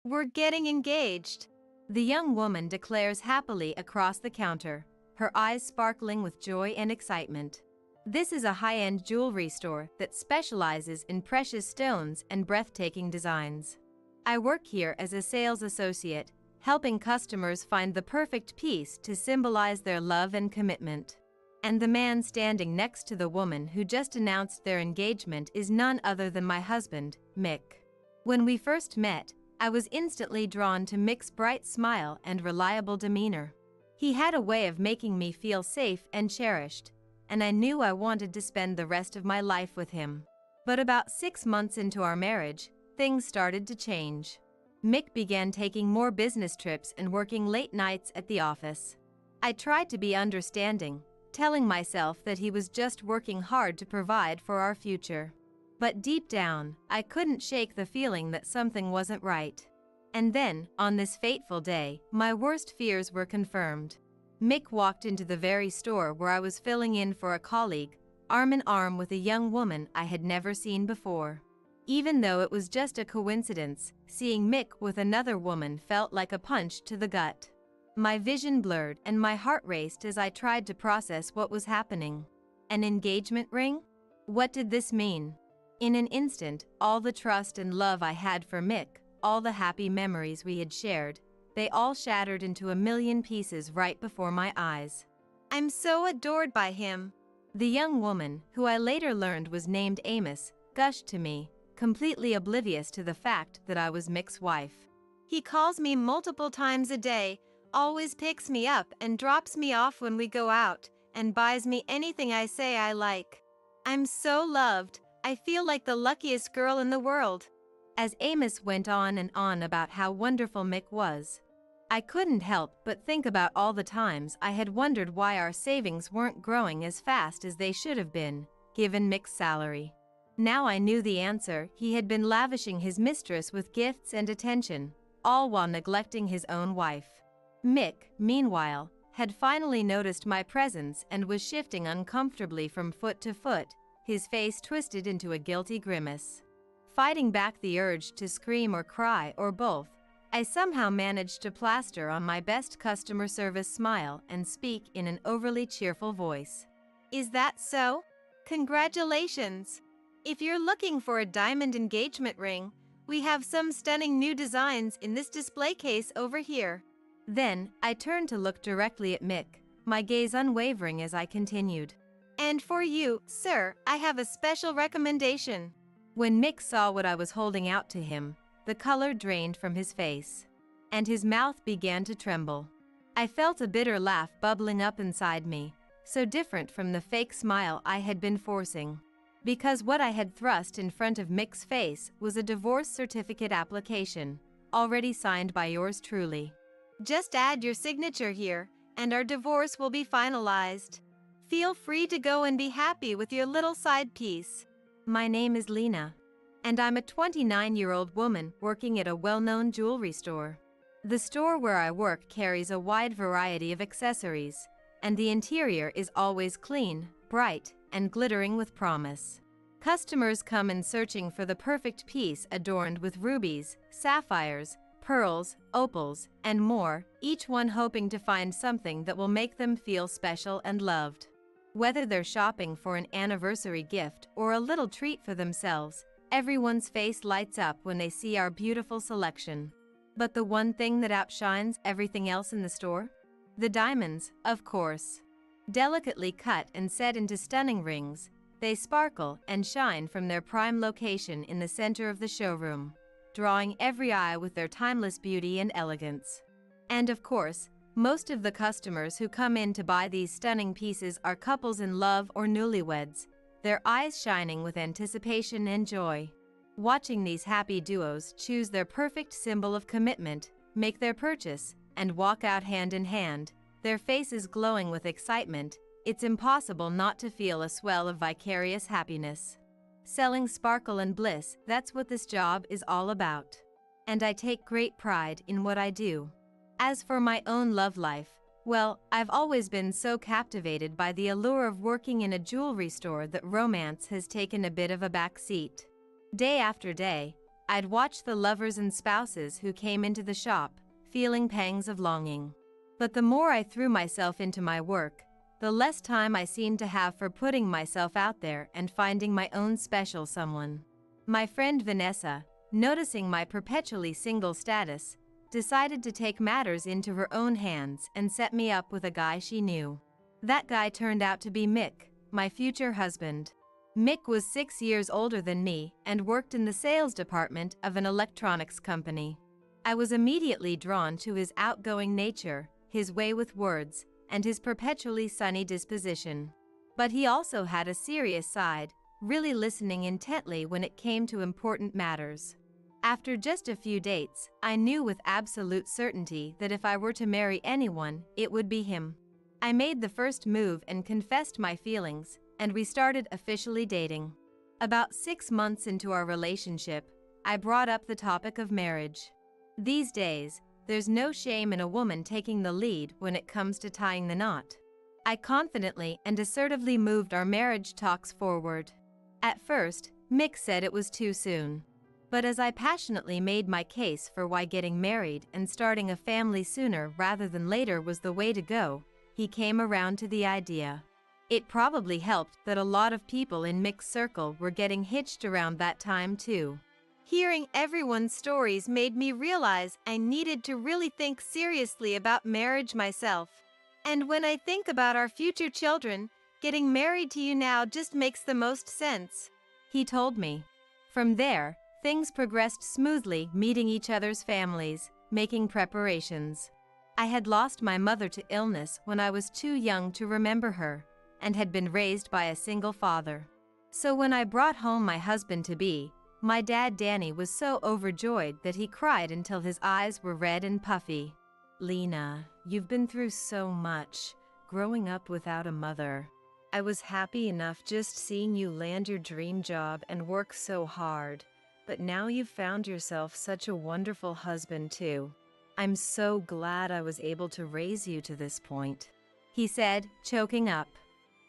We're getting engaged," the young woman declares happily across the counter, her eyes sparkling with joy and excitement. This is a high-end jewelry store that specializes in precious stones and breathtaking designs. I work here as a sales associate, helping customers find the perfect piece to symbolize their love and commitment. And the man standing next to the woman who just announced their engagement is none other than my husband, Mick. When we first met, I was instantly drawn to Mick's bright smile and reliable demeanor. He had a way of making me feel safe and cherished, and I knew I wanted to spend the rest of my life with him. But about 6 months into our marriage, things started to change. Mick began taking more business trips and working late nights at the office. I tried to be understanding, telling myself that he was just working hard to provide for our future. But deep down, I couldn't shake the feeling that something wasn't right. And then, on this fateful day, my worst fears were confirmed. Mick walked into the very store where I was filling in for a colleague, arm in arm with a young woman I had never seen before. Even though it was just a coincidence, seeing Mick with another woman felt like a punch to the gut. My vision blurred and my heart raced as I tried to process what was happening. An engagement ring? What did this mean? In an instant, all the trust and love I had for Mick, all the happy memories we had shared, they all shattered into a million pieces right before my eyes. "I'm so adored by him," the young woman, who I later learned was named Amos, gushed to me, completely oblivious to the fact that I was Mick's wife. "He calls me multiple times a day, always picks me up and drops me off when we go out, and buys me anything I say I like. I'm so loved, I feel like the luckiest girl in the world." As Amos went on and on about how wonderful Mick was, I couldn't help but think about all the times I had wondered why our savings weren't growing as fast as they should have been, given Mick's salary. Now I knew the answer: he had been lavishing his mistress with gifts and attention, all while neglecting his own wife. Mick, meanwhile, had finally noticed my presence and was shifting uncomfortably from foot to foot, his face twisted into a guilty grimace. Fighting back the urge to scream or cry or both, I somehow managed to plaster on my best customer service smile and speak in an overly cheerful voice. "Is that so? Congratulations! If you're looking for a diamond engagement ring, we have some stunning new designs in this display case over here." Then, I turned to look directly at Mick, my gaze unwavering as I continued. "And for you, sir, I have a special recommendation." When Mick saw what I was holding out to him, the color drained from his face, and his mouth began to tremble. I felt a bitter laugh bubbling up inside me, so different from the fake smile I had been forcing. Because what I had thrust in front of Mick's face was a divorce certificate application, already signed by yours truly. "Just add your signature here, and our divorce will be finalized. Feel free to go and be happy with your little side piece." My name is Lena, and I'm a 29-year-old woman working at a well-known jewelry store. The store where I work carries a wide variety of accessories, and the interior is always clean, bright, and glittering with promise. Customers come in searching for the perfect piece adorned with rubies, sapphires, pearls, opals, and more, each one hoping to find something that will make them feel special and loved. Whether they're shopping for an anniversary gift or a little treat for themselves, everyone's face lights up when they see our beautiful selection. But the one thing that outshines everything else in the store? The diamonds, of course. Delicately cut and set into stunning rings, they sparkle and shine from their prime location in the center of the showroom, drawing every eye with their timeless beauty and elegance. And of course, most of the customers who come in to buy these stunning pieces are couples in love or newlyweds, their eyes shining with anticipation and joy. Watching these happy duos choose their perfect symbol of commitment, make their purchase, and walk out hand in hand, their faces glowing with excitement, it's impossible not to feel a swell of vicarious happiness. Selling sparkle and bliss, that's what this job is all about. And I take great pride in what I do. As for my own love life, well, I've always been so captivated by the allure of working in a jewelry store that romance has taken a bit of a back seat. Day after day, I'd watch the lovers and spouses who came into the shop, feeling pangs of longing. But the more I threw myself into my work, the less time I seemed to have for putting myself out there and finding my own special someone. My friend Vanessa, noticing my perpetually single status, decided to take matters into her own hands and set me up with a guy she knew. That guy turned out to be Mick, my future husband. Mick was 6 years older than me and worked in the sales department of an electronics company. I was immediately drawn to his outgoing nature, his way with words, and his perpetually sunny disposition. But he also had a serious side, really listening intently when it came to important matters. After just a few dates, I knew with absolute certainty that if I were to marry anyone, it would be him. I made the first move and confessed my feelings, and we started officially dating. About 6 months into our relationship, I brought up the topic of marriage. These days, there's no shame in a woman taking the lead when it comes to tying the knot. I confidently and assertively moved our marriage talks forward. At first, Mick said it was too soon. But as I passionately made my case for why getting married and starting a family sooner rather than later was the way to go, he came around to the idea. It probably helped that a lot of people in Mick's circle were getting hitched around that time too. Hearing everyone's stories made me realize I needed to really think seriously about marriage myself. And when I think about our future children, getting married to you now just makes the most sense, he told me. From there, things progressed smoothly, meeting each other's families, making preparations. I had lost my mother to illness when I was too young to remember her, and had been raised by a single father. So when I brought home my husband-to-be, my dad Danny was so overjoyed that he cried until his eyes were red and puffy. "Lena, you've been through so much, growing up without a mother. I was happy enough just seeing you land your dream job and work so hard, but now you've found yourself such a wonderful husband too. I'm so glad I was able to raise you to this point," he said, choking up.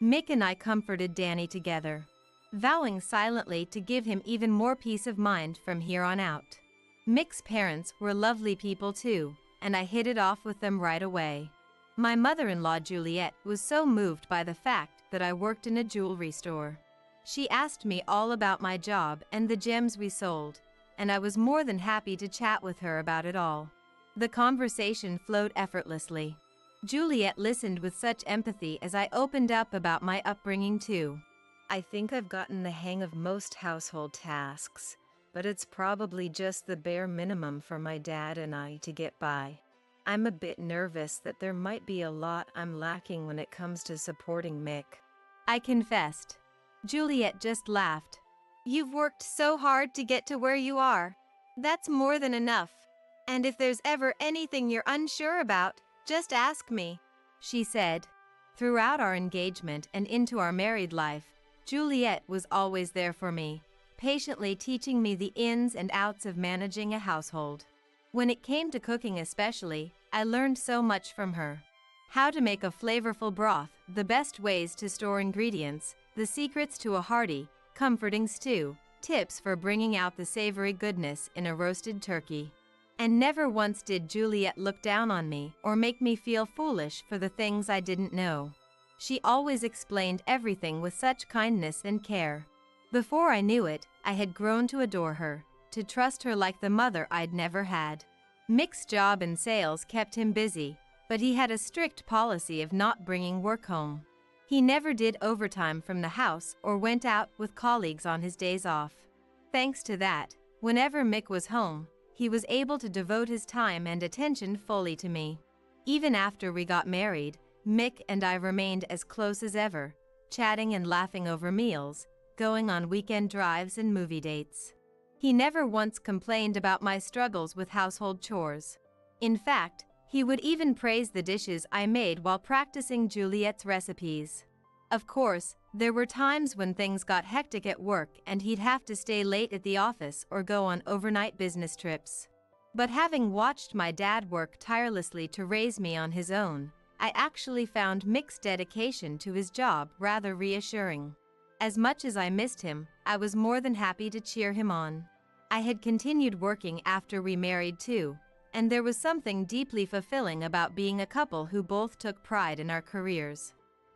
Mick and I comforted Danny together, vowing silently to give him even more peace of mind from here on out. Mick's parents were lovely people too, and I hit it off with them right away. My mother-in-law Juliet was so moved by the fact that I worked in a jewelry store. She asked me all about my job and the gems we sold, and I was more than happy to chat with her about it all. The conversation flowed effortlessly. Juliet listened with such empathy as I opened up about my upbringing too. "I think I've gotten the hang of most household tasks, but it's probably just the bare minimum for my dad and I to get by. I'm a bit nervous that there might be a lot I'm lacking when it comes to supporting Mick," I confessed. Juliet just laughed. "You've worked so hard to get to where you are. That's more than enough. And if there's ever anything you're unsure about, just ask me," she said. Throughout our engagement and into our married life, Juliet was always there for me, patiently teaching me the ins and outs of managing a household. When it came to cooking especially, I learned so much from her. How to make a flavorful broth, the best ways to store ingredients, the secrets to a hearty, comforting stew, tips for bringing out the savory goodness in a roasted turkey. And never once did Juliet look down on me or make me feel foolish for the things I didn't know. She always explained everything with such kindness and care. Before I knew it, I had grown to adore her, to trust her like the mother I'd never had. Mick's job in sales kept him busy, but he had a strict policy of not bringing work home. He never did overtime from the house or went out with colleagues on his days off. Thanks to that, whenever Mick was home, he was able to devote his time and attention fully to me. Even after we got married, Mick and I remained as close as ever, chatting and laughing over meals, going on weekend drives and movie dates. He never once complained about my struggles with household chores. In fact, he would even praise the dishes I made while practicing Juliet's recipes. Of course, there were times when things got hectic at work and he'd have to stay late at the office or go on overnight business trips. But having watched my dad work tirelessly to raise me on his own, I actually found Mick's dedication to his job rather reassuring. As much as I missed him, I was more than happy to cheer him on. I had continued working after we married too, and there was something deeply fulfilling about being a couple who both took pride in our careers.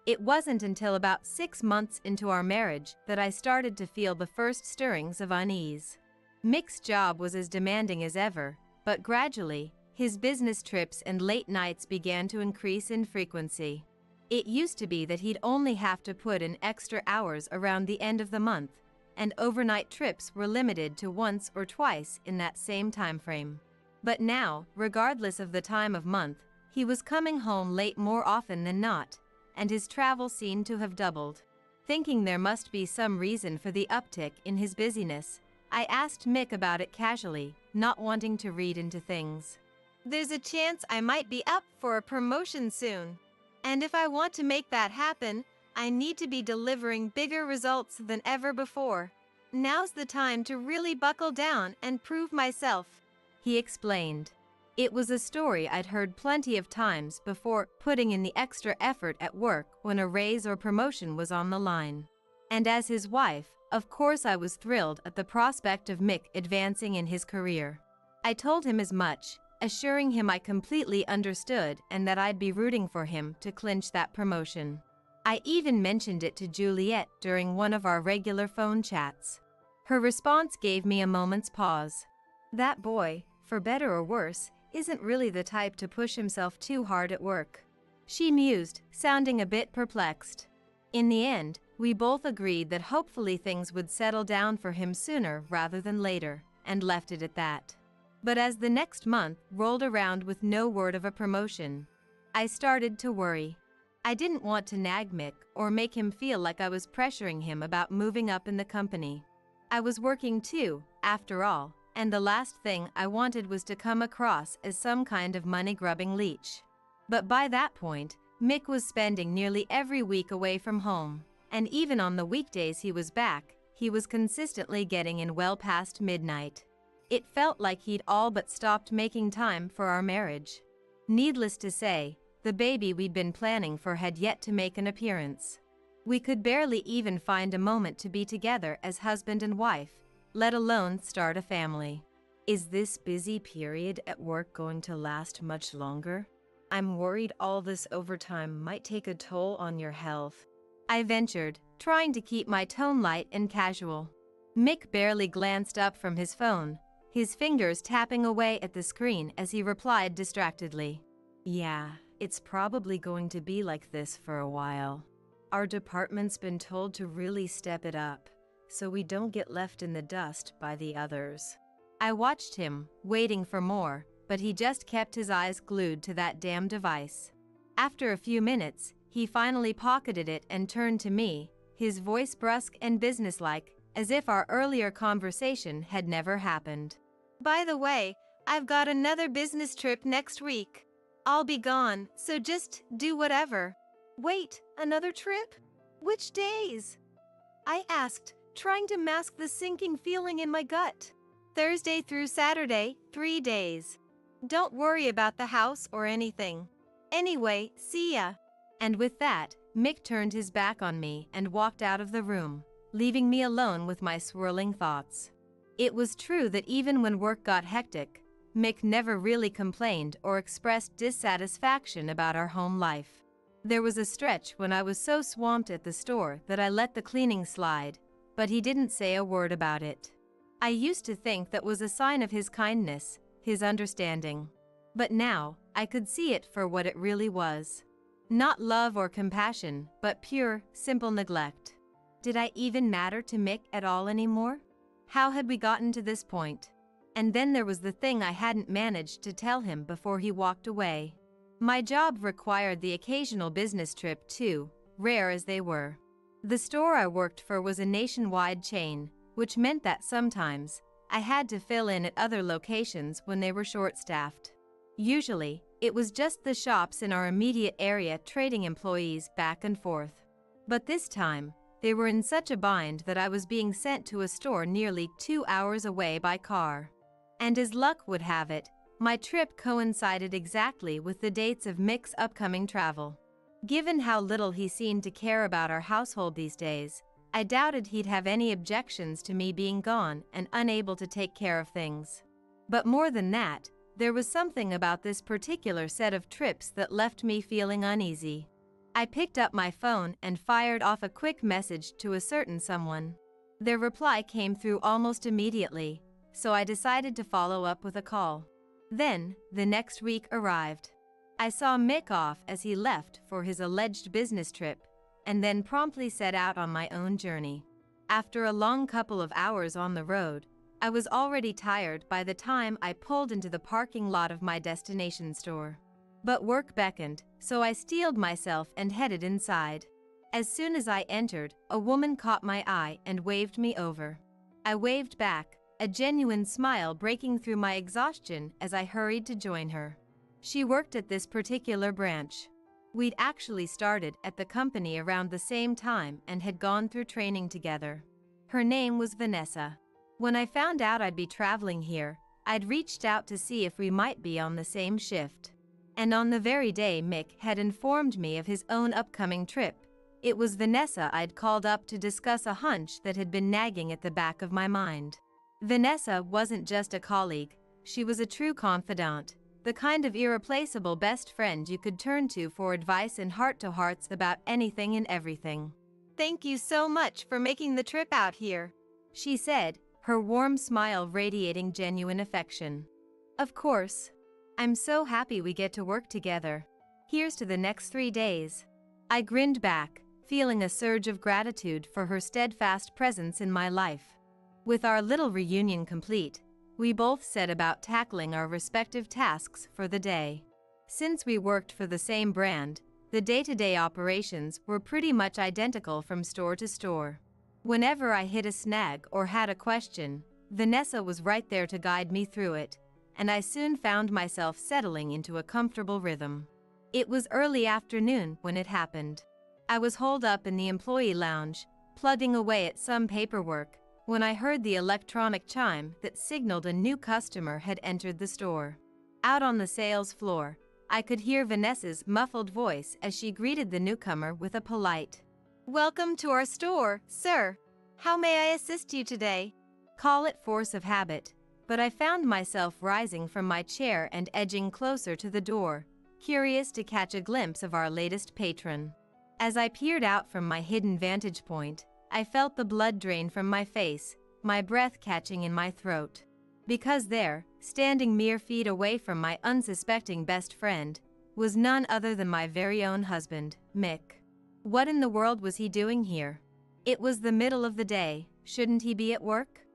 It wasn't until about 6 months into our marriage that I started to feel the first stirrings of unease. Mick's job was as demanding as ever, but gradually, his business trips and late nights began to increase in frequency. It used to be that he'd only have to put in extra hours around the end of the month, and overnight trips were limited to once or twice in that same time frame. But now, regardless of the time of month, he was coming home late more often than not, and his travel seemed to have doubled. Thinking there must be some reason for the uptick in his busyness, I asked Mick about it casually, not wanting to read into things. "There's a chance I might be up for a promotion soon. And if I want to make that happen, I need to be delivering bigger results than ever before. Now's the time to really buckle down and prove myself," he explained. It was a story I'd heard plenty of times before, putting in the extra effort at work when a raise or promotion was on the line. And as his wife, of course I was thrilled at the prospect of Mick advancing in his career. I told him as much, assuring him I completely understood and that I'd be rooting for him to clinch that promotion. I even mentioned it to Juliet during one of our regular phone chats. Her response gave me a moment's pause. That boy, for better or worse, isn't really the type to push himself too hard at work, she mused, sounding a bit perplexed. In the end, we both agreed that hopefully things would settle down for him sooner rather than later, and left it at that. But as the next month rolled around with no word of a promotion, I started to worry. I didn't want to nag Mick or make him feel like I was pressuring him about moving up in the company. I was working too, after all, and the last thing I wanted was to come across as some kind of money-grubbing leech. But by that point, Mick was spending nearly every week away from home, and even on the weekdays he was back, he was consistently getting in well past midnight. It felt like he'd all but stopped making time for our marriage. Needless to say, the baby we'd been planning for had yet to make an appearance. We could barely even find a moment to be together as husband and wife, let alone start a family. Is this busy period at work going to last much longer? I'm worried all this overtime might take a toll on your health, I ventured, trying to keep my tone light and casual. Mick barely glanced up from his phone, his fingers tapping away at the screen as he replied distractedly. Yeah, it's probably going to be like this for a while. Our department's been told to really step it up, so we don't get left in the dust by the others. I watched him, waiting for more, but he just kept his eyes glued to that damn device. After a few minutes, he finally pocketed it and turned to me, his voice brusque and businesslike, as if our earlier conversation had never happened. "By the way, I've got another business trip next week. I'll be gone, so just do whatever." "Wait, another trip? Which days?" I asked, trying to mask the sinking feeling in my gut. "Thursday through Saturday, 3 days. Don't worry about the house or anything. Anyway, see ya." And with that, Mick turned his back on me and walked out of the room, leaving me alone with my swirling thoughts. It was true that even when work got hectic, Mick never really complained or expressed dissatisfaction about our home life. There was a stretch when I was so swamped at the store that I let the cleaning slide, but he didn't say a word about it. I used to think that was a sign of his kindness, his understanding. But now, I could see it for what it really was. Not love or compassion, but pure, simple neglect. Did I even matter to Mick at all anymore? How had we gotten to this point? And then there was the thing I hadn't managed to tell him before he walked away. My job required the occasional business trip too, rare as they were. The store I worked for was a nationwide chain, which meant that sometimes, I had to fill in at other locations when they were short-staffed. Usually, it was just the shops in our immediate area trading employees back and forth. But this time, they were in such a bind that I was being sent to a store nearly 2 hours away by car. And as luck would have it, my trip coincided exactly with the dates of Mick's upcoming travel. Given how little he seemed to care about our household these days, I doubted he'd have any objections to me being gone and unable to take care of things. But more than that, there was something about this particular set of trips that left me feeling uneasy. I picked up my phone and fired off a quick message to a certain someone. Their reply came through almost immediately, so I decided to follow up with a call. Then, the next week arrived. I saw Mick off as he left for his alleged business trip, and then promptly set out on my own journey. After a long couple of hours on the road, I was already tired by the time I pulled into the parking lot of my destination store. But work beckoned, so I steeled myself and headed inside. As soon as I entered, a woman caught my eye and waved me over. I waved back, a genuine smile breaking through my exhaustion as I hurried to join her. She worked at this particular branch. We'd actually started at the company around the same time and had gone through training together. Her name was Vanessa. When I found out I'd be traveling here, I'd reached out to see if we might be on the same shift. And on the very day Mick had informed me of his own upcoming trip, it was Vanessa I'd called up to discuss a hunch that had been nagging at the back of my mind. Vanessa wasn't just a colleague, she was a true confidant, the kind of irreplaceable best friend you could turn to for advice and heart-to-hearts about anything and everything. "Thank you so much for making the trip out here," she said, her warm smile radiating genuine affection. "Of course. I'm so happy we get to work together. Here's to the next 3 days." I grinned back, feeling a surge of gratitude for her steadfast presence in my life. With our little reunion complete, we both set about tackling our respective tasks for the day. Since we worked for the same brand, the day-to-day operations were pretty much identical from store to store. Whenever I hit a snag or had a question, Vanessa was right there to guide me through it, and I soon found myself settling into a comfortable rhythm. It was early afternoon when it happened. I was holed up in the employee lounge, plugging away at some paperwork, when I heard the electronic chime that signaled a new customer had entered the store. Out on the sales floor, I could hear Vanessa's muffled voice as she greeted the newcomer with a polite, "Welcome to our store, sir. How may I assist you today?" Call it force of habit, but I found myself rising from my chair and edging closer to the door, curious to catch a glimpse of our latest patron. As I peered out from my hidden vantage point, I felt the blood drain from my face, my breath catching in my throat. Because there, standing mere feet away from my unsuspecting best friend, was none other than my very own husband, Mick. What in the world was he doing here? It was the middle of the day, shouldn't he be at work?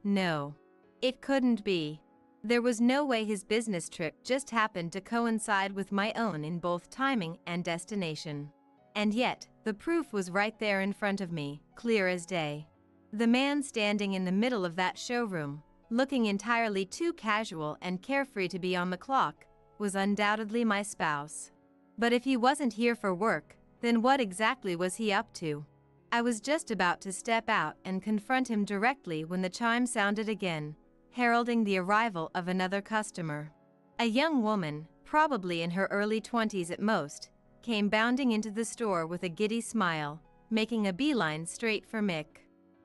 No. It couldn't be. There was no way his business trip just happened to coincide with my own in both timing and destination. And yet, the proof was right there in front of me, clear as day. The man standing in the middle of that showroom, looking entirely too casual and carefree to be on the clock, was undoubtedly my spouse. But if he wasn't here for work, then what exactly was he up to? I was just about to step out and confront him directly when the chime sounded again, heralding the arrival of another customer. A young woman, probably in her early 20s at most, came bounding into the store with a giddy smile, making a beeline straight for Mick.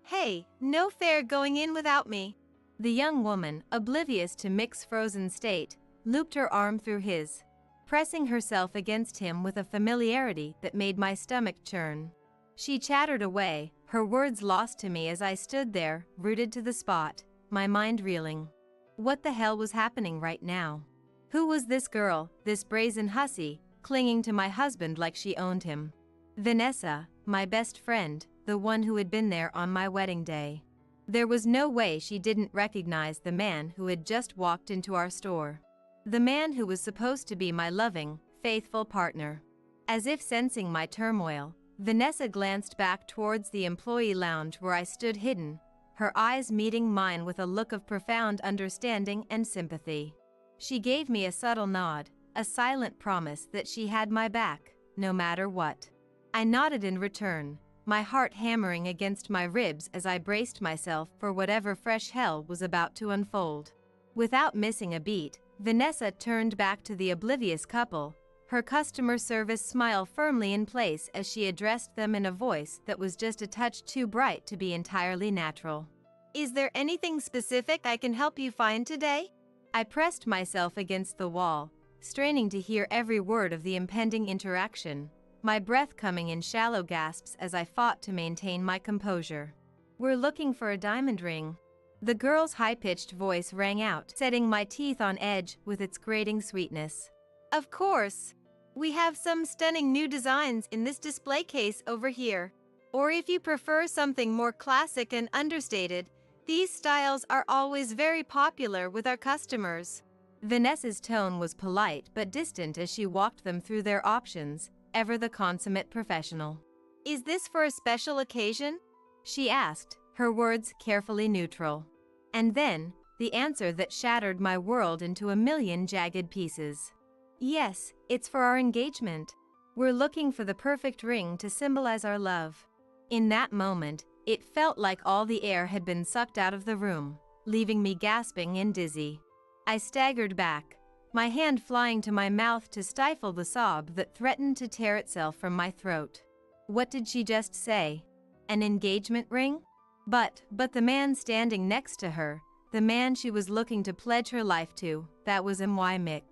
"Hey, no fair going in without me." The young woman, oblivious to Mick's frozen state, looped her arm through his, pressing herself against him with a familiarity that made my stomach churn. She chattered away, her words lost to me as I stood there, rooted to the spot, my mind reeling. What the hell was happening right now? Who was this girl, this brazen hussy, clinging to my husband like she owned him? Vanessa, my best friend, the one who had been there on my wedding day. There was no way she didn't recognize the man who had just walked into our store. The man who was supposed to be my loving, faithful partner. As if sensing my turmoil, Vanessa glanced back towards the employee lounge where I stood hidden, her eyes meeting mine with a look of profound understanding and sympathy. She gave me a subtle nod, a silent promise that she had my back, no matter what. I nodded in return, my heart hammering against my ribs as I braced myself for whatever fresh hell was about to unfold. Without missing a beat, Vanessa turned back to the oblivious couple, her customer service smile firmly in place as she addressed them in a voice that was just a touch too bright to be entirely natural. "Is there anything specific I can help you find today?" I pressed myself against the wall, straining to hear every word of the impending interaction, my breath coming in shallow gasps as I fought to maintain my composure. "We're looking for a diamond ring." The girl's high-pitched voice rang out, setting my teeth on edge with its grating sweetness. "Of course. We have some stunning new designs in this display case over here. Or if you prefer something more classic and understated, these styles are always very popular with our customers." Vanessa's tone was polite but distant as she walked them through their options, ever the consummate professional. "Is this for a special occasion?" she asked, her words carefully neutral. And then, the answer that shattered my world into a million jagged pieces. "Yes, it's for our engagement. We're looking for the perfect ring to symbolize our love." In that moment, it felt like all the air had been sucked out of the room, leaving me gasping and dizzy. I staggered back, my hand flying to my mouth to stifle the sob that threatened to tear itself from my throat. What did she just say? An engagement ring? But the man standing next to her, the man she was looking to pledge her life to, that was Mick.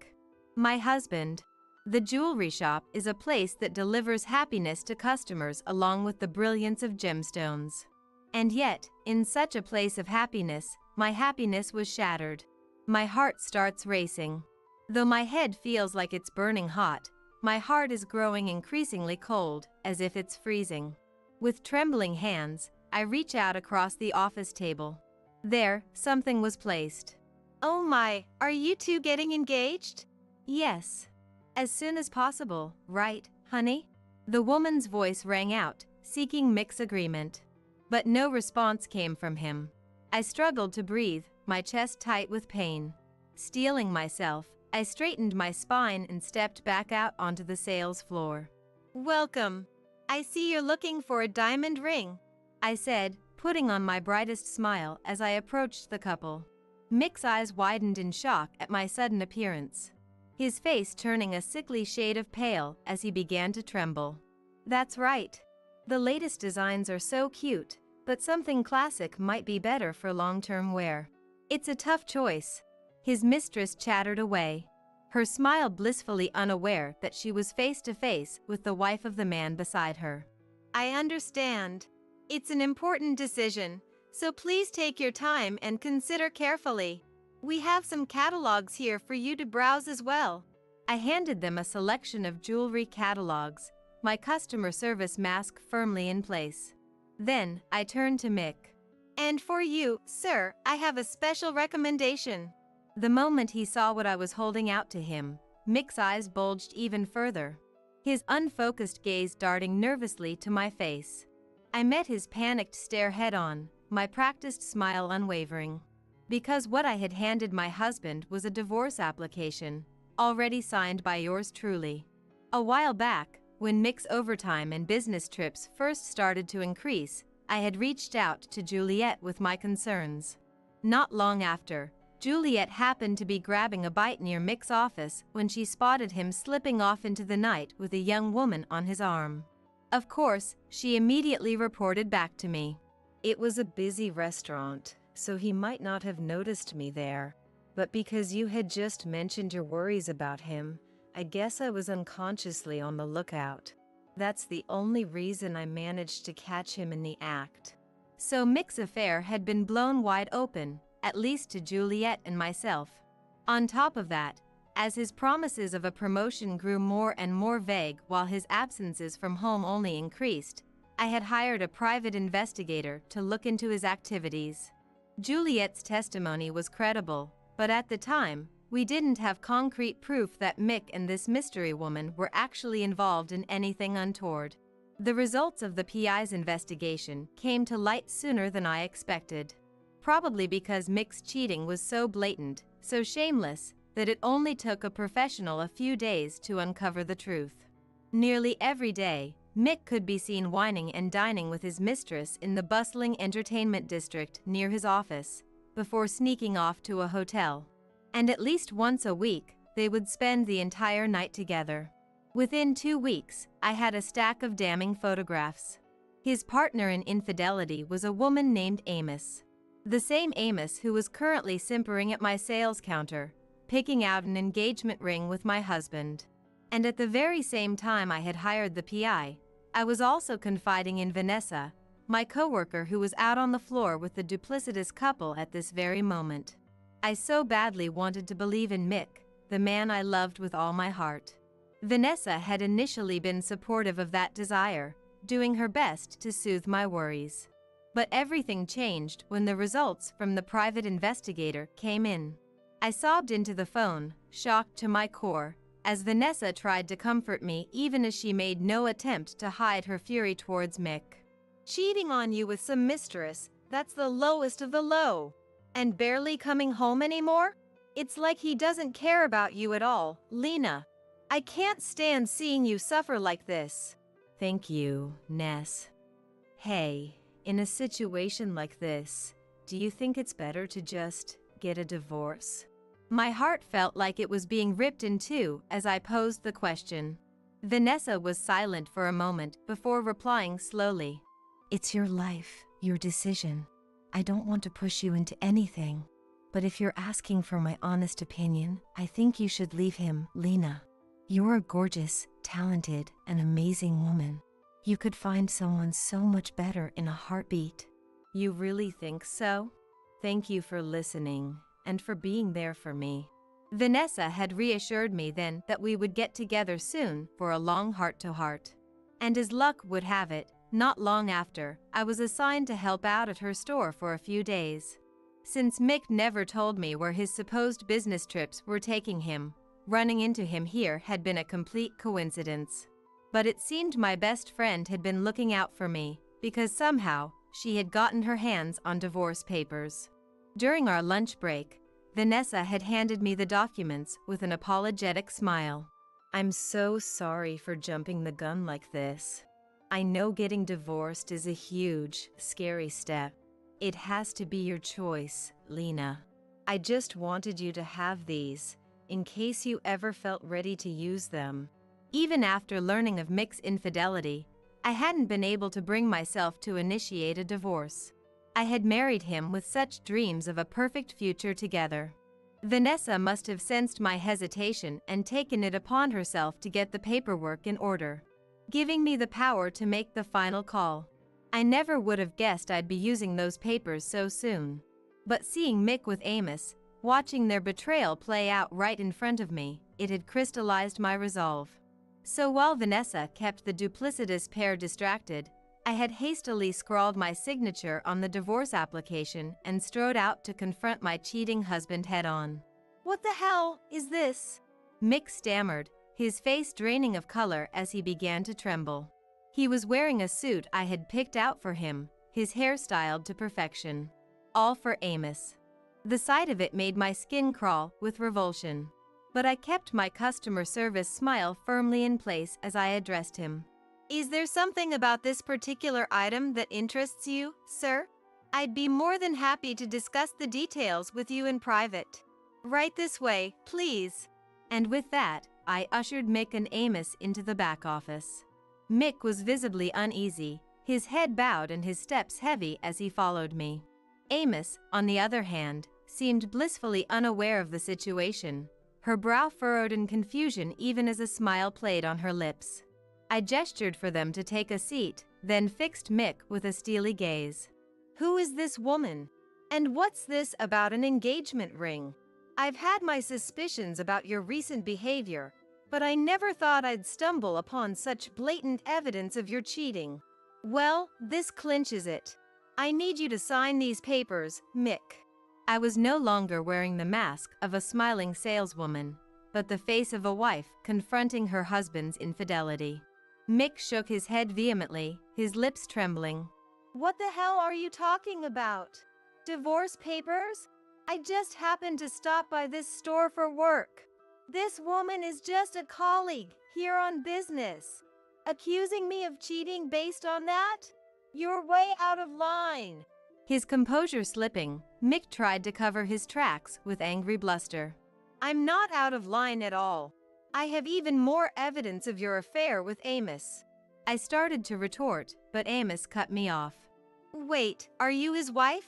My husband. The jewelry shop is a place that delivers happiness to customers along with the brilliance of gemstones. And yet, in such a place of happiness, my happiness was shattered. My heart starts racing. Though my head feels like it's burning hot, my heart is growing increasingly cold, as if it's freezing. With trembling hands, I reach out across the office table. There, something was placed. "Oh my, are you two getting engaged?" "Yes. As soon as possible, right, honey?" The woman's voice rang out, seeking Mick's agreement. But no response came from him. I struggled to breathe, my chest tight with pain. Steeling myself, I straightened my spine and stepped back out onto the sales floor. "Welcome. I see you're looking for a diamond ring," I said, putting on my brightest smile as I approached the couple. Mick's eyes widened in shock at my sudden appearance, his face turning a sickly shade of pale as he began to tremble. "That's right. The latest designs are so cute, but something classic might be better for long-term wear." "It's a tough choice," his mistress chattered away, her smile blissfully unaware that she was face to face with the wife of the man beside her. "I understand. It's an important decision, so please take your time and consider carefully. We have some catalogs here for you to browse as well." I handed them a selection of jewelry catalogs, my customer service mask firmly in place. Then, I turned to Mick. "And for you, sir, I have a special recommendation." The moment he saw what I was holding out to him, Mick's eyes bulged even further, his unfocused gaze darting nervously to my face. I met his panicked stare head-on, my practiced smile unwavering. Because what I had handed my husband was a divorce application, already signed by yours truly. A while back, when Mick's overtime and business trips first started to increase, I had reached out to Juliet with my concerns. Not long after, Juliet happened to be grabbing a bite near Mick's office when she spotted him slipping off into the night with a young woman on his arm. Of course, she immediately reported back to me. "It was a busy restaurant, so he might not have noticed me there. But because you had just mentioned your worries about him, I guess I was unconsciously on the lookout. That's the only reason I managed to catch him in the act." So Mick's affair had been blown wide open, at least to Juliet and myself. On top of that, as his promises of a promotion grew more and more vague while his absences from home only increased, I had hired a private investigator to look into his activities. Juliet's testimony was credible, but at the time, we didn't have concrete proof that Mick and this mystery woman were actually involved in anything untoward. The results of the PI's investigation came to light sooner than I expected. Probably because Mick's cheating was so blatant, so shameless, that it only took a professional a few days to uncover the truth. Nearly every day, Mick could be seen whining and dining with his mistress in the bustling entertainment district near his office, before sneaking off to a hotel. And at least once a week, they would spend the entire night together. Within 2 weeks, I had a stack of damning photographs. His partner in infidelity was a woman named Amos. The same Amos who was currently simpering at my sales counter, picking out an engagement ring with my husband. And at the very same time I had hired the PI, I was also confiding in Vanessa, my coworker who was out on the floor with the duplicitous couple at this very moment. I so badly wanted to believe in Mick, the man I loved with all my heart. Vanessa had initially been supportive of that desire, doing her best to soothe my worries. But everything changed when the results from the private investigator came in. I sobbed into the phone, shocked to my core, as Vanessa tried to comfort me even as she made no attempt to hide her fury towards Mick. Cheating on you with some mistress, that's the lowest of the low. And barely coming home anymore? It's like he doesn't care about you at all, Lena. I can't stand seeing you suffer like this. Thank you, Ness. Hey, in a situation like this, do you think it's better to just get a divorce? My heart felt like it was being ripped in two as I posed the question. Vanessa was silent for a moment before replying slowly. It's your life, your decision. I don't want to push you into anything. But if you're asking for my honest opinion, I think you should leave him, Lena. You're a gorgeous, talented, and amazing woman. You could find someone so much better in a heartbeat. You really think so? Thank you for listening, and for being there for me. Vanessa had reassured me then that we would get together soon for a long heart-to-heart. And as luck would have it, not long after, I was assigned to help out at her store for a few days. Since Mick never told me where his supposed business trips were taking him, running into him here had been a complete coincidence. But it seemed my best friend had been looking out for me, because somehow, she had gotten her hands on divorce papers. During our lunch break, Vanessa had handed me the documents with an apologetic smile. I'm so sorry for jumping the gun like this. I know getting divorced is a huge, scary step. It has to be your choice, Lena. I just wanted you to have these, in case you ever felt ready to use them. Even after learning of Mick's infidelity, I hadn't been able to bring myself to initiate a divorce. I had married him with such dreams of a perfect future together. Vanessa must have sensed my hesitation and taken it upon herself to get the paperwork in order, giving me the power to make the final call. I never would have guessed I'd be using those papers so soon. But seeing Mick with Amos, watching their betrayal play out right in front of me, it had crystallized my resolve. So while Vanessa kept the duplicitous pair distracted, I had hastily scrawled my signature on the divorce application and strode out to confront my cheating husband head-on. What the hell is this? Mick stammered, his face draining of color as he began to tremble. He was wearing a suit I had picked out for him, his hair styled to perfection. All for Amos. The sight of it made my skin crawl with revulsion. But I kept my customer service smile firmly in place as I addressed him. Is there something about this particular item that interests you, sir? I'd be more than happy to discuss the details with you in private. Right this way, please. And with that, I ushered Mick and Amos into the back office. Mick was visibly uneasy, his head bowed and his steps heavy as he followed me. Amos, on the other hand, seemed blissfully unaware of the situation, her brow furrowed in confusion even as a smile played on her lips. I gestured for them to take a seat, then fixed Mick with a steely gaze. Who is this woman? And what's this about an engagement ring? I've had my suspicions about your recent behavior, but I never thought I'd stumble upon such blatant evidence of your cheating. Well, this clinches it. I need you to sign these papers, Mick. I was no longer wearing the mask of a smiling saleswoman, but the face of a wife confronting her husband's infidelity. Mick shook his head vehemently, his lips trembling. What the hell are you talking about? Divorce papers? I just happened to stop by this store for work. This woman is just a colleague here on business. Accusing me of cheating based on that? You're way out of line. His composure slipping, Mick tried to cover his tracks with angry bluster. I'm not out of line at all. I have even more evidence of your affair with Amos. I started to retort, but Amos cut me off. Wait, are you his wife?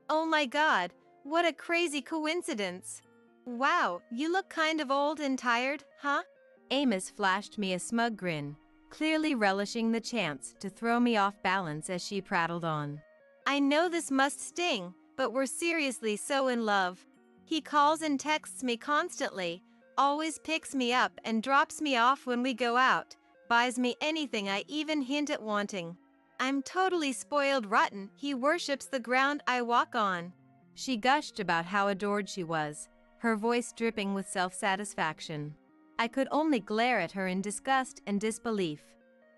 Oh my God, what a crazy coincidence. Wow, you look kind of old and tired, huh? Amos flashed me a smug grin, clearly relishing the chance to throw me off balance as she prattled on. I know this must sting, but we're seriously so in love. He calls and texts me constantly, always picks me up and drops me off when we go out, buys me anything I even hint at wanting. I'm totally spoiled rotten. He worships the ground I walk on. She gushed about how adored she was, her voice dripping with self-satisfaction. I could only glare at her in disgust and disbelief.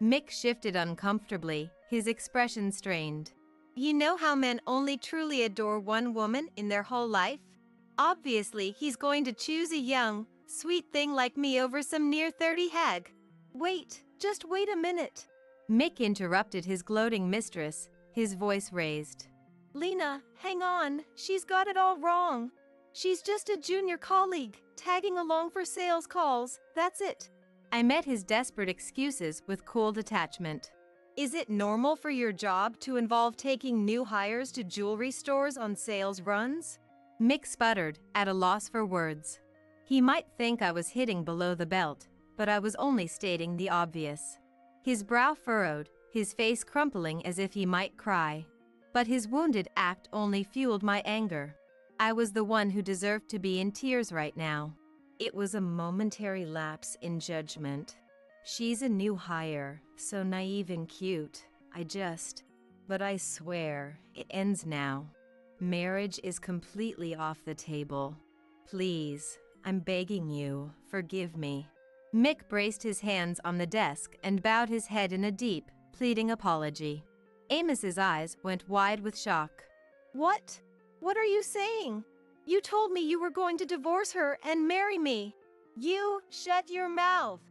Mick shifted uncomfortably, his expression strained. You know how men only truly adore one woman in their whole life? Obviously, he's going to choose a young, sweet thing like me over some near-30 hag. Wait, just wait a minute. Mick interrupted his gloating mistress, his voice raised. Lena, hang on, she's got it all wrong. She's just a junior colleague, tagging along for sales calls, that's it. I met his desperate excuses with cool detachment. Is it normal for your job to involve taking new hires to jewelry stores on sales runs? Mick sputtered, at a loss for words. He might think I was hitting below the belt, but I was only stating the obvious. His brow furrowed, his face crumpling as if he might cry. But his wounded act only fueled my anger. I was the one who deserved to be in tears right now. It was a momentary lapse in judgment. She's a new hire, so naive and cute. But I swear, it ends now. Marriage is completely off the table. Please, I'm begging you, forgive me. Mick braced his hands on the desk and bowed his head in a deep, pleading apology. Amos's eyes went wide with shock. What? What are you saying? You told me you were going to divorce her and marry me. You shut your mouth.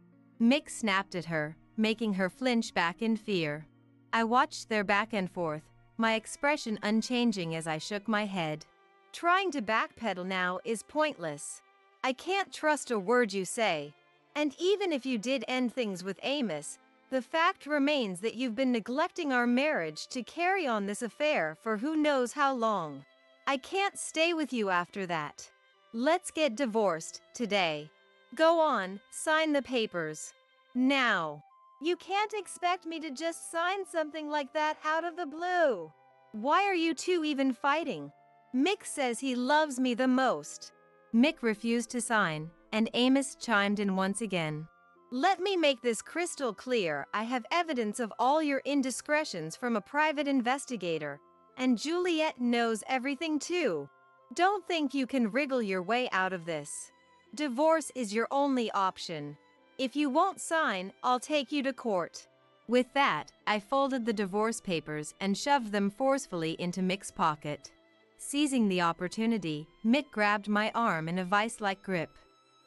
Mick snapped at her, making her flinch back in fear. I watched their back and forth, my expression unchanging as I shook my head. Trying to backpedal now is pointless. I can't trust a word you say. And even if you did end things with Amos, the fact remains that you've been neglecting our marriage to carry on this affair for who knows how long. I can't stay with you after that. Let's get divorced today. Go on, sign the papers. Now. You can't expect me to just sign something like that out of the blue. Why are you two even fighting? Mick says he loves me the most. Mick refused to sign, and Amos chimed in once again. Let me make this crystal clear. I have evidence of all your indiscretions from a private investigator, and Juliet knows everything too. Don't think you can wriggle your way out of this. Divorce is your only option. If you won't sign, I'll take you to court. With that, I folded the divorce papers and shoved them forcefully into Mick's pocket. Seizing the opportunity, Mick grabbed my arm in a vice-like grip.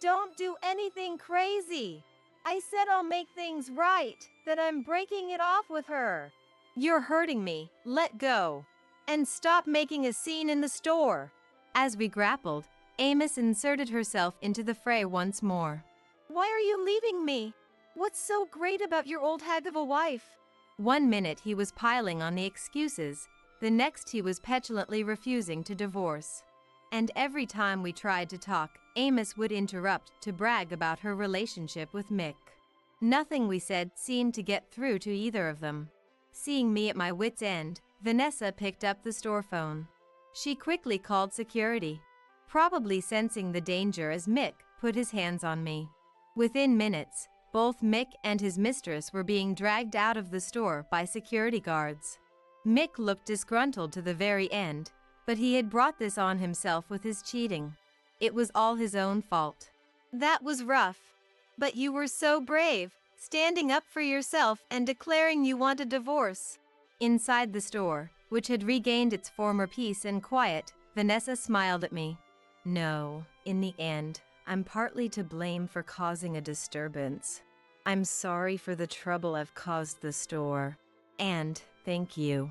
Don't do anything crazy. I said I'll make things right, that I'm breaking it off with her. You're hurting me, let go. And stop making a scene in the store. As we grappled, Amos inserted herself into the fray once more. Why are you leaving me? What's so great about your old hag of a wife? 1 minute he was piling on the excuses, the next he was petulantly refusing to divorce. And every time we tried to talk, Amos would interrupt to brag about her relationship with Mick. Nothing we said seemed to get through to either of them. Seeing me at my wit's end, Vanessa picked up the store phone. She quickly called security, probably sensing the danger as Mick put his hands on me. Within minutes, both Mick and his mistress were being dragged out of the store by security guards. Mick looked disgruntled to the very end, but he had brought this on himself with his cheating. It was all his own fault. That was rough. But you were so brave, standing up for yourself and declaring you want a divorce. Inside the store, which had regained its former peace and quiet, Vanessa smiled at me. No, in the end, I'm partly to blame for causing a disturbance. I'm sorry for the trouble I've caused the store. And thank you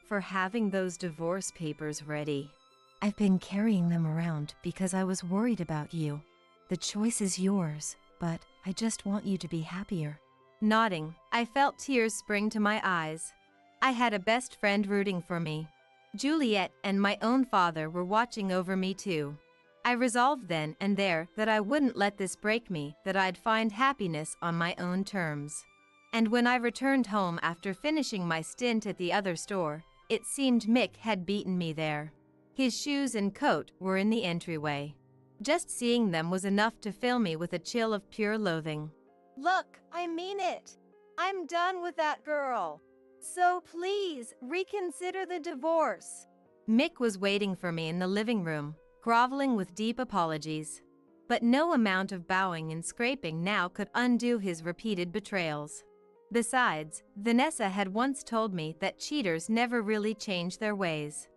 for having those divorce papers ready. I've been carrying them around because I was worried about you. The choice is yours, but I just want you to be happier. Nodding, I felt tears spring to my eyes. I had a best friend rooting for me. Juliet and my own father were watching over me too. I resolved then and there that I wouldn't let this break me, that I'd find happiness on my own terms. And when I returned home after finishing my stint at the other store, it seemed Mick had beaten me there. His shoes and coat were in the entryway. Just seeing them was enough to fill me with a chill of pure loathing. Look, I mean it. I'm done with that girl. So please, reconsider the divorce. Mick was waiting for me in the living room, groveling with deep apologies. But no amount of bowing and scraping now could undo his repeated betrayals. Besides, Vanessa had once told me that cheaters never really change their ways.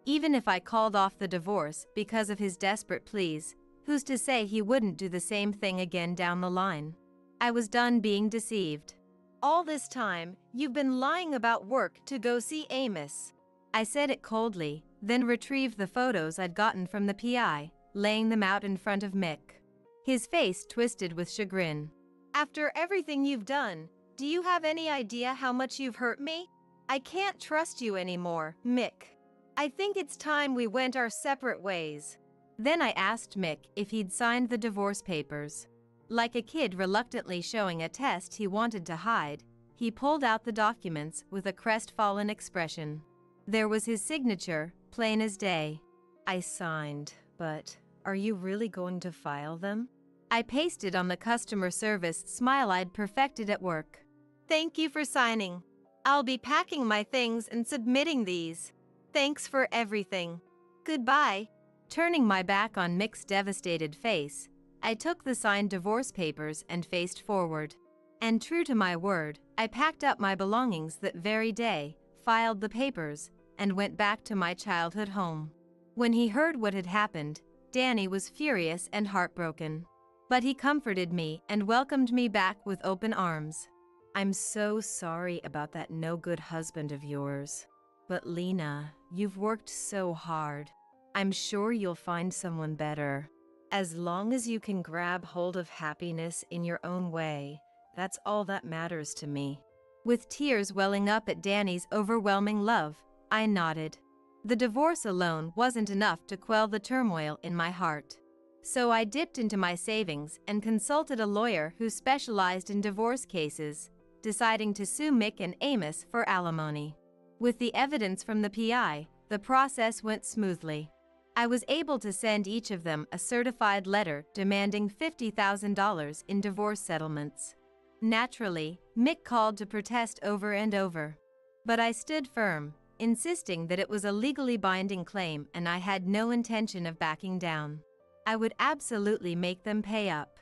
Even if I called off the divorce because of his desperate pleas, who's to say he wouldn't do the same thing again down the line? I was done being deceived. All this time, you've been lying about work to go see Amos. I said it coldly, then retrieved the photos I'd gotten from the PI, laying them out in front of Mick. His face twisted with chagrin. After everything you've done, do you have any idea how much you've hurt me? I can't trust you anymore, Mick. I think it's time we went our separate ways. Then I asked Mick if he'd signed the divorce papers. Like a kid reluctantly showing a test he wanted to hide, he pulled out the documents with a crestfallen expression. There was his signature, plain as day. I signed, but are you really going to file them? I pasted on the customer service smile I'd perfected at work. Thank you for signing. I'll be packing my things and submitting these. Thanks for everything. Goodbye. Turning my back on Mick's devastated face, I took the signed divorce papers and faced forward. And true to my word, I packed up my belongings that very day, filed the papers, and went back to my childhood home. When he heard what had happened, Danny was furious and heartbroken. But he comforted me and welcomed me back with open arms. I'm so sorry about that no-good husband of yours. But Lena, you've worked so hard. I'm sure you'll find someone better. As long as you can grab hold of happiness in your own way, that's all that matters to me. With tears welling up at Danny's overwhelming love, I nodded. The divorce alone wasn't enough to quell the turmoil in my heart. So I dipped into my savings and consulted a lawyer who specialized in divorce cases, deciding to sue Mick and Amos for alimony. With the evidence from the PI, the process went smoothly. I was able to send each of them a certified letter demanding $50,000 in divorce settlements. Naturally, Mick called to protest over and over. But I stood firm, insisting that it was a legally binding claim and I had no intention of backing down. I would absolutely make them pay up.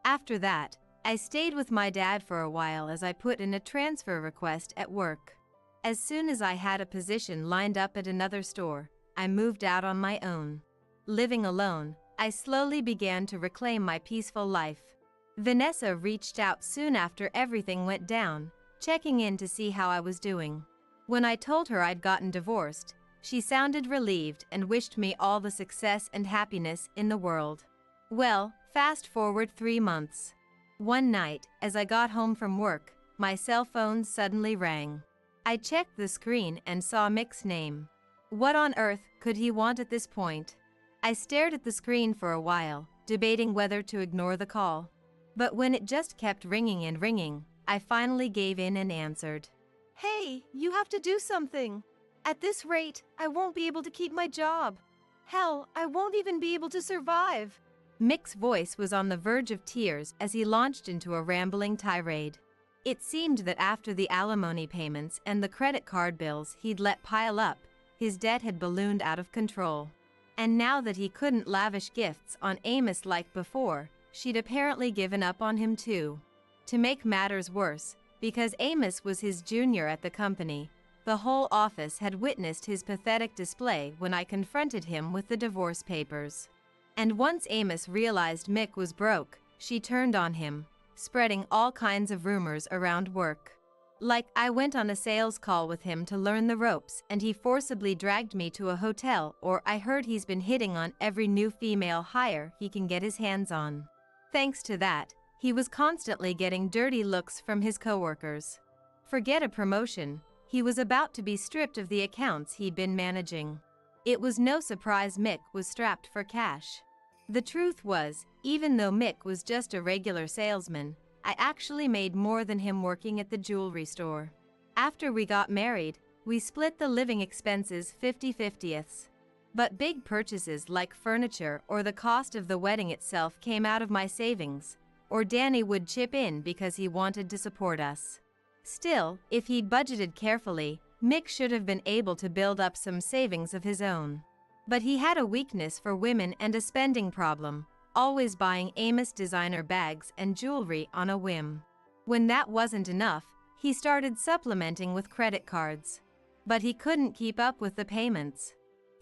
After that, I stayed with my dad for a while as I put in a transfer request at work. As soon as I had a position lined up at another store, I moved out on my own. Living alone, I slowly began to reclaim my peaceful life. Vanessa reached out soon after everything went down, checking in to see how I was doing. When I told her I'd gotten divorced, she sounded relieved and wished me all the success and happiness in the world. Well, fast forward 3 months. One night, as I got home from work, my cell phone suddenly rang. I checked the screen and saw Mick's name. What on earth could he want at this point? I stared at the screen for a while, debating whether to ignore the call. But when it just kept ringing and ringing, I finally gave in and answered. Hey, you have to do something. At this rate, I won't be able to keep my job. Hell, I won't even be able to survive. Mick's voice was on the verge of tears as he launched into a rambling tirade. It seemed that after the alimony payments and the credit card bills he'd let pile up, his debt had ballooned out of control. And now that he couldn't lavish gifts on Amos like before, she'd apparently given up on him too. To make matters worse, because Amos was his junior at the company, the whole office had witnessed his pathetic display when I confronted him with the divorce papers. And once Amos realized Mick was broke, she turned on him, spreading all kinds of rumors around work. Like I went on a sales call with him to learn the ropes and he forcibly dragged me to a hotel, or I heard he's been hitting on every new female hire he can get his hands on. Thanks to that, He was constantly getting dirty looks from his coworkers. Forget a promotion, he was about to be stripped of the accounts he'd been managing. It was no surprise Mick was strapped for cash. The truth was, even though Mick was just a regular salesman, I actually made more than him working at the jewelry store. After we got married, we split the living expenses 50-50ths. But big purchases like furniture or the cost of the wedding itself came out of my savings, or Danny would chip in because he wanted to support us. Still, if he'd budgeted carefully, Mick should have been able to build up some savings of his own. But he had a weakness for women and a spending problem, always buying Amos designer bags and jewelry on a whim. When that wasn't enough, he started supplementing with credit cards. But he couldn't keep up with the payments.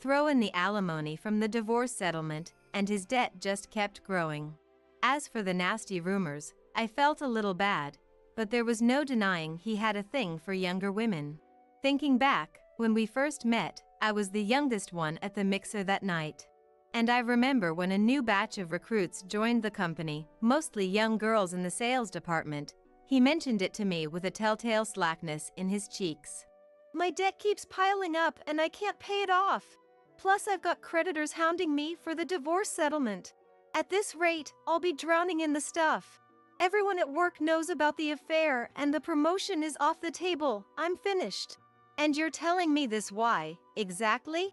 Throw in the alimony from the divorce settlement, and his debt just kept growing. As for the nasty rumors, I felt a little bad, but there was no denying he had a thing for younger women. Thinking back, when we first met, I was the youngest one at the mixer that night. And I remember when a new batch of recruits joined the company, mostly young girls in the sales department, he mentioned it to me with a telltale slackness in his cheeks. My debt keeps piling up and I can't pay it off. Plus I've got creditors hounding me for the divorce settlement. At this rate, I'll be drowning in the stuff. Everyone at work knows about the affair and the promotion is off the table. I'm finished. And you're telling me this why, exactly?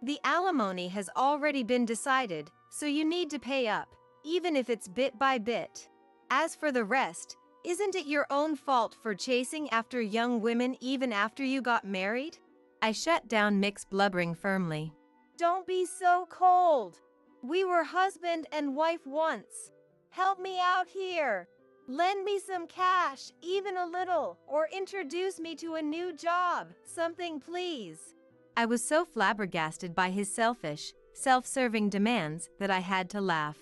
The alimony has already been decided, so you need to pay up, even if it's bit by bit. As for the rest, isn't it your own fault for chasing after young women even after you got married? I shut down Mick's blubbering firmly. Don't be so cold. We were husband and wife once. Help me out here. Lend me some cash, even a little, or introduce me to a new job, something please. I was so flabbergasted by his selfish, self-serving demands that I had to laugh.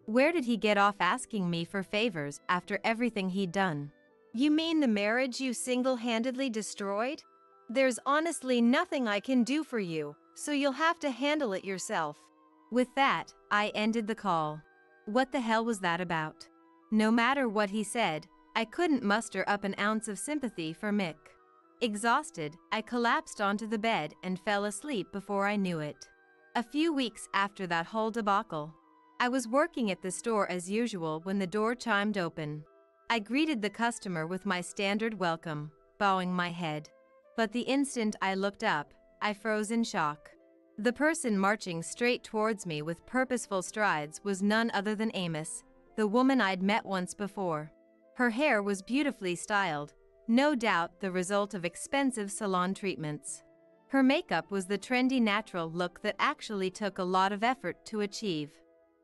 Where did he get off asking me for favors after everything he'd done? You mean the marriage you single-handedly destroyed? There's honestly nothing I can do for you, so you'll have to handle it yourself. With that, I ended the call. What the hell was that about? No matter what he said, I couldn't muster up an ounce of sympathy for Mick. Exhausted, I collapsed onto the bed and fell asleep before I knew it. A few weeks after that whole debacle, I was working at the store as usual when the door chimed open. I greeted the customer with my standard welcome, bowing my head. But the instant I looked up, I froze in shock. The person marching straight towards me with purposeful strides was none other than Amos, the woman I'd met once before. Her hair was beautifully styled, no doubt the result of expensive salon treatments. Her makeup was the trendy natural look that actually took a lot of effort to achieve.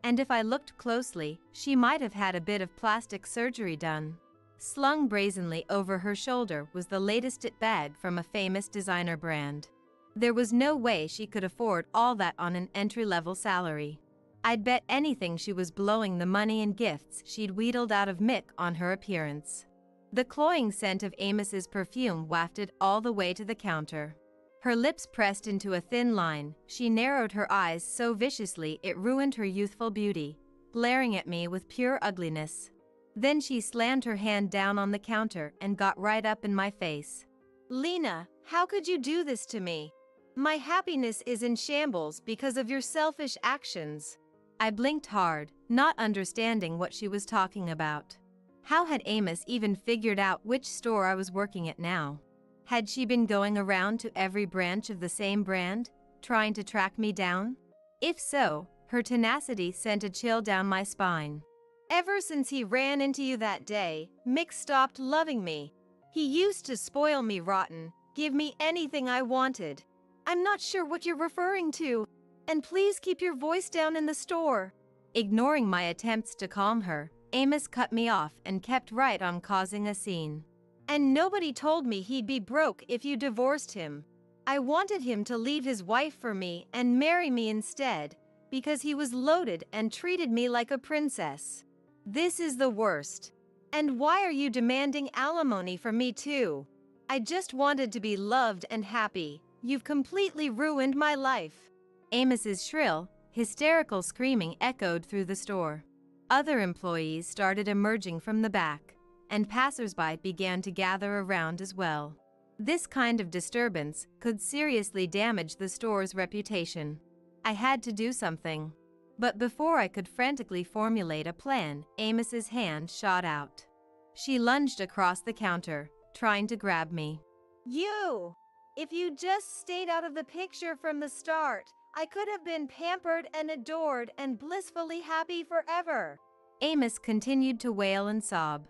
And if I looked closely, she might have had a bit of plastic surgery done. Slung brazenly over her shoulder was the latest bag from a famous designer brand. There was no way she could afford all that on an entry-level salary. I'd bet anything she was blowing the money and gifts she'd wheedled out of Mick on her appearance. The cloying scent of Amos's perfume wafted all the way to the counter. Her lips pressed into a thin line, she narrowed her eyes so viciously it ruined her youthful beauty, glaring at me with pure ugliness. Then she slammed her hand down on the counter and got right up in my face. Lena, how could you do this to me? My happiness is in shambles because of your selfish actions. I blinked hard, not understanding what she was talking about. How had Amos even figured out which store I was working at now? Had she been going around to every branch of the same brand, trying to track me down? If so, her tenacity sent a chill down my spine. Ever since he ran into you that day, Mick stopped loving me. He used to spoil me rotten, give me anything I wanted. I'm not sure what you're referring to. And please keep your voice down in the store. Ignoring my attempts to calm her, Amos cut me off and kept right on causing a scene. And nobody told me he'd be broke if you divorced him. I wanted him to leave his wife for me and marry me instead, because he was loaded and treated me like a princess. This is the worst. And why are you demanding alimony from me too? I just wanted to be loved and happy. You've completely ruined my life. Amos's shrill, hysterical screaming echoed through the store. Other employees started emerging from the back, and passersby began to gather around as well. This kind of disturbance could seriously damage the store's reputation. I had to do something. But before I could frantically formulate a plan, Amos's hand shot out. She lunged across the counter, trying to grab me. You! If you just stayed out of the picture from the start, I could have been pampered and adored and blissfully happy forever. Amos continued to wail and sob.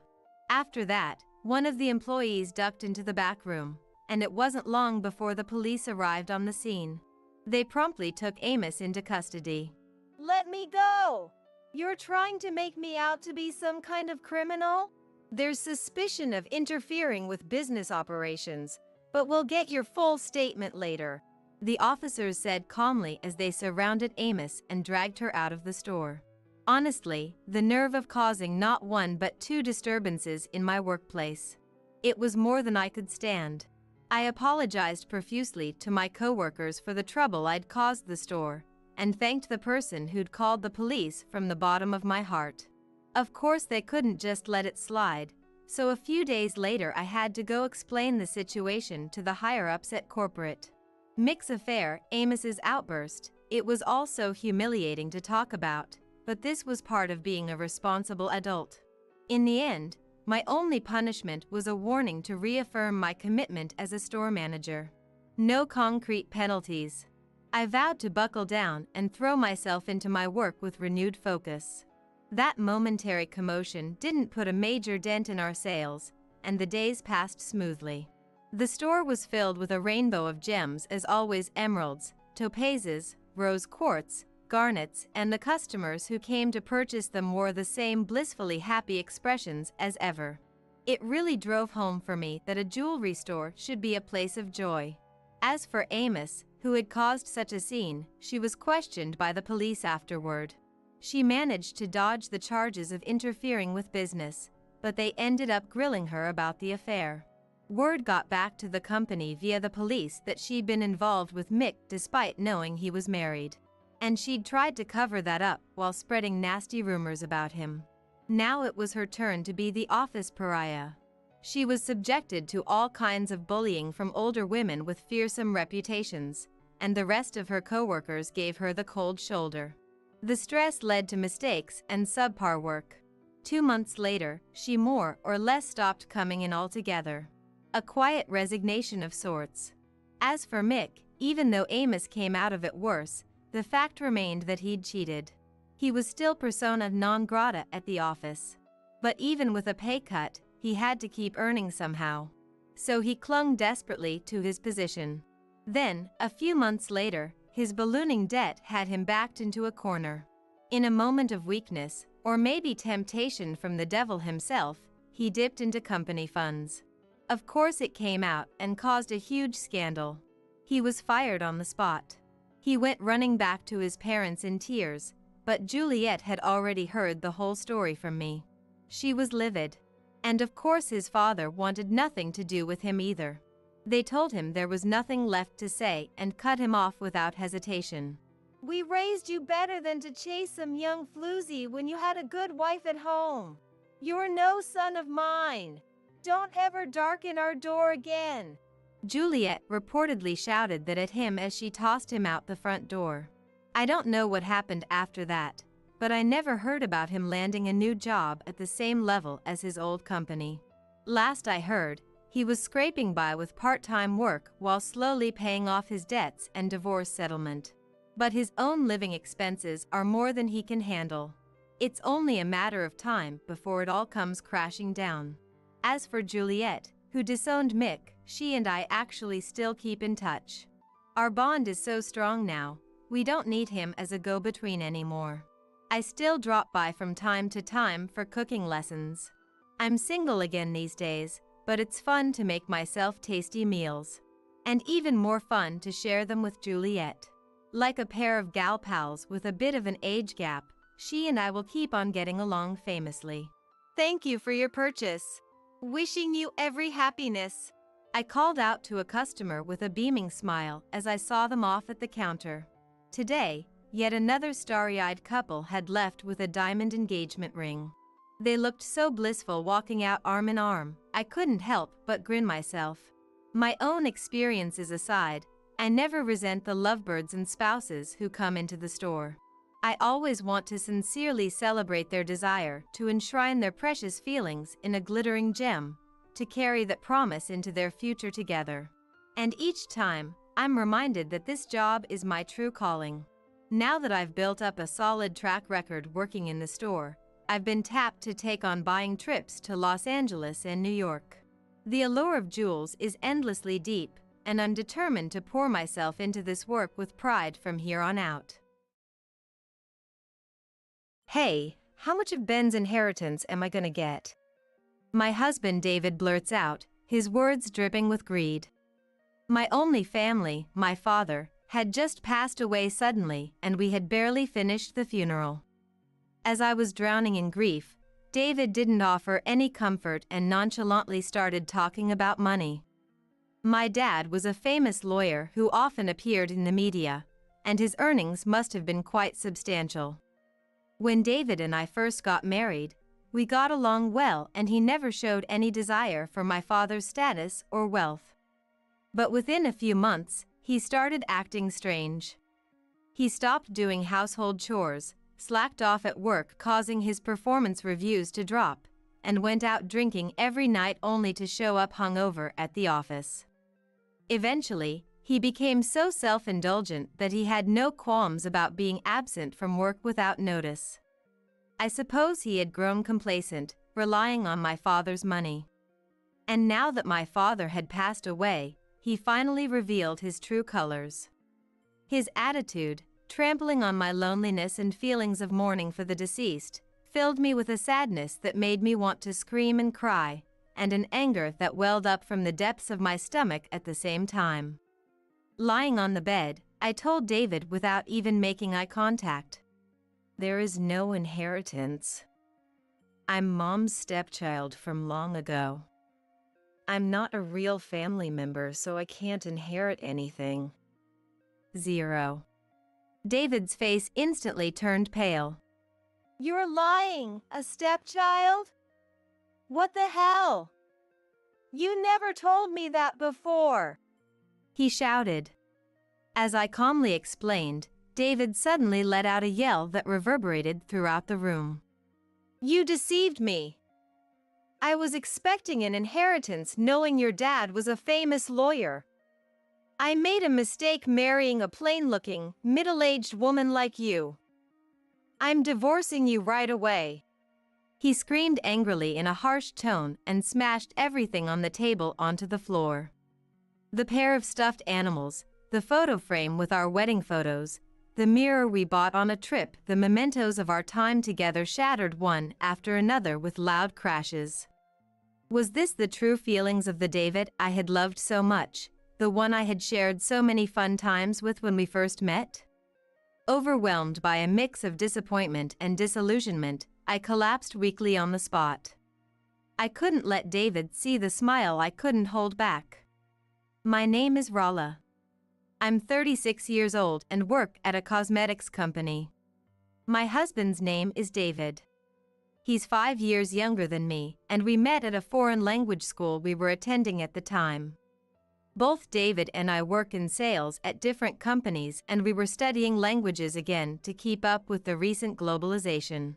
After that, one of the employees ducked into the back room, and it wasn't long before the police arrived on the scene. They promptly took Amos into custody. Let me go! You're trying to make me out to be some kind of criminal? There's suspicion of interfering with business operations, but we'll get your full statement later, the officers said calmly as they surrounded Amos and dragged her out of the store. Honestly, the nerve of causing not one but two disturbances in my workplace. It was more than I could stand. I apologized profusely to my coworkers for the trouble I'd caused the store, and thanked the person who'd called the police from the bottom of my heart. Of course, they couldn't just let it slide, so a few days later I had to go explain the situation to the higher-ups at corporate. Mix affair, Amos's outburst. It was all so humiliating to talk about, but this was part of being a responsible adult. In the end, my only punishment was a warning to reaffirm my commitment as a store manager. No concrete penalties. I vowed to buckle down and throw myself into my work with renewed focus. That momentary commotion didn't put a major dent in our sales, and the days passed smoothly. The store was filled with a rainbow of gems, as always: emeralds, topazes, rose quartz, garnets, and the customers who came to purchase them wore the same blissfully happy expressions as ever. It really drove home for me that a jewelry store should be a place of joy. As for Amos, who had caused such a scene, she was questioned by the police afterward. She managed to dodge the charges of interfering with business, but they ended up grilling her about the affair. Word got back to the company via the police that she'd been involved with Mick despite knowing he was married. And she'd tried to cover that up while spreading nasty rumors about him. Now it was her turn to be the office pariah. She was subjected to all kinds of bullying from older women with fearsome reputations, and the rest of her coworkers gave her the cold shoulder. The stress led to mistakes and subpar work. 2 months later, she more or less stopped coming in altogether. A quiet resignation of sorts. As for Mick, even though Amos came out of it worse, the fact remained that he'd cheated. He was still persona non grata at the office. But even with a pay cut, he had to keep earning somehow. So he clung desperately to his position. Then, a few months later, his ballooning debt had him backed into a corner. In a moment of weakness, or maybe temptation from the devil himself, he dipped into company funds. Of course, it came out and caused a huge scandal. He was fired on the spot. He went running back to his parents in tears, but Juliet had already heard the whole story from me. She was livid. And of course his father wanted nothing to do with him either. They told him there was nothing left to say and cut him off without hesitation. We raised you better than to chase some young floozy when you had a good wife at home. You're no son of mine. Don't ever darken our door again. Juliet reportedly shouted that at him as she tossed him out the front door. I don't know what happened after that, but I never heard about him landing a new job at the same level as his old company. Last I heard, he was scraping by with part-time work while slowly paying off his debts and divorce settlement. But his own living expenses are more than he can handle. It's only a matter of time before it all comes crashing down. As for Juliet, who disowned Mick, she and I actually still keep in touch. Our bond is so strong now, we don't need him as a go-between anymore. I still drop by from time to time for cooking lessons. I'm single again these days, but it's fun to make myself tasty meals. And even more fun to share them with Juliet. Like a pair of gal pals with a bit of an age gap, she and I will keep on getting along famously. Thank you for your purchase. Wishing you every happiness. I called out to a customer with a beaming smile as I saw them off at the counter. Today, yet another starry-eyed couple had left with a diamond engagement ring. They looked so blissful walking out arm in arm, I couldn't help but grin myself. My own experiences aside, I never resent the lovebirds and spouses who come into the store. I always want to sincerely celebrate their desire to enshrine their precious feelings in a glittering gem, to carry that promise into their future together. And each time, I'm reminded that this job is my true calling. Now that I've built up a solid track record working in the store, I've been tapped to take on buying trips to Los Angeles and New York. The allure of jewels is endlessly deep, and I'm determined to pour myself into this work with pride from here on out. Hey, how much of Ben's inheritance am I gonna get? My husband David blurts out, his words dripping with greed. My only family, my father, had just passed away suddenly, and we had barely finished the funeral. As I was drowning in grief, David didn't offer any comfort and nonchalantly started talking about money. My dad was a famous lawyer who often appeared in the media, and his earnings must have been quite substantial. When David and I first got married, we got along well and he never showed any desire for my father's status or wealth. But within a few months, he started acting strange. He stopped doing household chores, slacked off at work causing his performance reviews to drop, and went out drinking every night only to show up hungover at the office. Eventually, he became so self-indulgent that he had no qualms about being absent from work without notice. I suppose he had grown complacent, relying on my father's money. And now that my father had passed away, he finally revealed his true colors. His attitude, trampling on my loneliness and feelings of mourning for the deceased, filled me with a sadness that made me want to scream and cry, and an anger that welled up from the depths of my stomach at the same time. Lying on the bed, I told David without even making eye contact. There is no inheritance. I'm Mom's stepchild from long ago. I'm not a real family member, so I can't inherit anything. 0. David's face instantly turned pale. You're lying, a stepchild? What the hell? You never told me that before, he shouted. As I calmly explained, David suddenly let out a yell that reverberated throughout the room. You deceived me. I was expecting an inheritance knowing your dad was a famous lawyer. I made a mistake marrying a plain-looking, middle-aged woman like you. I'm divorcing you right away. He screamed angrily in a harsh tone and smashed everything on the table onto the floor. The pair of stuffed animals, the photo frame with our wedding photos, the mirror we bought on a trip, the mementos of our time together shattered one after another with loud crashes. Was this the true feelings of the David I had loved so much, the one I had shared so many fun times with when we first met? Overwhelmed by a mix of disappointment and disillusionment, I collapsed weakly on the spot. I couldn't let David see the smile I couldn't hold back. My name is Rala. I'm 36 years old and work at a cosmetics company. My husband's name is David. He's 5 years younger than me, and we met at a foreign language school we were attending at the time. Both David and I work in sales at different companies, and we were studying languages again to keep up with the recent globalization.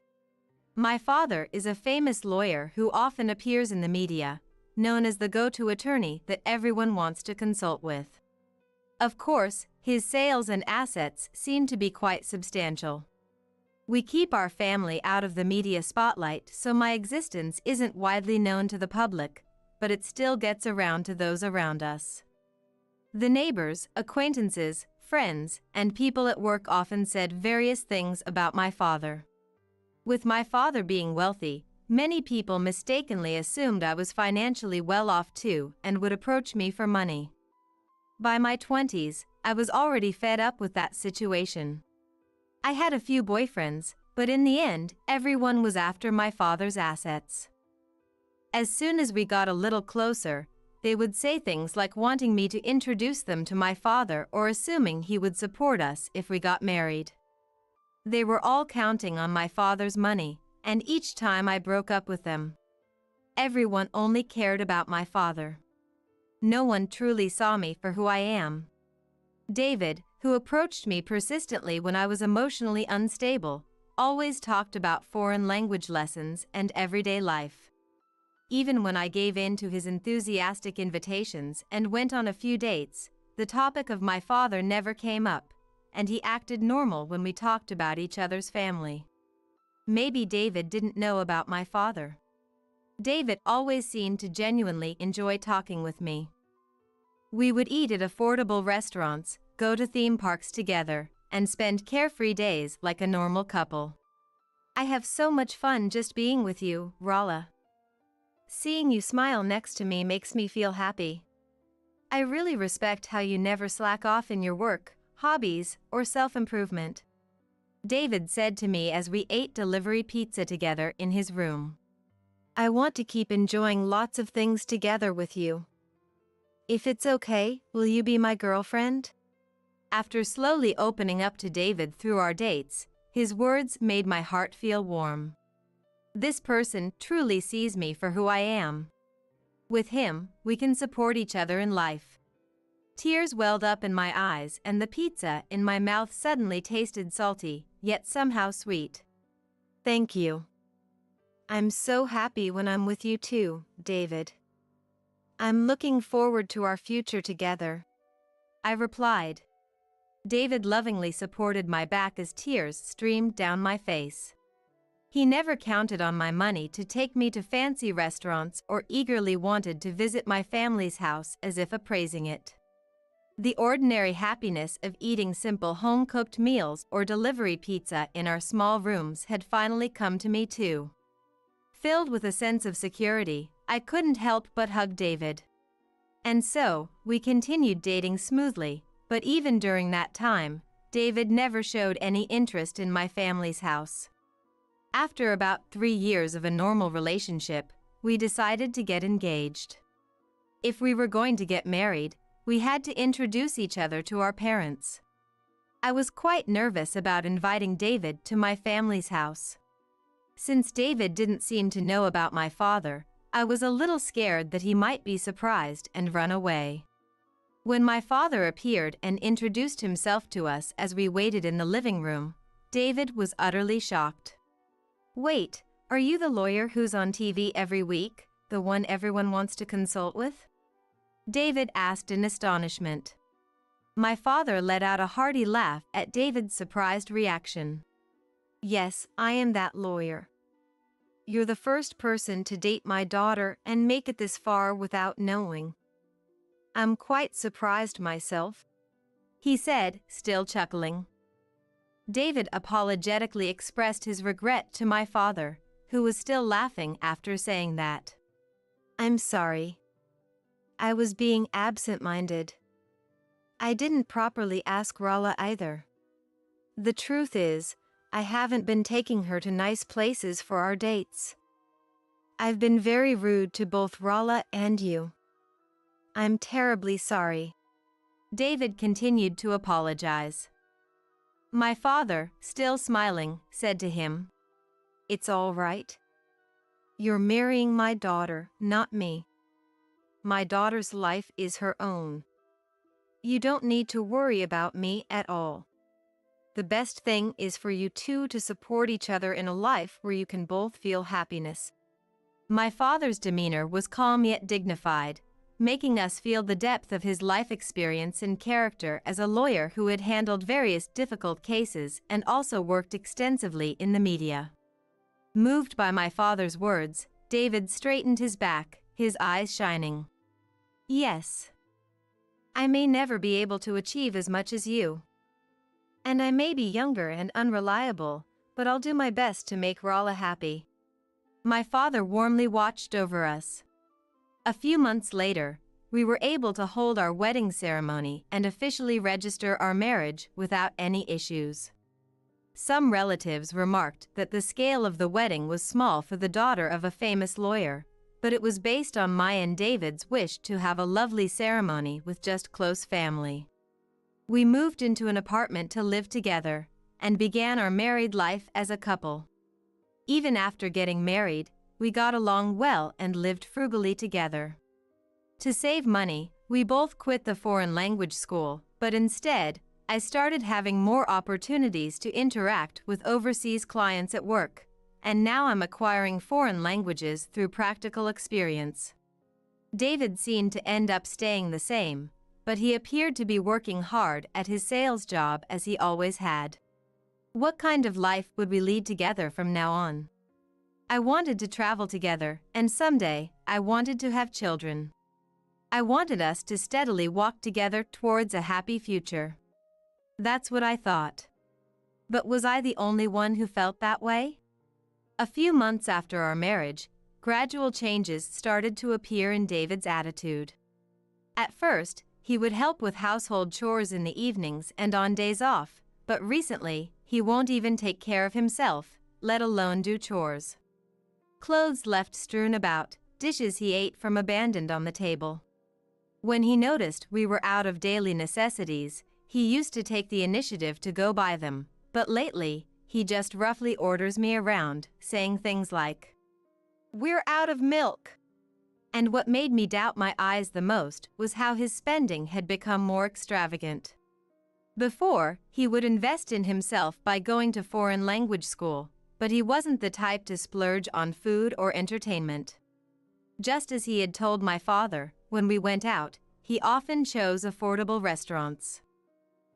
My father is a famous lawyer who often appears in the media, known as the go-to attorney that everyone wants to consult with. Of course, his sales and assets seem to be quite substantial. We keep our family out of the media spotlight, so my existence isn't widely known to the public, but it still gets around to those around us. The neighbors, acquaintances, friends, and people at work often said various things about my father. With my father being wealthy, many people mistakenly assumed I was financially well off too and would approach me for money. By my 20s, I was already fed up with that situation. I had a few boyfriends, but in the end, everyone was after my father's assets. As soon as we got a little closer, they would say things like wanting me to introduce them to my father or assuming he would support us if we got married. They were all counting on my father's money, and each time I broke up with them, everyone only cared about my father. No one truly saw me for who I am. David, who approached me persistently when I was emotionally unstable, always talked about foreign language lessons and everyday life. Even when I gave in to his enthusiastic invitations and went on a few dates, the topic of my father never came up, and he acted normal when we talked about each other's family. Maybe David didn't know about my father. David always seemed to genuinely enjoy talking with me. We would eat at affordable restaurants, go to theme parks together, and spend carefree days like a normal couple. I have so much fun just being with you, Rala. Seeing you smile next to me makes me feel happy. I really respect how you never slack off in your work, hobbies, or self-improvement. David said to me as we ate delivery pizza together in his room. I want to keep enjoying lots of things together with you. If it's okay, will you be my girlfriend? After slowly opening up to David through our dates, his words made my heart feel warm. This person truly sees me for who I am. With him, we can support each other in life. Tears welled up in my eyes and the pizza in my mouth suddenly tasted salty, yet somehow sweet. Thank you. I'm so happy when I'm with you too, David. I'm looking forward to our future together, I replied. David lovingly supported my back as tears streamed down my face. He never counted on my money to take me to fancy restaurants or eagerly wanted to visit my family's house as if appraising it. The ordinary happiness of eating simple home-cooked meals or delivery pizza in our small rooms had finally come to me too. Filled with a sense of security, I couldn't help but hug David. And so, we continued dating smoothly, but even during that time, David never showed any interest in my family's house. After about 3 years of a normal relationship, we decided to get engaged. If we were going to get married, we had to introduce each other to our parents. I was quite nervous about inviting David to my family's house. Since David didn't seem to know about my father, I was a little scared that he might be surprised and run away. When my father appeared and introduced himself to us as we waited in the living room, David was utterly shocked. Wait, are you the lawyer who's on TV every week, the one everyone wants to consult with? David asked in astonishment. My father let out a hearty laugh at David's surprised reaction. Yes, I am that lawyer. You're the first person to date my daughter and make it this far without knowing. I'm quite surprised myself, he said, still chuckling. David apologetically expressed his regret to my father, who was still laughing after saying that. I'm sorry. I was being absent-minded. I didn't properly ask Rala either. The truth is, I haven't been taking her to nice places for our dates. I've been very rude to both Rala and you. I'm terribly sorry. David continued to apologize. My father, still smiling, said to him, It's all right. You're marrying my daughter, not me. My daughter's life is her own. You don't need to worry about me at all. The best thing is for you two to support each other in a life where you can both feel happiness. My father's demeanor was calm yet dignified, making us feel the depth of his life experience and character as a lawyer who had handled various difficult cases and also worked extensively in the media. Moved by my father's words, David straightened his back, his eyes shining. Yes. I may never be able to achieve as much as you. And I may be younger and unreliable, but I'll do my best to make Rala happy. My father warmly watched over us. A few months later, we were able to hold our wedding ceremony and officially register our marriage without any issues. Some relatives remarked that the scale of the wedding was small for the daughter of a famous lawyer, but it was based on my and David's wish to have a lovely ceremony with just close family. We moved into an apartment to live together, and began our married life as a couple. Even after getting married, we got along well and lived frugally together. To save money, we both quit the foreign language school, but instead, I started having more opportunities to interact with overseas clients at work, and now I'm acquiring foreign languages through practical experience. David seemed to end up staying the same, but he appeared to be working hard at his sales job as he always had. What kind of life would we lead together from now on? I wanted to travel together, and someday, I wanted to have children. I wanted us to steadily walk together towards a happy future. That's what I thought. But was I the only one who felt that way? A few months after our marriage, gradual changes started to appear in David's attitude. At first, he would help with household chores in the evenings and on days off, but recently, he won't even take care of himself, let alone do chores. Clothes left strewn about, dishes he ate from abandoned on the table. When he noticed we were out of daily necessities, he used to take the initiative to go buy them, but lately, he just roughly orders me around, saying things like, "We're out of milk." And what made me doubt my eyes the most was how his spending had become more extravagant. Before, he would invest in himself by going to foreign language school, but he wasn't the type to splurge on food or entertainment. Just as he had told my father, when we went out, he often chose affordable restaurants.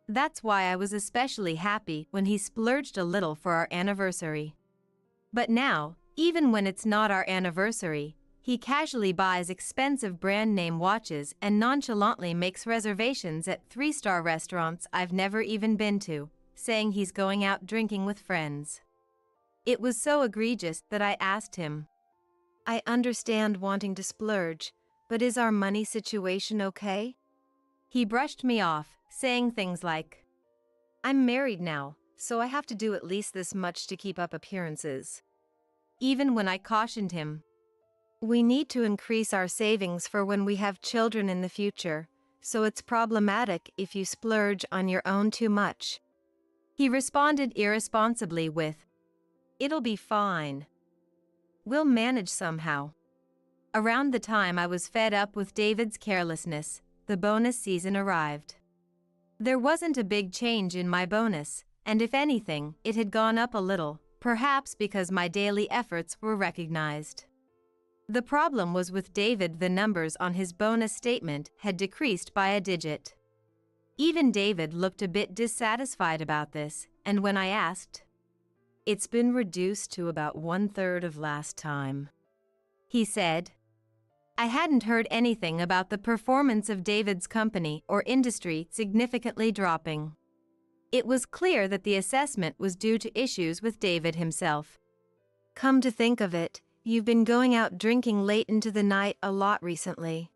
That's why I was especially happy when he splurged a little for our anniversary. But now, even when it's not our anniversary, he casually buys expensive brand name watches and nonchalantly makes reservations at 3-star restaurants I've never even been to, saying he's going out drinking with friends. It was so egregious that I asked him, "I understand wanting to splurge, but is our money situation okay?" He brushed me off, saying things like, "I'm married now, so I have to do at least this much to keep up appearances." Even when I cautioned him, "We need to increase our savings for when we have children in the future, so it's problematic if you splurge on your own too much," he responded irresponsibly with, "It'll be fine. We'll manage somehow." Around the time I was fed up with David's carelessness, the bonus season arrived. There wasn't a big change in my bonus, and if anything, it had gone up a little, perhaps because my daily efforts were recognized. The problem was with David, the numbers on his bonus statement had decreased by a digit. Even David looked a bit dissatisfied about this, and when I asked, "It's been reduced to about 1/3 of last time," he said. I hadn't heard anything about the performance of David's company or industry significantly dropping. It was clear that the assessment was due to issues with David himself. "Come to think of it, you've been going out drinking late into the night a lot recently.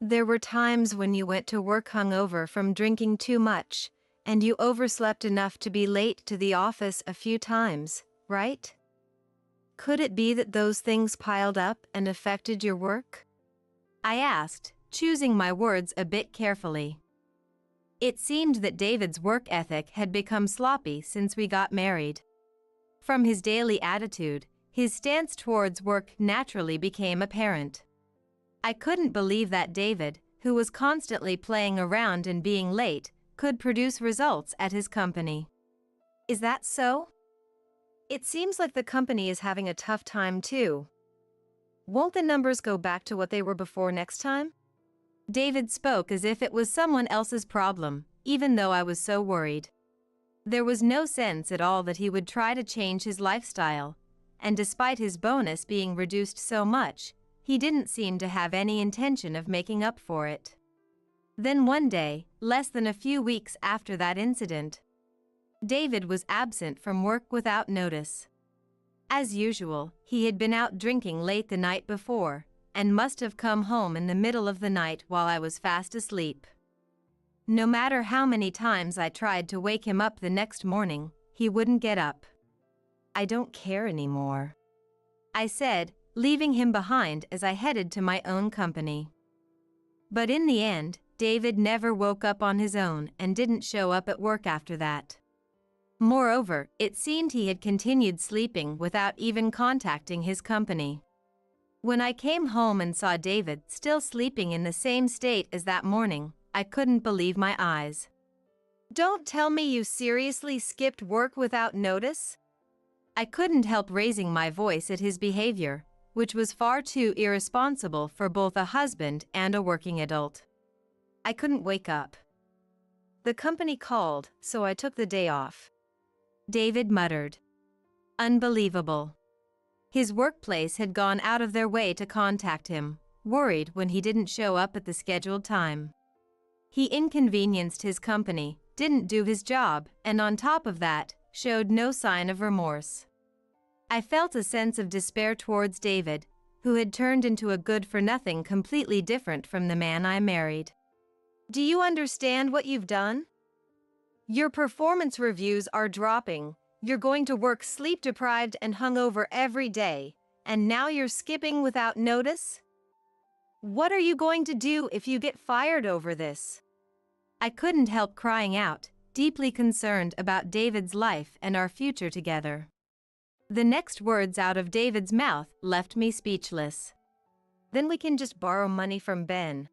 There were times when you went to work hungover from drinking too much, and you overslept enough to be late to the office a few times, right? Could it be that those things piled up and affected your work?" I asked, choosing my words a bit carefully. It seemed that David's work ethic had become sloppy since we got married. From his daily attitude, his stance towards work naturally became apparent. I couldn't believe that David, who was constantly playing around and being late, could produce results at his company. "Is that so? It seems like the company is having a tough time too. Won't the numbers go back to what they were before next time?" David spoke as if it was someone else's problem, even though I was so worried. There was no sense at all that he would try to change his lifestyle, and despite his bonus being reduced so much, he didn't seem to have any intention of making up for it. Then one day, less than a few weeks after that incident, David was absent from work without notice. As usual, he had been out drinking late the night before, and must have come home in the middle of the night while I was fast asleep. No matter how many times I tried to wake him up the next morning, he wouldn't get up. "I don't care anymore," I said, leaving him behind as I headed to my own company. But in the end, David never woke up on his own and didn't show up at work after that. Moreover, it seemed he had continued sleeping without even contacting his company. When I came home and saw David still sleeping in the same state as that morning, I couldn't believe my eyes. Don't tell me you seriously skipped work without notice? I couldn't help raising my voice at his behavior, which was far too irresponsible for both a husband and a working adult. I couldn't wake up. The company called, so I took the day off. David muttered. Unbelievable. His workplace had gone out of their way to contact him, worried when he didn't show up at the scheduled time. He inconvenienced his company, didn't do his job, and on top of that, showed no sign of remorse. I felt a sense of despair towards David, who had turned into a good-for-nothing completely different from the man I married. Do you understand what you've done? Your performance reviews are dropping, you're going to work sleep-deprived and hungover every day, and now you're skipping without notice? What are you going to do if you get fired over this? I couldn't help crying out, deeply concerned about David's life and our future together. The next words out of David's mouth left me speechless. Then we can just borrow money from Ben.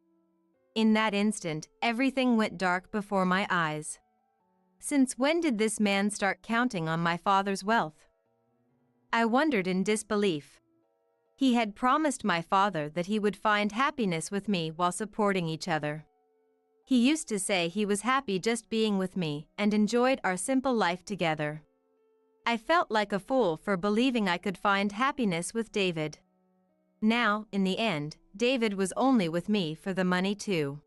In that instant, everything went dark before my eyes. Since when did this man start counting on my father's wealth? I wondered in disbelief. He had promised my father that he would find happiness with me while supporting each other. He used to say he was happy just being with me and enjoyed our simple life together. I felt like a fool for believing I could find happiness with David. Now, in the end, David was only with me for the money too.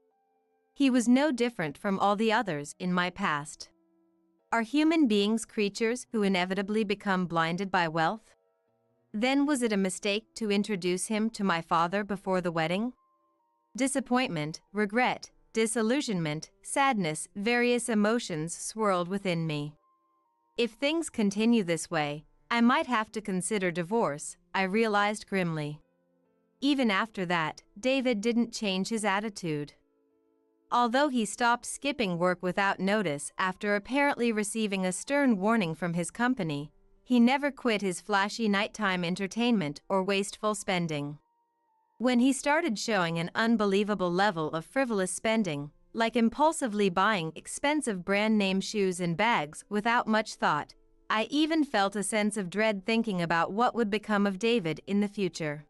He was no different from all the others in my past. Are human beings creatures who inevitably become blinded by wealth? Then was it a mistake to introduce him to my father before the wedding? Disappointment, regret, disillusionment, sadness, various emotions swirled within me. If things continue this way, I might have to consider divorce, I realized grimly. Even after that, David didn't change his attitude. Although he stopped skipping work without notice after apparently receiving a stern warning from his company, he never quit his flashy nighttime entertainment or wasteful spending. When he started showing an unbelievable level of frivolous spending, like impulsively buying expensive brand-name shoes and bags without much thought, I even felt a sense of dread thinking about what would become of David in the future.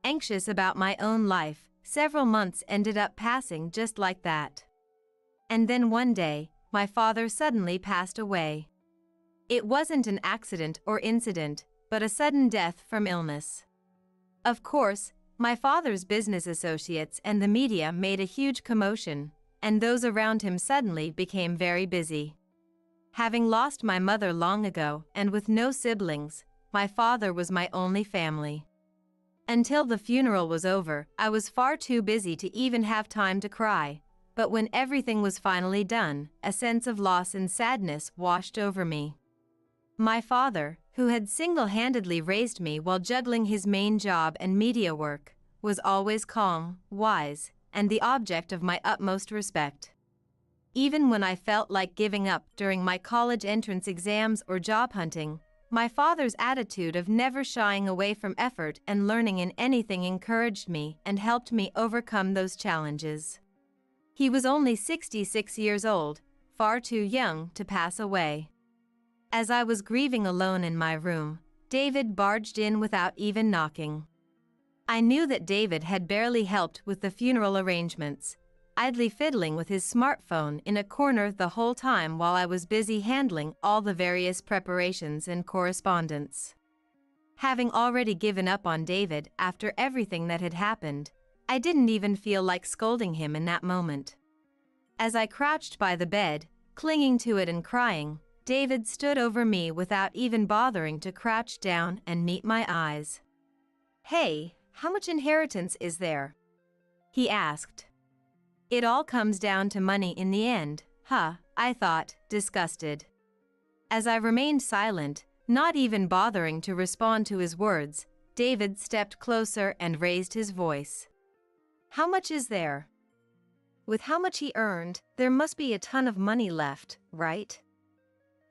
Anxious about my own life, several months ended up passing just like that. And then one day, my father suddenly passed away. It wasn't an accident or incident, but a sudden death from illness. Of course, my father's business associates and the media made a huge commotion, and those around him suddenly became very busy. Having lost my mother long ago and with no siblings, my father was my only family. Until the funeral was over, I was far too busy to even have time to cry, but when everything was finally done, a sense of loss and sadness washed over me. My father, who had single-handedly raised me while juggling his main job and media work, was always calm, wise, and the object of my utmost respect. Even when I felt like giving up during my college entrance exams or job hunting, my father's attitude of never shying away from effort and learning in anything encouraged me and helped me overcome those challenges. He was only 66 years old, far too young to pass away. As I was grieving alone in my room, David barged in without even knocking. I knew that David had barely helped with the funeral arrangements, idly fiddling with his smartphone in a corner the whole time while I was busy handling all the various preparations and correspondence. Having already given up on David after everything that had happened, I didn't even feel like scolding him in that moment. As I crouched by the bed, clinging to it and crying, David stood over me without even bothering to crouch down and meet my eyes. "Hey, how much inheritance is there?" he asked. It all comes down to money in the end, I thought, disgusted. As I remained silent, not even bothering to respond to his words, David stepped closer and raised his voice. "How much is there? With how much he earned, there must be a ton of money left, right?"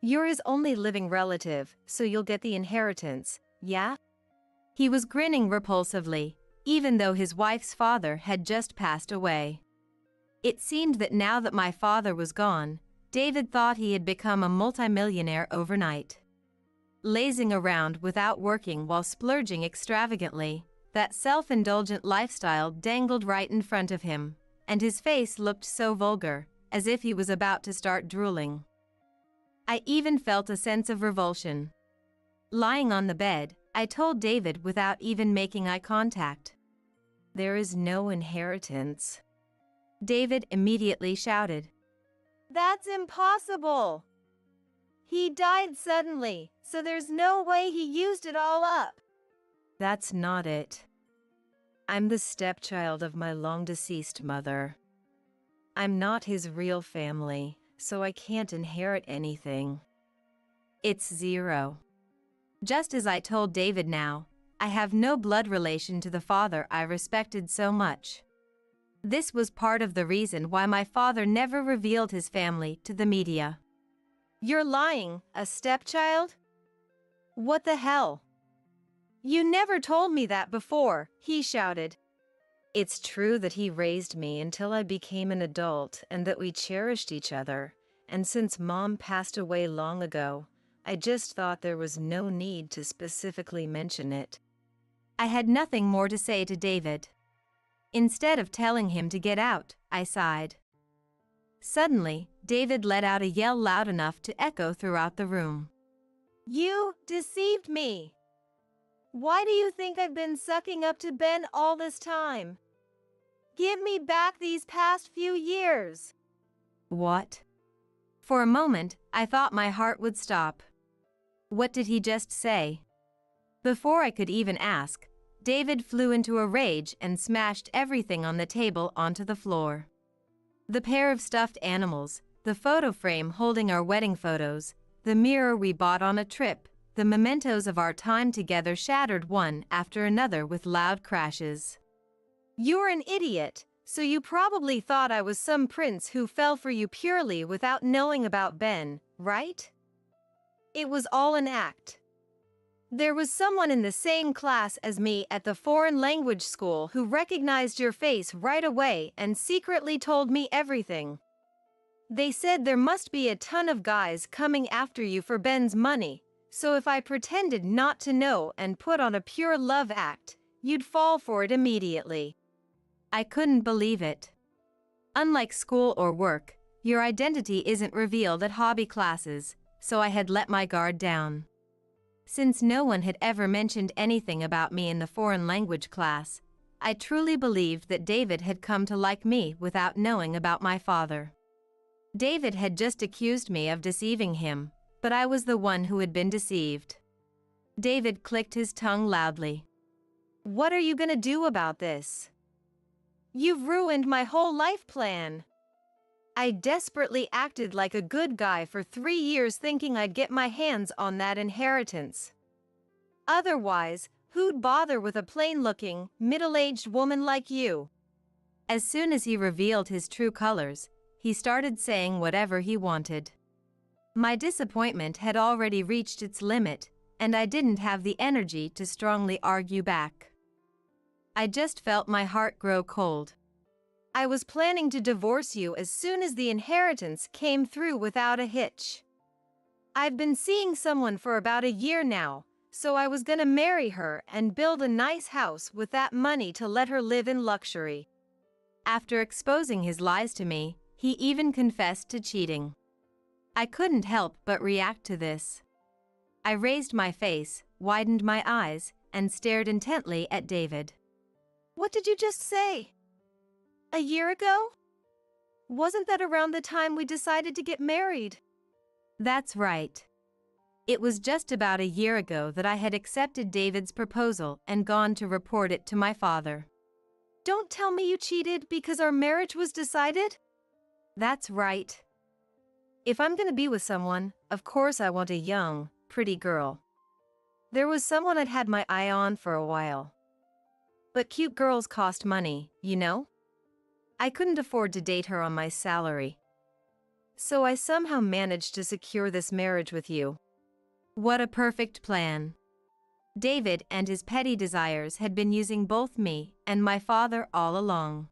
You're his only living relative, so you'll get the inheritance, yeah? He was grinning repulsively, even though his wife's father had just passed away. It seemed that now that my father was gone, David thought he had become a multimillionaire overnight. Lazing around without working while splurging extravagantly, that self-indulgent lifestyle dangled right in front of him, and his face looked so vulgar, as if he was about to start drooling. I even felt a sense of revulsion. Lying on the bed, I told David without even making eye contact. There is no inheritance. David immediately shouted. That's impossible! He died suddenly, so there's no way he used it all up. That's not it. I'm the stepchild of my long-deceased mother. I'm not his real family, so I can't inherit anything. It's zero. Just as I told David now, I have no blood relation to the father I respected so much. This was part of the reason why my father never revealed his family to the media. You're lying, a stepchild? What the hell? You never told me that before, he shouted. It's true that he raised me until I became an adult and that we cherished each other, and since Mom passed away long ago, I just thought there was no need to specifically mention it. I had nothing more to say to David. Instead of telling him to get out, I sighed. Suddenly, David let out a yell loud enough to echo throughout the room. You deceived me! Why do you think I've been sucking up to Ben all this time? Give me back these past few years! What? For a moment, I thought my heart would stop. What did he just say? Before I could even ask, David flew into a rage and smashed everything on the table onto the floor. The pair of stuffed animals, the photo frame holding our wedding photos, the mirror we bought on a trip, the mementos of our time together shattered one after another with loud crashes. You're an idiot, so you probably thought I was some prince who fell for you purely without knowing about Ben, right? It was all an act. There was someone in the same class as me at the foreign language school who recognized your face right away and secretly told me everything. They said there must be a ton of guys coming after you for Ben's money, so if I pretended not to know and put on a pure love act, you'd fall for it immediately. I couldn't believe it. Unlike school or work, your identity isn't revealed at hobby classes, so I had let my guard down. Since no one had ever mentioned anything about me in the foreign language class, I truly believed that David had come to like me without knowing about my father. David had just accused me of deceiving him, but I was the one who had been deceived. David clicked his tongue loudly. What are you gonna do about this? You've ruined my whole life plan. I desperately acted like a good guy for 3 years thinking I'd get my hands on that inheritance. Otherwise, who'd bother with a plain-looking, middle-aged woman like you? As soon as he revealed his true colors, he started saying whatever he wanted. My disappointment had already reached its limit, and I didn't have the energy to strongly argue back. I just felt my heart grow cold. I was planning to divorce you as soon as the inheritance came through without a hitch. I've been seeing someone for about a year now, so I was gonna marry her and build a nice house with that money to let her live in luxury. After exposing his lies to me, he even confessed to cheating. I couldn't help but react to this. I raised my face, widened my eyes, and stared intently at David. What did you just say? A year ago? Wasn't that around the time we decided to get married? That's right. It was just about a year ago that I had accepted David's proposal and gone to report it to my father. Don't tell me you cheated because our marriage was decided? That's right. If I'm gonna be with someone, of course I want a young, pretty girl. There was someone I'd had my eye on for a while. But cute girls cost money, you know? I couldn't afford to date her on my salary. So I somehow managed to secure this marriage with you. What a perfect plan. David and his petty desires had been using both me and my father all along.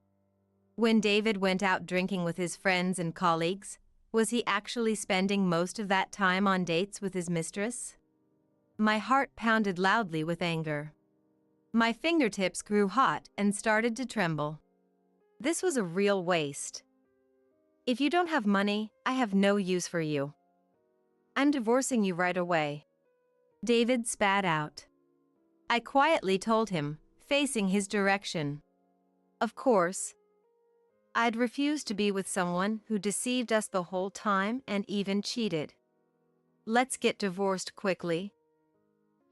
When David went out drinking with his friends and colleagues, was he actually spending most of that time on dates with his mistress? My heart pounded loudly with anger. My fingertips grew hot and started to tremble. This was a real waste. If you don't have money, I have no use for you. I'm divorcing you right away. David spat out. I quietly told him, facing his direction. Of course. I'd refuse to be with someone who deceived us the whole time and even cheated. Let's get divorced quickly.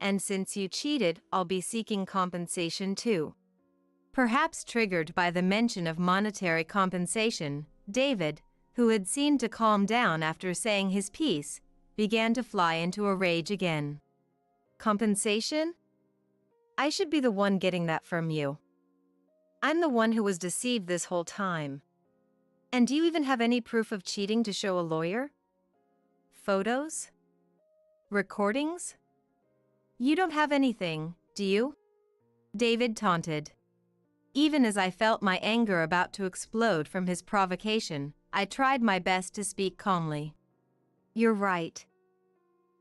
And since you cheated, I'll be seeking compensation too. Perhaps triggered by the mention of monetary compensation, David, who had seemed to calm down after saying his piece, began to fly into a rage again. Compensation? I should be the one getting that from you. I'm the one who was deceived this whole time. And do you even have any proof of cheating to show a lawyer? Photos? Recordings? You don't have anything, do you? David taunted. Even as I felt my anger about to explode from his provocation, I tried my best to speak calmly. You're right.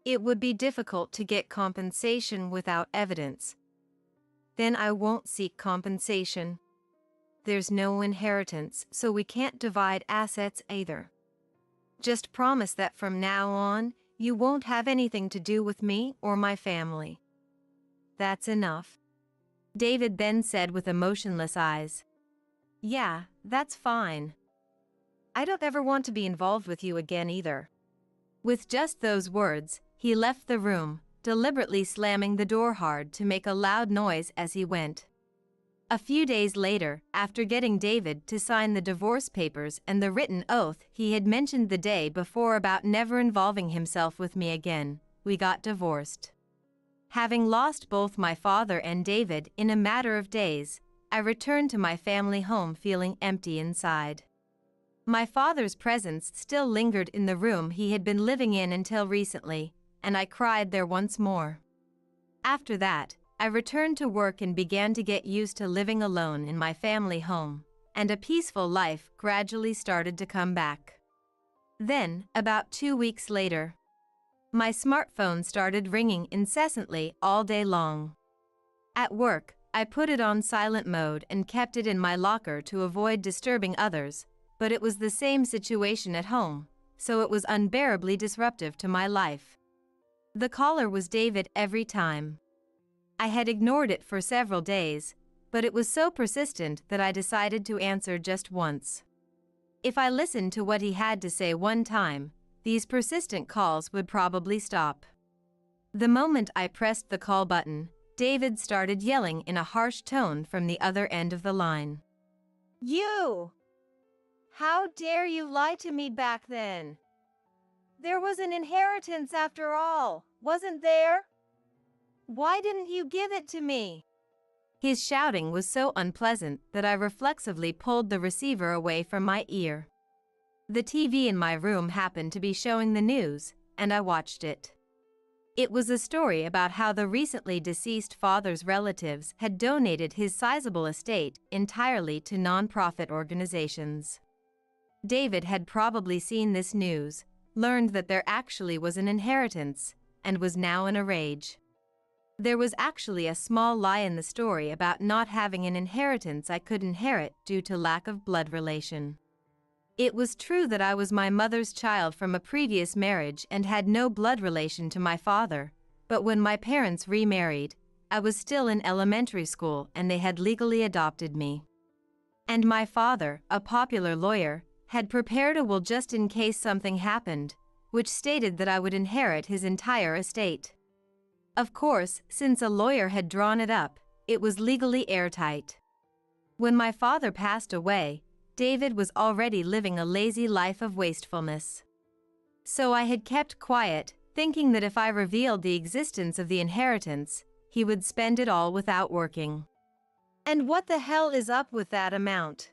It would be difficult to get compensation without evidence. Then I won't seek compensation. There's no inheritance, so we can't divide assets either. Just promise that from now on, you won't have anything to do with me or my family. That's enough. David then said with emotionless eyes. Yeah, that's fine. I don't ever want to be involved with you again either. With just those words, he left the room, deliberately slamming the door hard to make a loud noise as he went. A few days later, after getting David to sign the divorce papers and the written oath he had mentioned the day before about never involving himself with me again, we got divorced. Having lost both my father and David in a matter of days, I returned to my family home feeling empty inside. My father's presence still lingered in the room he had been living in until recently, and I cried there once more. After that, I returned to work and began to get used to living alone in my family home, and a peaceful life gradually started to come back. Then, about 2 weeks later, my smartphone started ringing incessantly all day long. At work, I put it on silent mode and kept it in my locker to avoid disturbing others, but it was the same situation at home, so it was unbearably disruptive to my life. The caller was David every time. I had ignored it for several days, but it was so persistent that I decided to answer just once. If I listened to what he had to say one time, these persistent calls would probably stop. The moment I pressed the call button, David started yelling in a harsh tone from the other end of the line. You! How dare you lie to me back then? There was an inheritance after all, wasn't there? Why didn't you give it to me? His shouting was so unpleasant that I reflexively pulled the receiver away from my ear. The TV in my room happened to be showing the news, and I watched it. It was a story about how the recently deceased father's relatives had donated his sizable estate entirely to non-profit organizations. David had probably seen this news, learned that there actually was an inheritance, and was now in a rage. There was actually a small lie in the story about not having an inheritance I could inherit due to lack of blood relation. It was true that I was my mother's child from a previous marriage and had no blood relation to my father, but when my parents remarried, I was still in elementary school and they had legally adopted me. And my father, a popular lawyer, had prepared a will just in case something happened, which stated that I would inherit his entire estate. Of course, since a lawyer had drawn it up, it was legally airtight. When my father passed away, David was already living a lazy life of wastefulness. So I had kept quiet, thinking that if I revealed the existence of the inheritance, he would spend it all without working. And what the hell is up with that amount?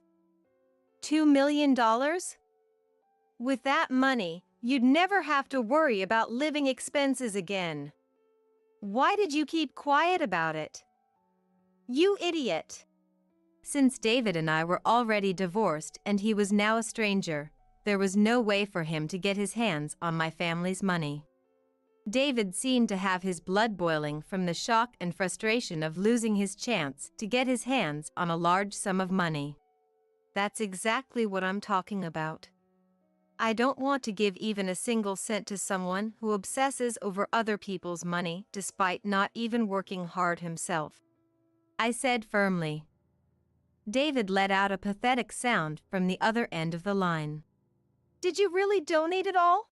$2 million? With that money, you'd never have to worry about living expenses again. Why did you keep quiet about it? You idiot. Since David and I were already divorced and he was now a stranger, there was no way for him to get his hands on my family's money. David seemed to have his blood boiling from the shock and frustration of losing his chance to get his hands on a large sum of money. That's exactly what I'm talking about. I don't want to give even a single cent to someone who obsesses over other people's money despite not even working hard himself, I said firmly. David let out a pathetic sound from the other end of the line. Did you really donate it all?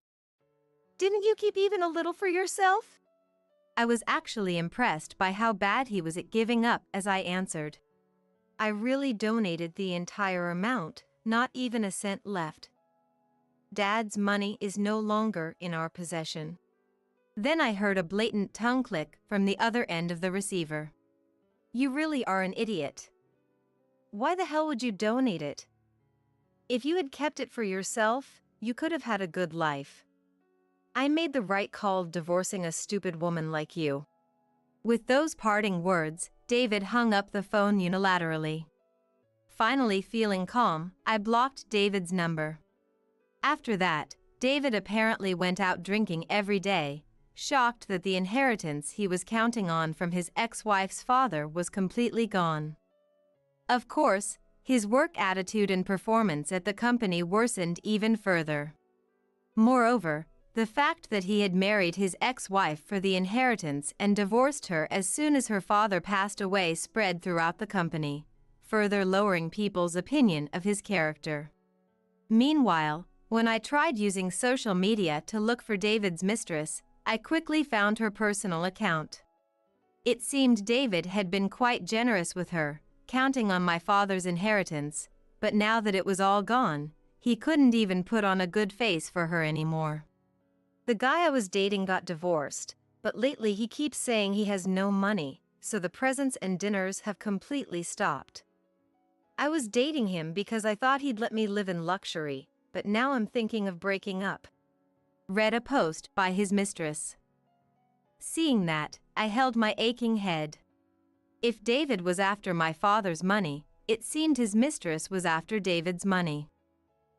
Didn't you keep even a little for yourself? I was actually impressed by how bad he was at giving up as I answered. I really donated the entire amount, not even a cent left. Dad's money is no longer in our possession. Then I heard a blatant tongue click from the other end of the receiver. You really are an idiot. Why the hell would you donate it? If you had kept it for yourself, you could have had a good life. I made the right call divorcing a stupid woman like you. With those parting words, David hung up the phone unilaterally. Finally feeling calm, I blocked David's number. After that, David apparently went out drinking every day, shocked that the inheritance he was counting on from his ex-wife's father was completely gone. Of course, his work attitude and performance at the company worsened even further. Moreover, the fact that he had married his ex-wife for the inheritance and divorced her as soon as her father passed away spread throughout the company, further lowering people's opinion of his character. Meanwhile, when I tried using social media to look for David's mistress, I quickly found her personal account. It seemed David had been quite generous with her, counting on my father's inheritance, but now that it was all gone, he couldn't even put on a good face for her anymore. The guy I was dating got divorced, but lately he keeps saying he has no money, so the presents and dinners have completely stopped. I was dating him because I thought he'd let me live in luxury, but now I'm thinking of breaking up. Read a post by his mistress. Seeing that, I held my aching head. If David was after my father's money, it seemed his mistress was after David's money.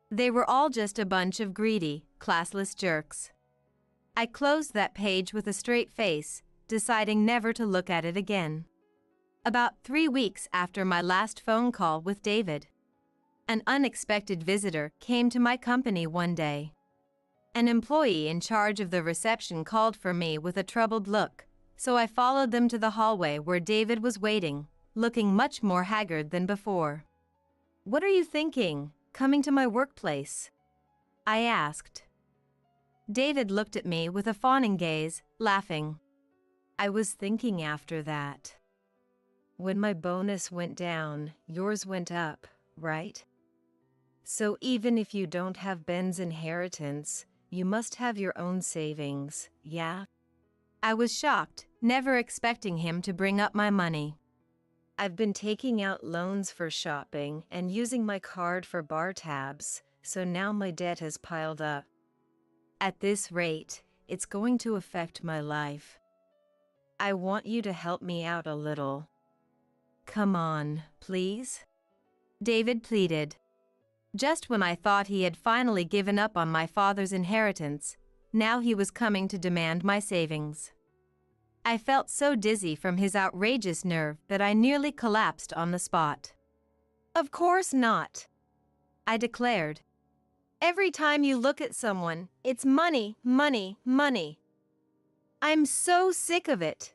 They were all just a bunch of greedy, classless jerks. I closed that page with a straight face, deciding never to look at it again. About 3 weeks after my last phone call with David, an unexpected visitor came to my company one day. An employee in charge of the reception called for me with a troubled look, so I followed them to the hallway where David was waiting, looking much more haggard than before. "What are you thinking, coming to my workplace?" I asked. David looked at me with a fawning gaze, laughing. "I was thinking after that. When my bonus went down, yours went up, right? So even if you don't have Ben's inheritance, you must have your own savings, yeah?" I was shocked, never expecting him to bring up my money. "I've been taking out loans for shopping and using my card for bar tabs, so now my debt has piled up. At this rate, it's going to affect my life. I want you to help me out a little. Come on, please?" David pleaded. Just when I thought he had finally given up on my father's inheritance, now he was coming to demand my savings. I felt so dizzy from his outrageous nerve that I nearly collapsed on the spot. "Of course not," I declared. "Every time you look at someone, it's money, money, money. I'm so sick of it.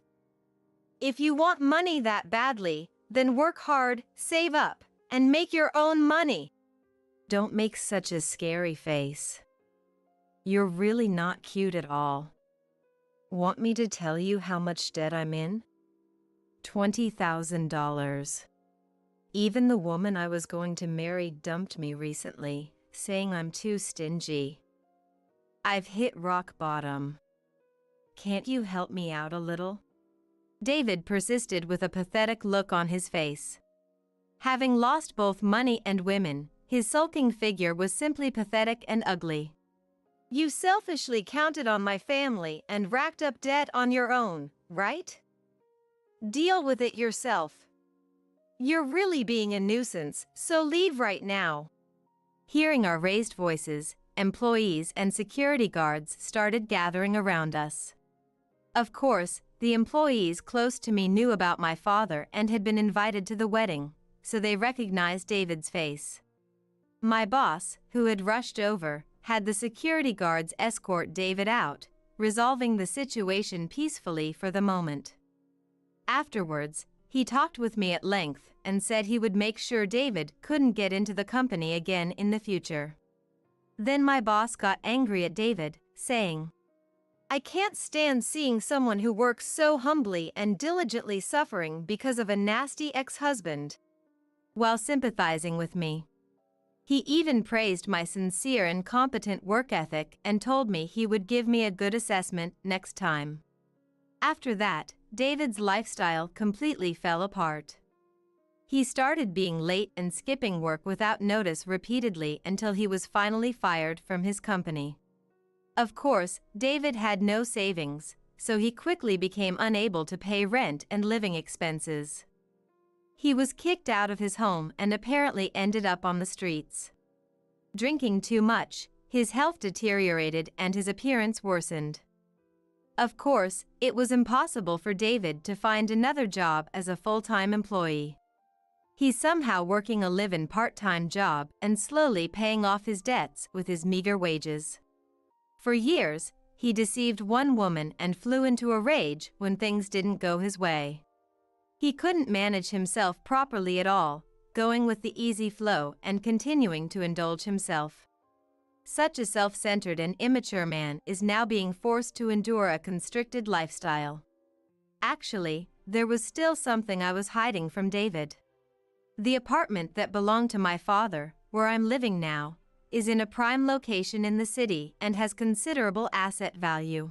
If you want money that badly, then work hard, save up, and make your own money." Don't make such a scary face. You're really not cute at all. Want me to tell you how much debt I'm in? $20,000. Even the woman I was going to marry dumped me recently, saying I'm too stingy. I've hit rock bottom. Can't you help me out a little? David persisted with a pathetic look on his face. Having lost both money and women, His sulking figure was simply pathetic and ugly. You selfishly counted on my family and racked up debt on your own, right? Deal with it yourself. You're really being a nuisance, so leave right now. Hearing our raised voices, employees and security guards started gathering around us. Of course, the employees close to me knew about my father and had been invited to the wedding, so they recognized David's face. My boss, who had rushed over, had the security guards escort David out, resolving the situation peacefully for the moment. Afterwards, he talked with me at length and said he would make sure David couldn't get into the company again in the future. Then my boss got angry at David, saying, I can't stand seeing someone who works so humbly and diligently suffering because of a nasty ex-husband. While sympathizing with me. He even praised my sincere and competent work ethic and told me he would give me a good assessment next time. After that, David's lifestyle completely fell apart. He started being late and skipping work without notice repeatedly until he was finally fired from his company. Of course, David had no savings, so he quickly became unable to pay rent and living expenses. He was kicked out of his home and apparently ended up on the streets. Drinking too much, his health deteriorated and his appearance worsened. Of course, it was impossible for David to find another job as a full-time employee. He's somehow working a live-in part-time job and slowly paying off his debts with his meager wages. For years, he deceived one woman and flew into a rage when things didn't go his way. He couldn't manage himself properly at all, going with the easy flow and continuing to indulge himself. Such a self-centered and immature man is now being forced to endure a constricted lifestyle. Actually, there was still something I was hiding from David. The apartment that belonged to my father, where I'm living now, is in a prime location in the city and has considerable asset value.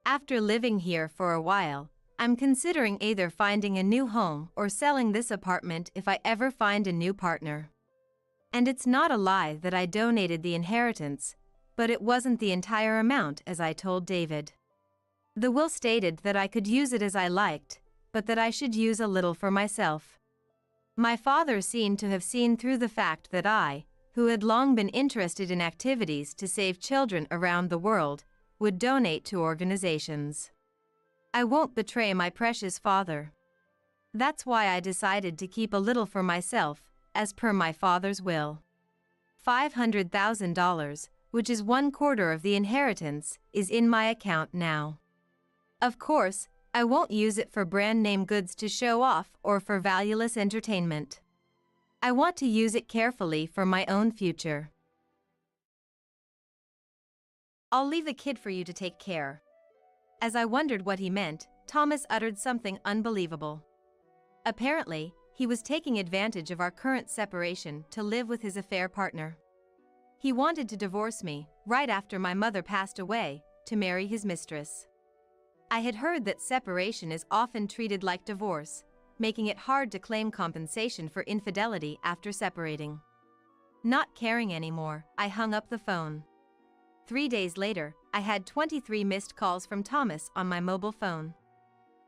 After living here for a while, I'm considering either finding a new home or selling this apartment if I ever find a new partner. And it's not a lie that I donated the inheritance, but it wasn't the entire amount as I told David. The will stated that I could use it as I liked, but that I should use a little for myself. My father seemed to have seen through the fact that I, who had long been interested in activities to save children around the world, would donate to organizations. I won't betray my precious father. That's why I decided to keep a little for myself, as per my father's will. $500,000, which is 1/4 of the inheritance, is in my account now. Of course, I won't use it for brand name goods to show off or for valueless entertainment. I want to use it carefully for my own future. I'll leave the kid for you to take care. As I wondered what he meant, Thomas uttered something unbelievable. Apparently, he was taking advantage of our current separation to live with his affair partner. He wanted to divorce me, right after my mother passed away, to marry his mistress. I had heard that separation is often treated like divorce, making it hard to claim compensation for infidelity after separating. Not caring anymore, I hung up the phone. 3 days later, I had 23 missed calls from Thomas on my mobile phone.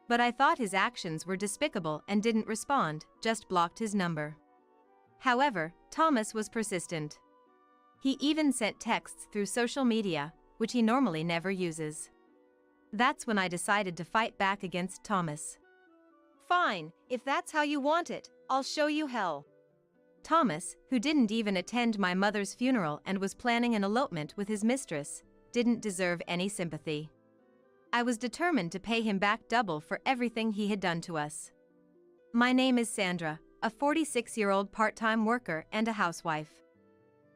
But I thought his actions were despicable and didn't respond, just blocked his number. However, Thomas was persistent. He even sent texts through social media, which he normally never uses. That's when I decided to fight back against Thomas. Fine, if that's how you want it, I'll show you hell. Thomas, who didn't even attend my mother's funeral and was planning an elopement with his mistress, didn't deserve any sympathy. I was determined to pay him back double for everything he had done to us. My name is Sandra, a 46-year-old part-time worker and a housewife.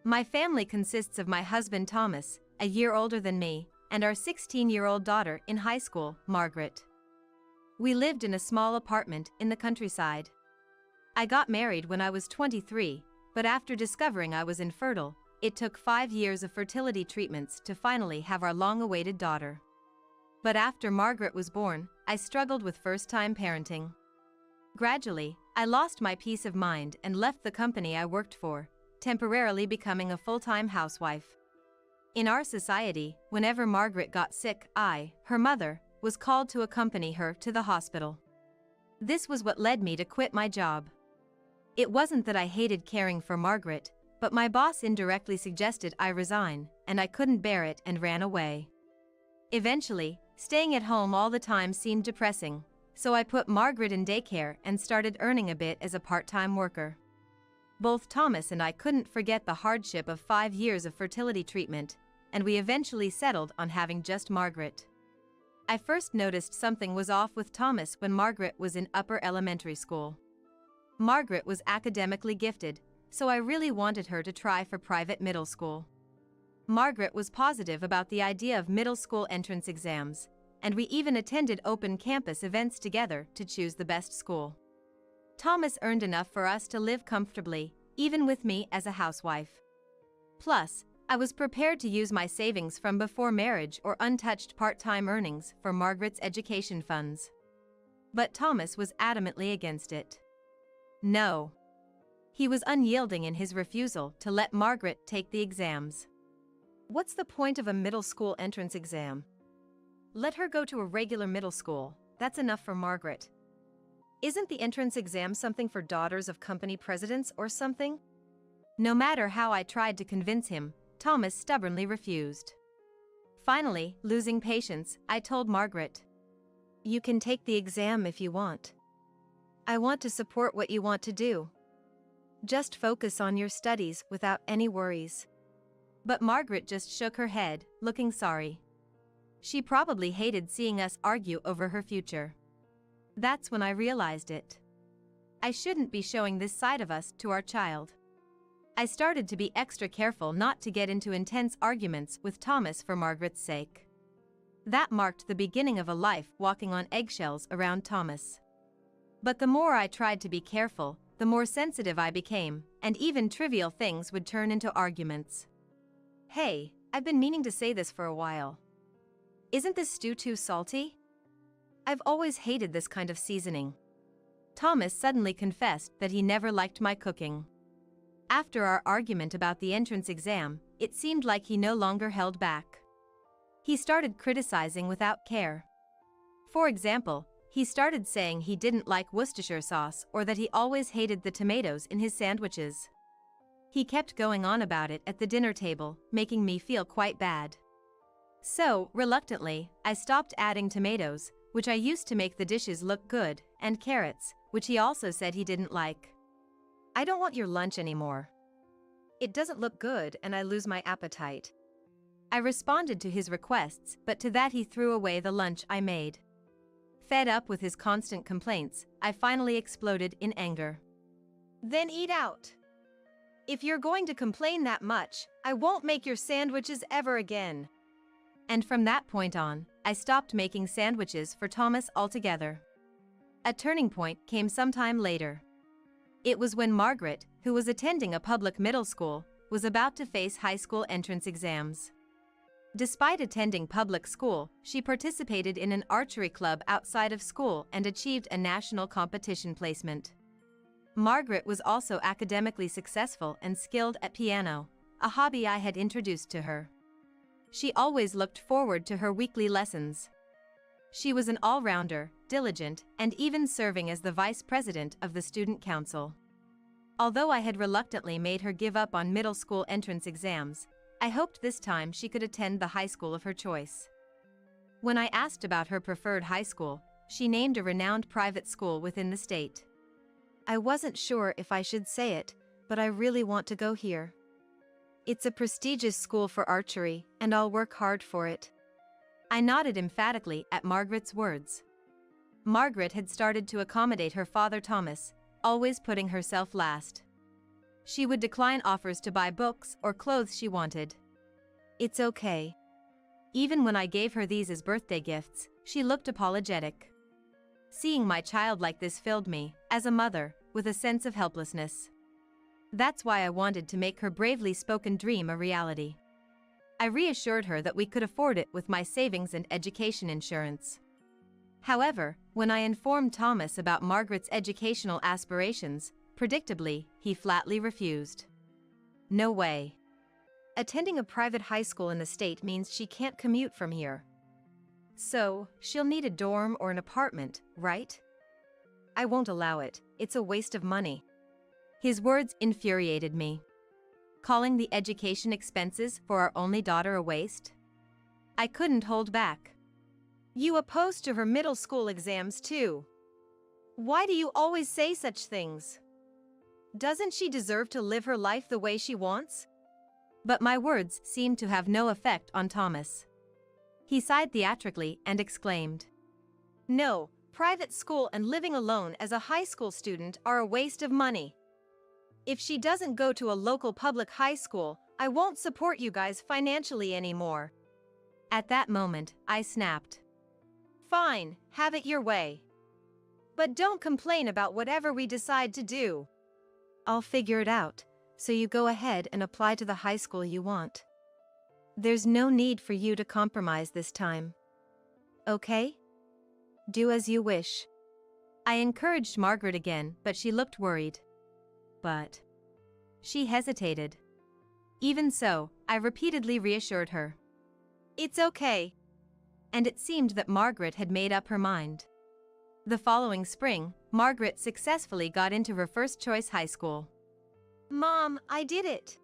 My family consists of my husband Thomas, a year older than me, and our 16-year-old daughter in high school, Margaret. We lived in a small apartment in the countryside. I got married when I was 23, but after discovering I was infertile, it took 5 years of fertility treatments to finally have our long-awaited daughter. But after Margaret was born, I struggled with first-time parenting. Gradually, I lost my peace of mind and left the company I worked for, temporarily becoming a full-time housewife. In our society, whenever Margaret got sick, her mother, was called to accompany her to the hospital. This was what led me to quit my job. It wasn't that I hated caring for Margaret, but my boss indirectly suggested I resign, and I couldn't bear it and ran away. Eventually, staying at home all the time seemed depressing, so I put Margaret in daycare and started earning a bit as a part-time worker. Both Thomas and I couldn't forget the hardship of 5 years of fertility treatment, and we eventually settled on having just Margaret. I first noticed something was off with Thomas when Margaret was in upper elementary school. Margaret was academically gifted, so I really wanted her to try for private middle school. Margaret was positive about the idea of middle school entrance exams, and we even attended open campus events together to choose the best school. Thomas earned enough for us to live comfortably, even with me as a housewife. Plus, I was prepared to use my savings from before marriage or untouched part-time earnings for Margaret's education funds. But Thomas was adamantly against it. No. He was unyielding in his refusal to let Margaret take the exams. What's the point of a middle school entrance exam? Let her go to a regular middle school, that's enough for Margaret. Isn't the entrance exam something for daughters of company presidents or something? No matter how I tried to convince him, Thomas stubbornly refused. Finally, losing patience, I told Margaret, "You can take the exam if you want. I want to support what you want to do. Just focus on your studies without any worries." But Margaret just shook her head, looking sorry. She probably hated seeing us argue over her future. That's when I realized it. I shouldn't be showing this side of us to our child. I started to be extra careful not to get into intense arguments with Thomas for Margaret's sake. That marked the beginning of a life walking on eggshells around Thomas. But the more I tried to be careful, the more sensitive I became, and even trivial things would turn into arguments. Hey, I've been meaning to say this for a while. Isn't this stew too salty? I've always hated this kind of seasoning. Thomas suddenly confessed that he never liked my cooking. After our argument about the entrance exam, it seemed like he no longer held back. He started criticizing without care. For example, he started saying he didn't like Worcestershire sauce or that he always hated the tomatoes in his sandwiches. He kept going on about it at the dinner table, making me feel quite bad. So, reluctantly, I stopped adding tomatoes, which I used to make the dishes look good, and carrots, which he also said he didn't like. I don't want your lunch anymore. It doesn't look good and I lose my appetite. I responded to his requests, but to that he threw away the lunch I made. Fed up with his constant complaints, I finally exploded in anger. Then eat out. If you're going to complain that much, I won't make your sandwiches ever again. And from that point on, I stopped making sandwiches for Thomas altogether. A turning point came sometime later. It was when Margaret, who was attending a public middle school, was about to face high school entrance exams. Despite attending public school, she participated in an archery club outside of school and achieved a national competition placement. Margaret was also academically successful and skilled at piano, a hobby I had introduced to her. She always looked forward to her weekly lessons. She was an all-rounder, diligent, and even serving as the vice president of the student council. Although I had reluctantly made her give up on middle school entrance exams, I hoped this time she could attend the high school of her choice. When I asked about her preferred high school, she named a renowned private school within the state. I wasn't sure if I should say it, but I really want to go here. It's a prestigious school for archery, and I'll work hard for it. I nodded emphatically at Margaret's words. Margaret had started to accommodate her father Thomas, always putting herself last. She would decline offers to buy books or clothes she wanted. It's okay. Even when I gave her these as birthday gifts, she looked apologetic. Seeing my child like this filled me, as a mother, with a sense of helplessness. That's why I wanted to make her bravely spoken dream a reality. I reassured her that we could afford it with my savings and education insurance. However, when I informed Thomas about Margaret's educational aspirations, predictably, he flatly refused. no way. Attending a private high school in the state means she can't commute from here. So, she'll need a dorm or an apartment, right? I won't allow it. It's a waste of money. His words infuriated me. Calling the education expenses for our only daughter a waste? I couldn't hold back. You opposed to her middle school exams too. Why do you always say such things? Doesn't she deserve to live her life the way she wants? But my words seemed to have no effect on Thomas. He sighed theatrically and exclaimed, No, private school and living alone as a high school student are a waste of money. If she doesn't go to a local public high school, I won't support you guys financially anymore. At that moment, I snapped. Fine, have it your way. But don't complain about whatever we decide to do. I'll figure it out, so you go ahead and apply to the high school you want. There's no need for you to compromise this time. Okay? Do as you wish. I encouraged Margaret again, but she looked worried. But she hesitated. Even so, I repeatedly reassured her. It's okay. And it seemed that Margaret had made up her mind. The following spring, Margaret successfully got into her first-choice high school. Mom, I did it.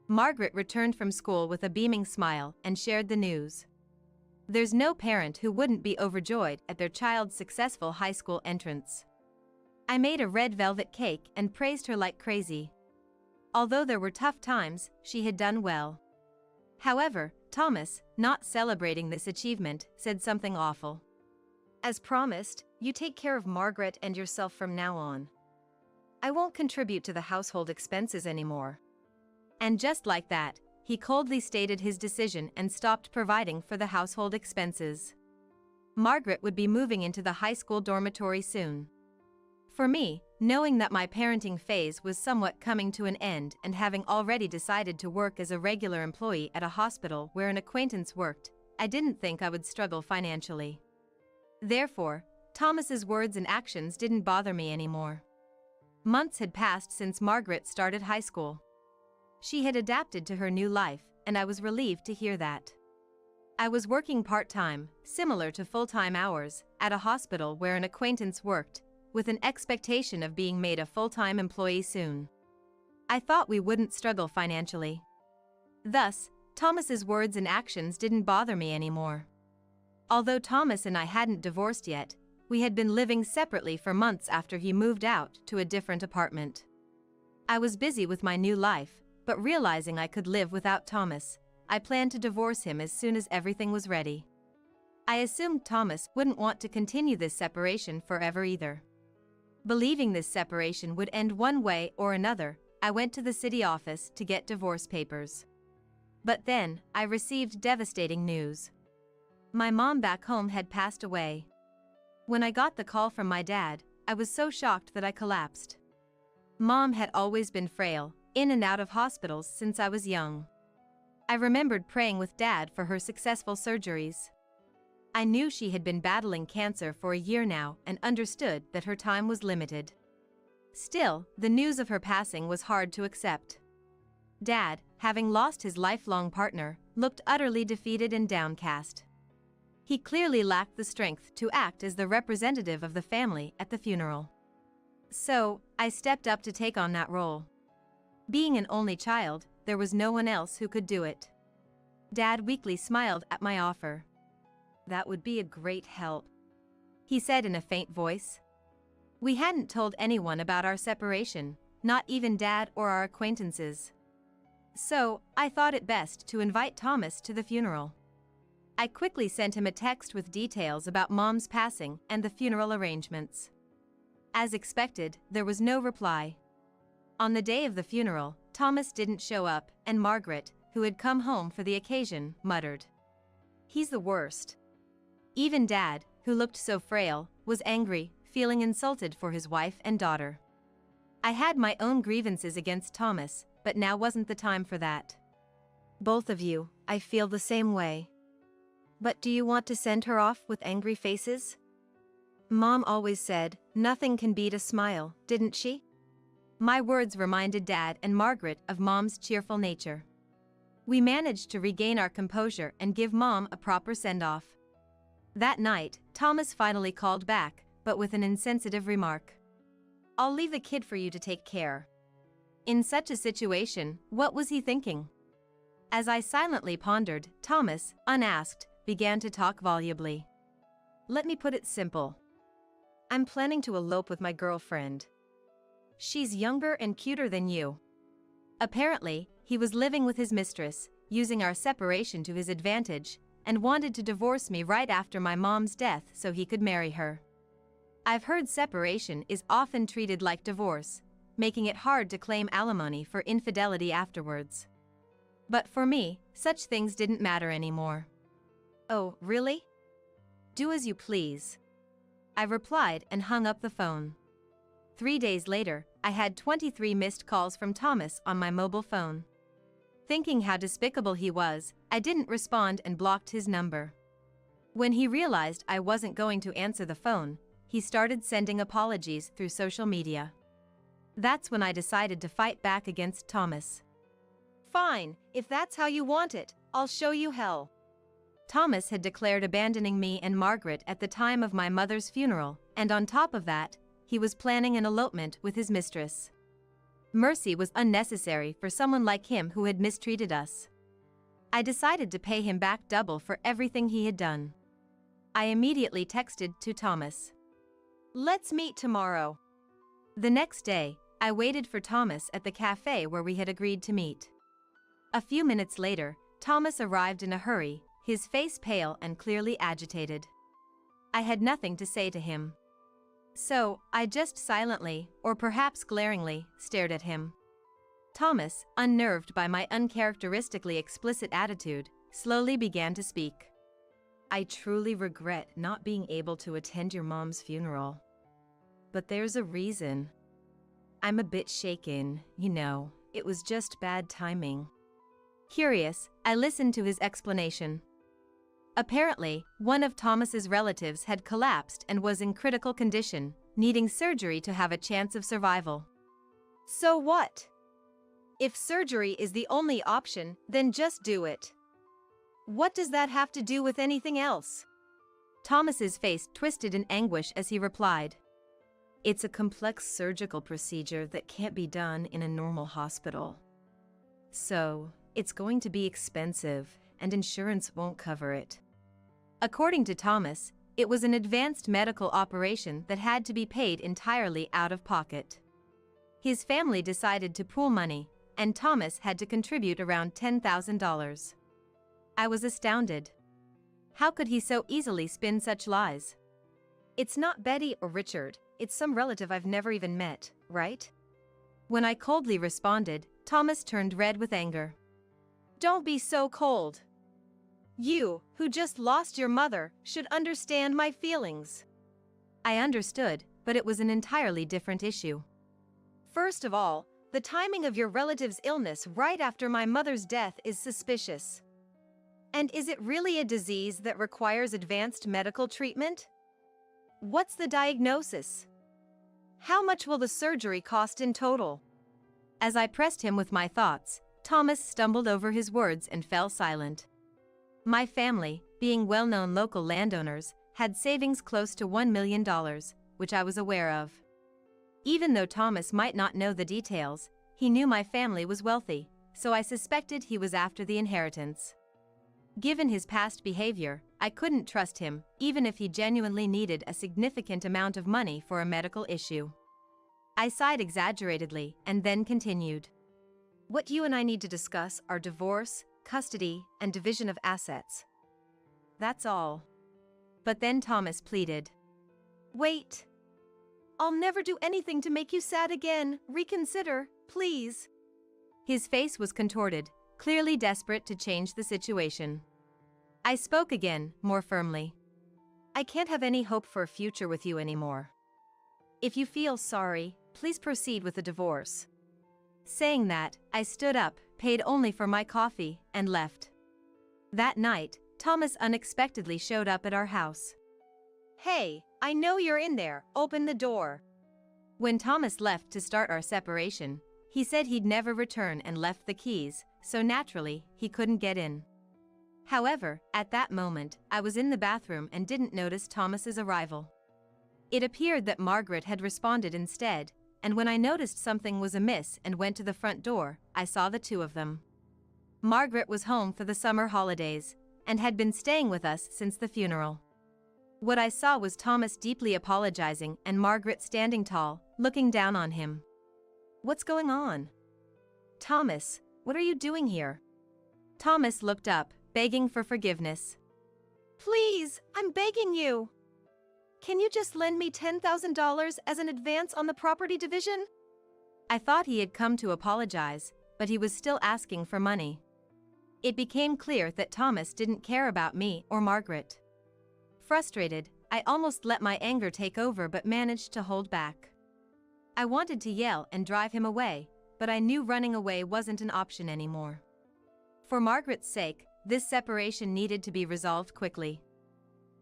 Margaret returned from school with a beaming smile and shared the news. There's no parent who wouldn't be overjoyed at their child's successful high school entrance. I made a red velvet cake and praised her like crazy. Although there were tough times, she had done well. However, Thomas, not celebrating this achievement, said something awful. As promised, you take care of Margaret and yourself from now on. I won't contribute to the household expenses anymore. And just like that, he coldly stated his decision and stopped providing for the household expenses. Margaret would be moving into the high school dormitory soon. For me, knowing that my parenting phase was somewhat coming to an end and having already decided to work as a regular employee at a hospital where an acquaintance worked, I didn't think I would struggle financially. Therefore, Thomas's words and actions didn't bother me anymore. Months had passed since Margaret started high school. She had adapted to her new life, and I was relieved to hear that. I was working part-time, similar to full-time hours, at a hospital where an acquaintance worked, with an expectation of being made a full-time employee soon. I thought we wouldn't struggle financially. Thus, Thomas's words and actions didn't bother me anymore. Although Thomas and I hadn't divorced yet, we had been living separately for months after he moved out to a different apartment. I was busy with my new life, but realizing I could live without Thomas, I planned to divorce him as soon as everything was ready. I assumed Thomas wouldn't want to continue this separation forever either. Believing this separation would end one way or another, I went to the city office to get divorce papers. But then, I received devastating news. My mom back home had passed away. When I got the call from my dad, I was so shocked that I collapsed. Mom had always been frail, in and out of hospitals since I was young. I remembered praying with Dad for her successful surgeries. I knew she had been battling cancer for a year now and understood that her time was limited. Still, the news of her passing was hard to accept. Dad, having lost his lifelong partner, looked utterly defeated and downcast. He clearly lacked the strength to act as the representative of the family at the funeral. So, I stepped up to take on that role. Being an only child, there was no one else who could do it. Dad weakly smiled at my offer. That would be a great help, he said in a faint voice. We hadn't told anyone about our separation, not even Dad or our acquaintances. So, I thought it best to invite Thomas to the funeral. I quickly sent him a text with details about Mom's passing and the funeral arrangements. As expected, there was no reply. On the day of the funeral, Thomas didn't show up, and Margaret, who had come home for the occasion, muttered, "He's the worst." Even Dad, who looked so frail, was angry, feeling insulted for his wife and daughter. I had my own grievances against Thomas, but now wasn't the time for that. Both of you, I feel the same way. But do you want to send her off with angry faces? Mom always said, nothing can beat a smile, didn't she? My words reminded Dad and Margaret of Mom's cheerful nature. We managed to regain our composure and give Mom a proper send-off. That night, Thomas finally called back, but with an insensitive remark. "I'll leave the kid for you to take care." In such a situation, what was he thinking? As I silently pondered, Thomas, unasked, began to talk volubly. "Let me put it simple. I'm planning to elope with my girlfriend. She's younger and cuter than you." Apparently, he was living with his mistress, using our separation to his advantage, and wanted to divorce me right after my mom's death so he could marry her. I've heard separation is often treated like divorce, making it hard to claim alimony for infidelity afterwards. But for me, such things didn't matter anymore. "Oh, really? Do as you please," I replied and hung up the phone. 3 days later, I had 23 missed calls from Thomas on my mobile phone. Thinking how despicable he was, I didn't respond and blocked his number. When he realized I wasn't going to answer the phone, he started sending apologies through social media. That's when I decided to fight back against Thomas. Fine, if that's how you want it, I'll show you hell. Thomas had declared abandoning me and Margaret at the time of my mother's funeral, and on top of that, he was planning an elopement with his mistress. Mercy was unnecessary for someone like him who had mistreated us. I decided to pay him back double for everything he had done. I immediately texted to Thomas. "Let's meet tomorrow." The next day, I waited for Thomas at the cafe where we had agreed to meet. A few minutes later, Thomas arrived in a hurry, his face pale and clearly agitated. I had nothing to say to him. So, I just silently, or perhaps glaringly, stared at him. Thomas, unnerved by my uncharacteristically explicit attitude, slowly began to speak. "I truly regret not being able to attend your mom's funeral. But there's a reason. I'm a bit shaken, you know, it was just bad timing." Curious, I listened to his explanation. Apparently, one of Thomas's relatives had collapsed and was in critical condition, needing surgery to have a chance of survival. So what? If surgery is the only option, then just do it. What does that have to do with anything else? Thomas's face twisted in anguish as he replied. "It's a complex surgical procedure that can't be done in a normal hospital. So, it's going to be expensive, and insurance won't cover it." According to Thomas, it was an advanced medical operation that had to be paid entirely out of pocket. His family decided to pool money, and Thomas had to contribute around $10,000. I was astounded. How could he so easily spin such lies? "It's not Betty or Richard, it's some relative I've never even met, right?" When I coldly responded, Thomas turned red with anger. "Don't be so cold. You, who just lost your mother, should understand my feelings." I understood, but it was an entirely different issue. "First of all, the timing of your relative's illness right after my mother's death is suspicious. And is it really a disease that requires advanced medical treatment? What's the diagnosis? How much will the surgery cost in total?" As I pressed him with my thoughts, Thomas stumbled over his words and fell silent. My family, being well-known local landowners, had savings close to $1 million, which I was aware of. Even though Thomas might not know the details, he knew my family was wealthy, so I suspected he was after the inheritance. Given his past behavior, I couldn't trust him, even if he genuinely needed a significant amount of money for a medical issue. I sighed exaggeratedly and then continued. "What you and I need to discuss are divorce, custody, and division of assets. That's all." But then Thomas pleaded. "Wait. I'll never do anything to make you sad again. Reconsider, please." His face was contorted, clearly desperate to change the situation. I spoke again, more firmly. "I can't have any hope for a future with you anymore. If you feel sorry, please proceed with the divorce." Saying that, I stood up, paid only for my coffee, and left. That night, Thomas unexpectedly showed up at our house. "Hey, I know you're in there, open the door." When Thomas left to start our separation, he said he'd never return and left the keys, so naturally, he couldn't get in. However, at that moment, I was in the bathroom and didn't notice Thomas's arrival. It appeared that Margaret had responded instead, and when I noticed something was amiss and went to the front door, I saw the two of them. Margaret was home for the summer holidays, and had been staying with us since the funeral. What I saw was Thomas deeply apologizing and Margaret standing tall, looking down on him. What's going on? Thomas, what are you doing here? Thomas looked up, begging for forgiveness. Please, I'm begging you. Can you just lend me $10,000 as an advance on the property division? I thought he had come to apologize, but he was still asking for money. It became clear that Thomas didn't care about me or Margaret. Frustrated, I almost let my anger take over but managed to hold back. I wanted to yell and drive him away, but I knew running away wasn't an option anymore. For Margaret's sake, this separation needed to be resolved quickly.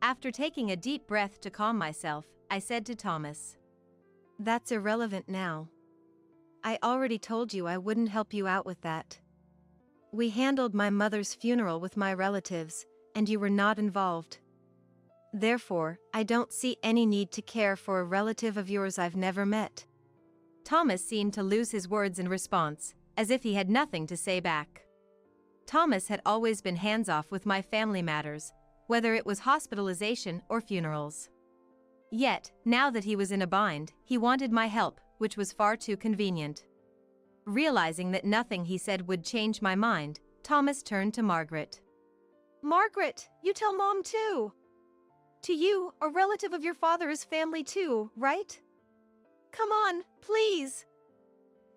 After taking a deep breath to calm myself, I said to Thomas, "That's irrelevant now. I already told you I wouldn't help you out with that. We handled my mother's funeral with my relatives, and you were not involved. Therefore, I don't see any need to care for a relative of yours I've never met." Thomas seemed to lose his words in response, as if he had nothing to say back. Thomas had always been hands-off with my family matters, whether it was hospitalization or funerals. Yet, now that he was in a bind, he wanted my help, which was far too convenient. Realizing that nothing he said would change my mind, Thomas turned to Margaret. Margaret, you tell Mom too. To you, a relative of your father is family too, right? Come on, please.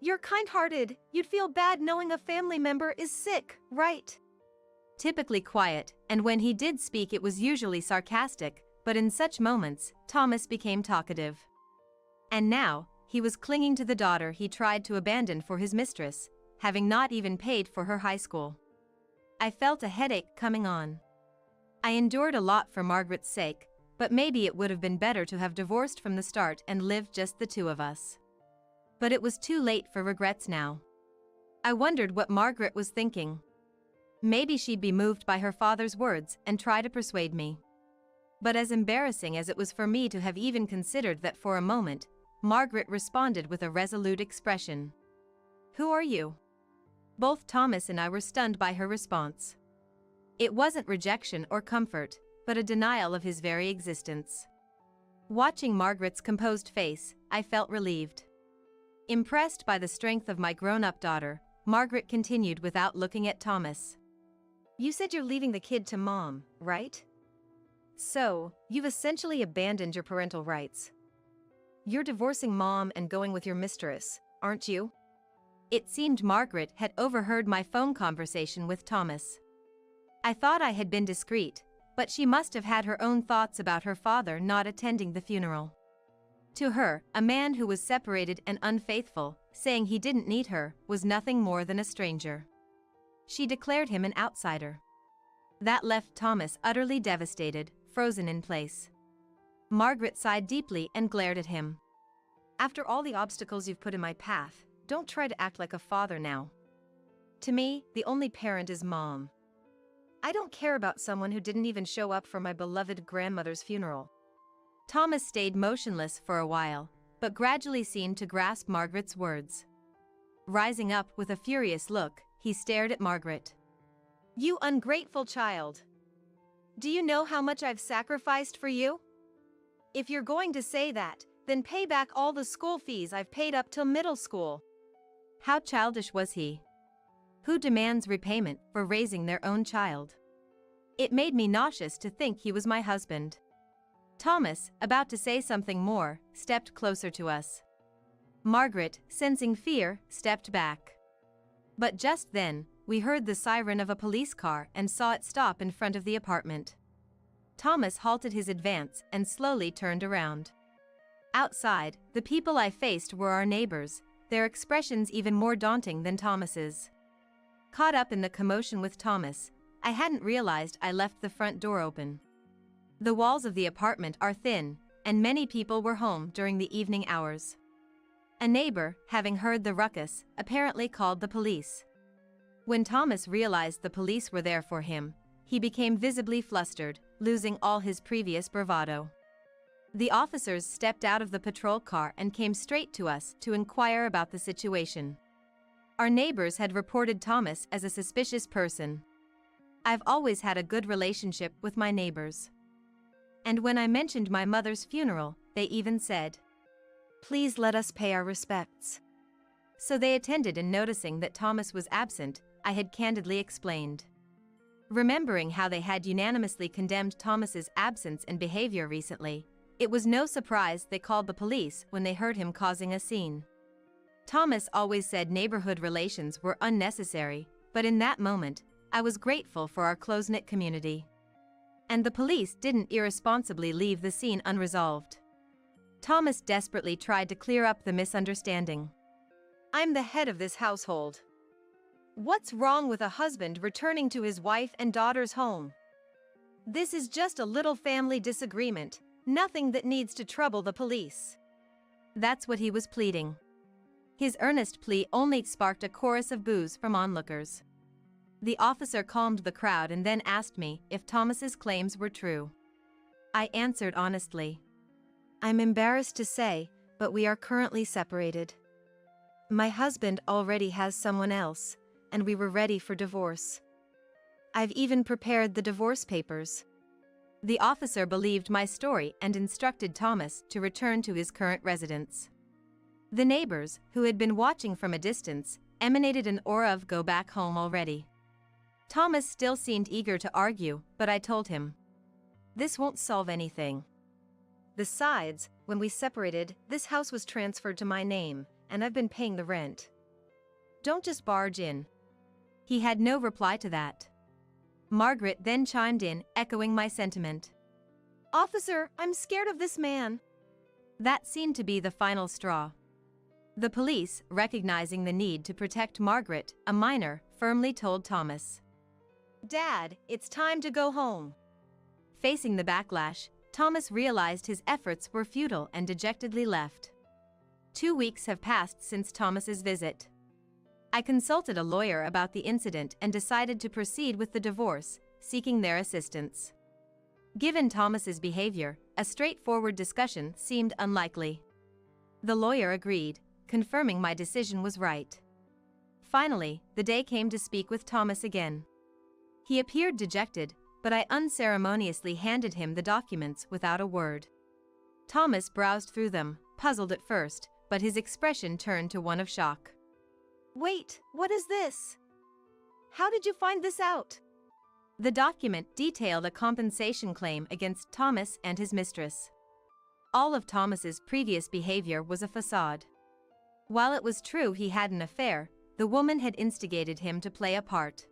You're kind-hearted, you'd feel bad knowing a family member is sick, right? Typically quiet, and when he did speak it was usually sarcastic, but in such moments, Thomas became talkative. And now, he was clinging to the daughter he tried to abandon for his mistress, having not even paid for her high school. I felt a headache coming on. I endured a lot for Margaret's sake, but maybe it would have been better to have divorced from the start and lived just the two of us. But it was too late for regrets now. I wondered what Margaret was thinking. Maybe she'd be moved by her father's words and try to persuade me. But as embarrassing as it was for me to have even considered that for a moment, Margaret responded with a resolute expression. "Who are you?" Both Thomas and I were stunned by her response. It wasn't rejection or comfort, but a denial of his very existence. Watching Margaret's composed face, I felt relieved. Impressed by the strength of my grown-up daughter, Margaret continued without looking at Thomas. "You said you're leaving the kid to Mom, right? So, you've essentially abandoned your parental rights. You're divorcing Mom and going with your mistress, aren't you?" It seemed Margaret had overheard my phone conversation with Thomas. I thought I had been discreet, but she must have had her own thoughts about her father not attending the funeral. To her, a man who was separated and unfaithful, saying he didn't need her, was nothing more than a stranger. She declared him an outsider. That left Thomas utterly devastated, frozen in place. Margaret sighed deeply and glared at him. "After all the obstacles you've put in my path, don't try to act like a father now. To me, the only parent is Mom. I don't care about someone who didn't even show up for my beloved grandmother's funeral." Thomas stayed motionless for a while, but gradually seemed to grasp Margaret's words. Rising up with a furious look, he stared at Margaret. You ungrateful child. Do you know how much I've sacrificed for you? If you're going to say that, then pay back all the school fees I've paid up till middle school. How childish was he? Who demands repayment for raising their own child? It made me nauseous to think he was my husband. Thomas, about to say something more, stepped closer to us. Margaret, sensing fear, stepped back. But just then, we heard the siren of a police car and saw it stop in front of the apartment. Thomas halted his advance and slowly turned around. Outside, the people I faced were our neighbors, their expressions even more daunting than Thomas's. Caught up in the commotion with Thomas, I hadn't realized I left the front door open. The walls of the apartment are thin, and many people were home during the evening hours. A neighbor, having heard the ruckus, apparently called the police. When Thomas realized the police were there for him, he became visibly flustered, losing all his previous bravado. The officers stepped out of the patrol car and came straight to us to inquire about the situation. Our neighbors had reported Thomas as a suspicious person. I've always had a good relationship with my neighbors. And when I mentioned my mother's funeral, they even said, "Please let us pay our respects." So they attended, and noticing that Thomas was absent, I had candidly explained. Remembering how they had unanimously condemned Thomas's absence and behavior recently, it was no surprise they called the police when they heard him causing a scene. Thomas always said neighborhood relations were unnecessary, but in that moment, I was grateful for our close-knit community. And the police didn't irresponsibly leave the scene unresolved. Thomas desperately tried to clear up the misunderstanding. "I'm the head of this household. What's wrong with a husband returning to his wife and daughter's home? This is just a little family disagreement, nothing that needs to trouble the police." That's what he was pleading. His earnest plea only sparked a chorus of boos from onlookers. The officer calmed the crowd and then asked me if Thomas's claims were true. I answered honestly. "I'm embarrassed to say, but we are currently separated. My husband already has someone else, and we were ready for divorce. I've even prepared the divorce papers." The officer believed my story and instructed Thomas to return to his current residence. The neighbors, who had been watching from a distance, emanated an aura of "go back home already." Thomas still seemed eager to argue, but I told him, "This won't solve anything. Besides, when we separated, this house was transferred to my name, and I've been paying the rent. Don't just barge in." He had no reply to that. Margaret then chimed in, echoing my sentiment. "Officer, I'm scared of this man." That seemed to be the final straw. The police, recognizing the need to protect Margaret, a minor, firmly told Thomas, "Dad, it's time to go home." Facing the backlash, Thomas realized his efforts were futile and dejectedly left. 2 weeks have passed since Thomas's visit. I consulted a lawyer about the incident and decided to proceed with the divorce, seeking their assistance. Given Thomas's behavior, a straightforward discussion seemed unlikely. The lawyer agreed, confirming my decision was right. Finally, the day came to speak with Thomas again. He appeared dejected, but I unceremoniously handed him the documents without a word. Thomas browsed through them, puzzled at first, but his expression turned to one of shock. "Wait, what is this? How did you find this out?" The document detailed a compensation claim against Thomas and his mistress. All of Thomas's previous behavior was a facade. While it was true he had an affair, the woman had instigated him to play a part.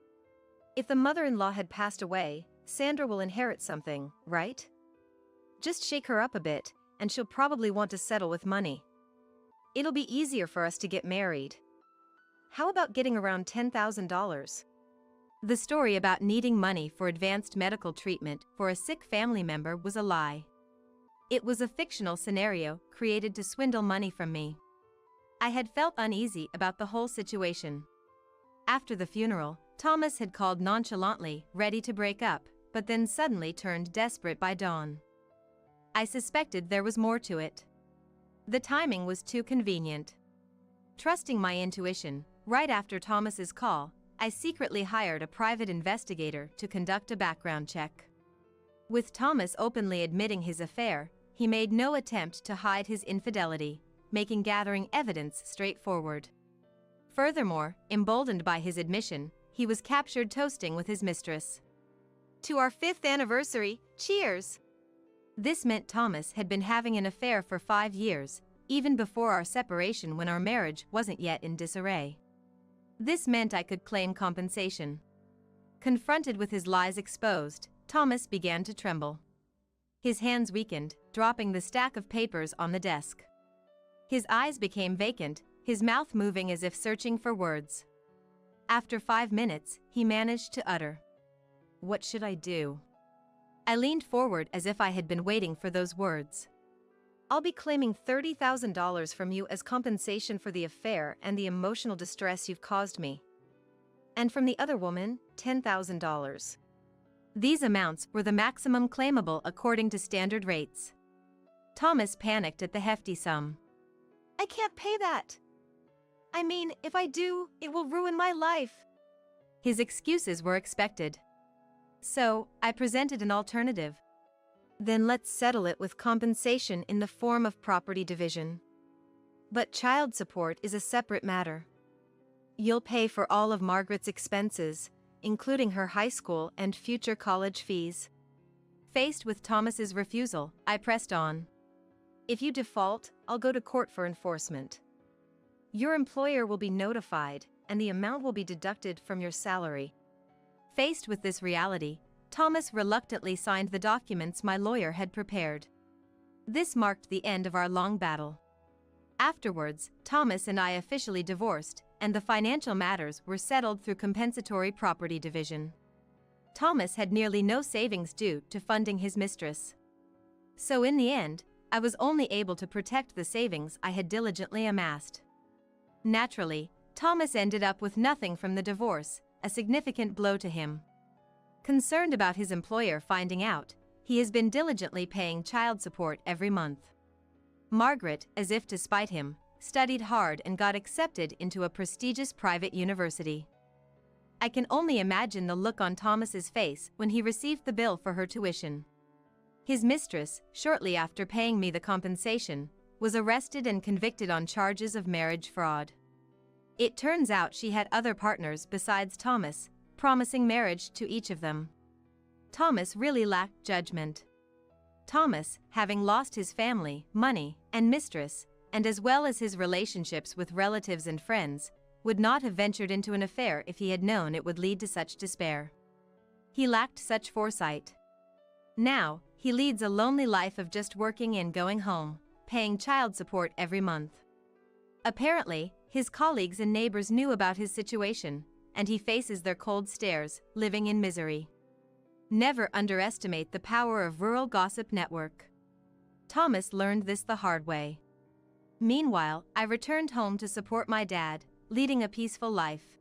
"If the mother-in-law had passed away, Sandra will inherit something, right? Just shake her up a bit, and she'll probably want to settle with money. It'll be easier for us to get married. How about getting around $10,000? The story about needing money for advanced medical treatment for a sick family member was a lie. It was a fictional scenario created to swindle money from me. I had felt uneasy about the whole situation. After the funeral, Thomas had called nonchalantly, ready to break up, but then suddenly turned desperate by dawn. I suspected there was more to it. The timing was too convenient. Trusting my intuition, right after Thomas's call, I secretly hired a private investigator to conduct a background check. With Thomas openly admitting his affair, he made no attempt to hide his infidelity, making gathering evidence straightforward. Furthermore, emboldened by his admission, he was captured toasting with his mistress. "To our 5th anniversary, cheers!" This meant Thomas had been having an affair for 5 years, even before our separation when our marriage wasn't yet in disarray. This meant I could claim compensation. Confronted with his lies exposed, Thomas began to tremble. His hands weakened, dropping the stack of papers on the desk. His eyes became vacant, his mouth moving as if searching for words. After 5 minutes, he managed to utter, "What should I do?" I leaned forward as if I had been waiting for those words. I'll be claiming $30,000 from you as compensation for the affair and the emotional distress you've caused me. And from the other woman, $10,000. These amounts were the maximum claimable according to standard rates. Thomas panicked at the hefty sum. I can't pay that. I mean, if I do, it will ruin my life. His excuses were expected. So, I presented an alternative. Then let's settle it with compensation in the form of property division. But child support is a separate matter. You'll pay for all of Margaret's expenses, including her high school and future college fees. Faced with Thomas's refusal, I pressed on. If you default, I'll go to court for enforcement. Your employer will be notified, and the amount will be deducted from your salary. Faced with this reality, Thomas reluctantly signed the documents my lawyer had prepared. This marked the end of our long battle. Afterwards, Thomas and I officially divorced, and the financial matters were settled through compensatory property division. Thomas had nearly no savings due to funding his mistress. So in the end, I was only able to protect the savings I had diligently amassed. Naturally, Thomas ended up with nothing from the divorce, a significant blow to him. Concerned about his employer finding out, he has been diligently paying child support every month. Margaret, as if to spite him, studied hard and got accepted into a prestigious private university. I can only imagine the look on Thomas's face when he received the bill for her tuition. His mistress, shortly after paying me the compensation, was arrested and convicted on charges of marriage fraud. It turns out she had other partners besides Thomas, promising marriage to each of them. Thomas really lacked judgment. Thomas, having lost his family, money, and mistress, and as well as his relationships with relatives and friends, would not have ventured into an affair if he had known it would lead to such despair. He lacked such foresight. Now, he leads a lonely life of just working and going home, paying child support every month. Apparently, his colleagues and neighbors knew about his situation, and he faces their cold stares, living in misery. Never underestimate the power of rural gossip network. Thomas learned this the hard way. Meanwhile, I returned home to support my dad, leading a peaceful life.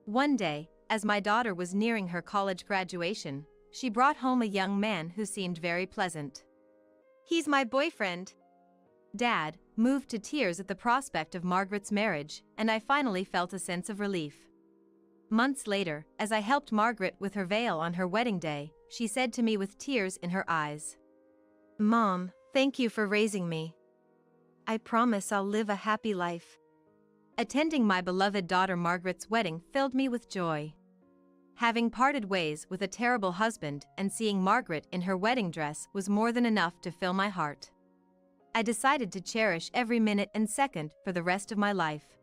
One day, as my daughter was nearing her college graduation, she brought home a young man who seemed very pleasant. He's my boyfriend. Dad, moved to tears at the prospect of Margaret's marriage, and I finally felt a sense of relief. Months later, as I helped Margaret with her veil on her wedding day, she said to me with tears in her eyes, "Mom, thank you for raising me. I promise I'll live a happy life." Attending my beloved daughter Margaret's wedding filled me with joy. Having parted ways with a terrible husband and seeing Margaret in her wedding dress was more than enough to fill my heart. I decided to cherish every minute and second for the rest of my life.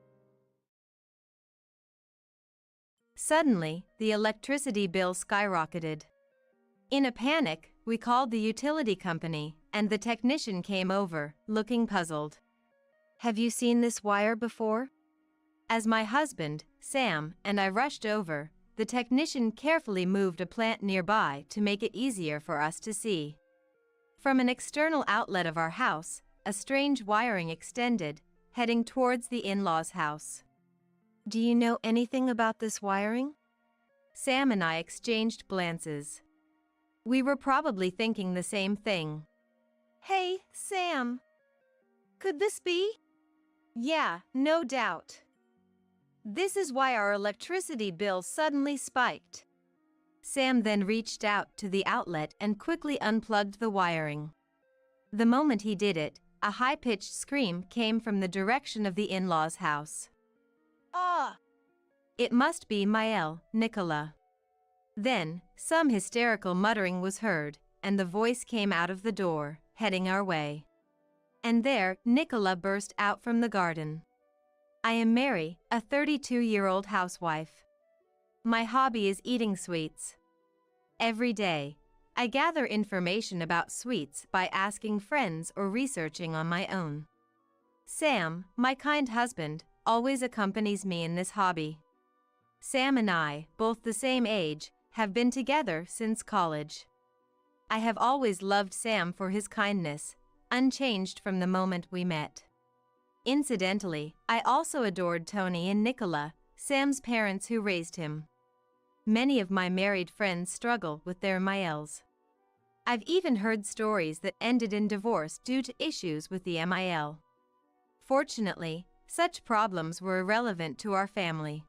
Suddenly, the electricity bill skyrocketed. In a panic, we called the utility company, and the technician came over, looking puzzled. "Have you seen this wire before?" As my husband, Sam, and I rushed over, the technician carefully moved a plant nearby to make it easier for us to see. From an external outlet of our house, a strange wiring extended, heading towards the in-laws' house. "Do you know anything about this wiring?" Sam and I exchanged glances. We were probably thinking the same thing. "Hey, Sam. Could this be?" "Yeah, no doubt. This is why our electricity bill suddenly spiked." Sam then reached out to the outlet and quickly unplugged the wiring. The moment he did it, a high-pitched scream came from the direction of the in-laws' house. "Ah!" It must be Maëlle, Nicola. Then, some hysterical muttering was heard, and the voice came out of the door, heading our way. And there, Nicola burst out from the garden. "I am Mary, a 32-year-old housewife. My hobby is eating sweets. Every day, I gather information about sweets by asking friends or researching on my own. Sam, my kind husband, always accompanies me in this hobby. Sam and I, both the same age, have been together since college. I have always loved Sam for his kindness, unchanged from the moment we met. Incidentally, I also adored Tony and Nicola, Sam's parents who raised him. Many of my married friends struggle with their MILs. I've even heard stories that ended in divorce due to issues with the MIL. Fortunately, such problems were irrelevant to our family.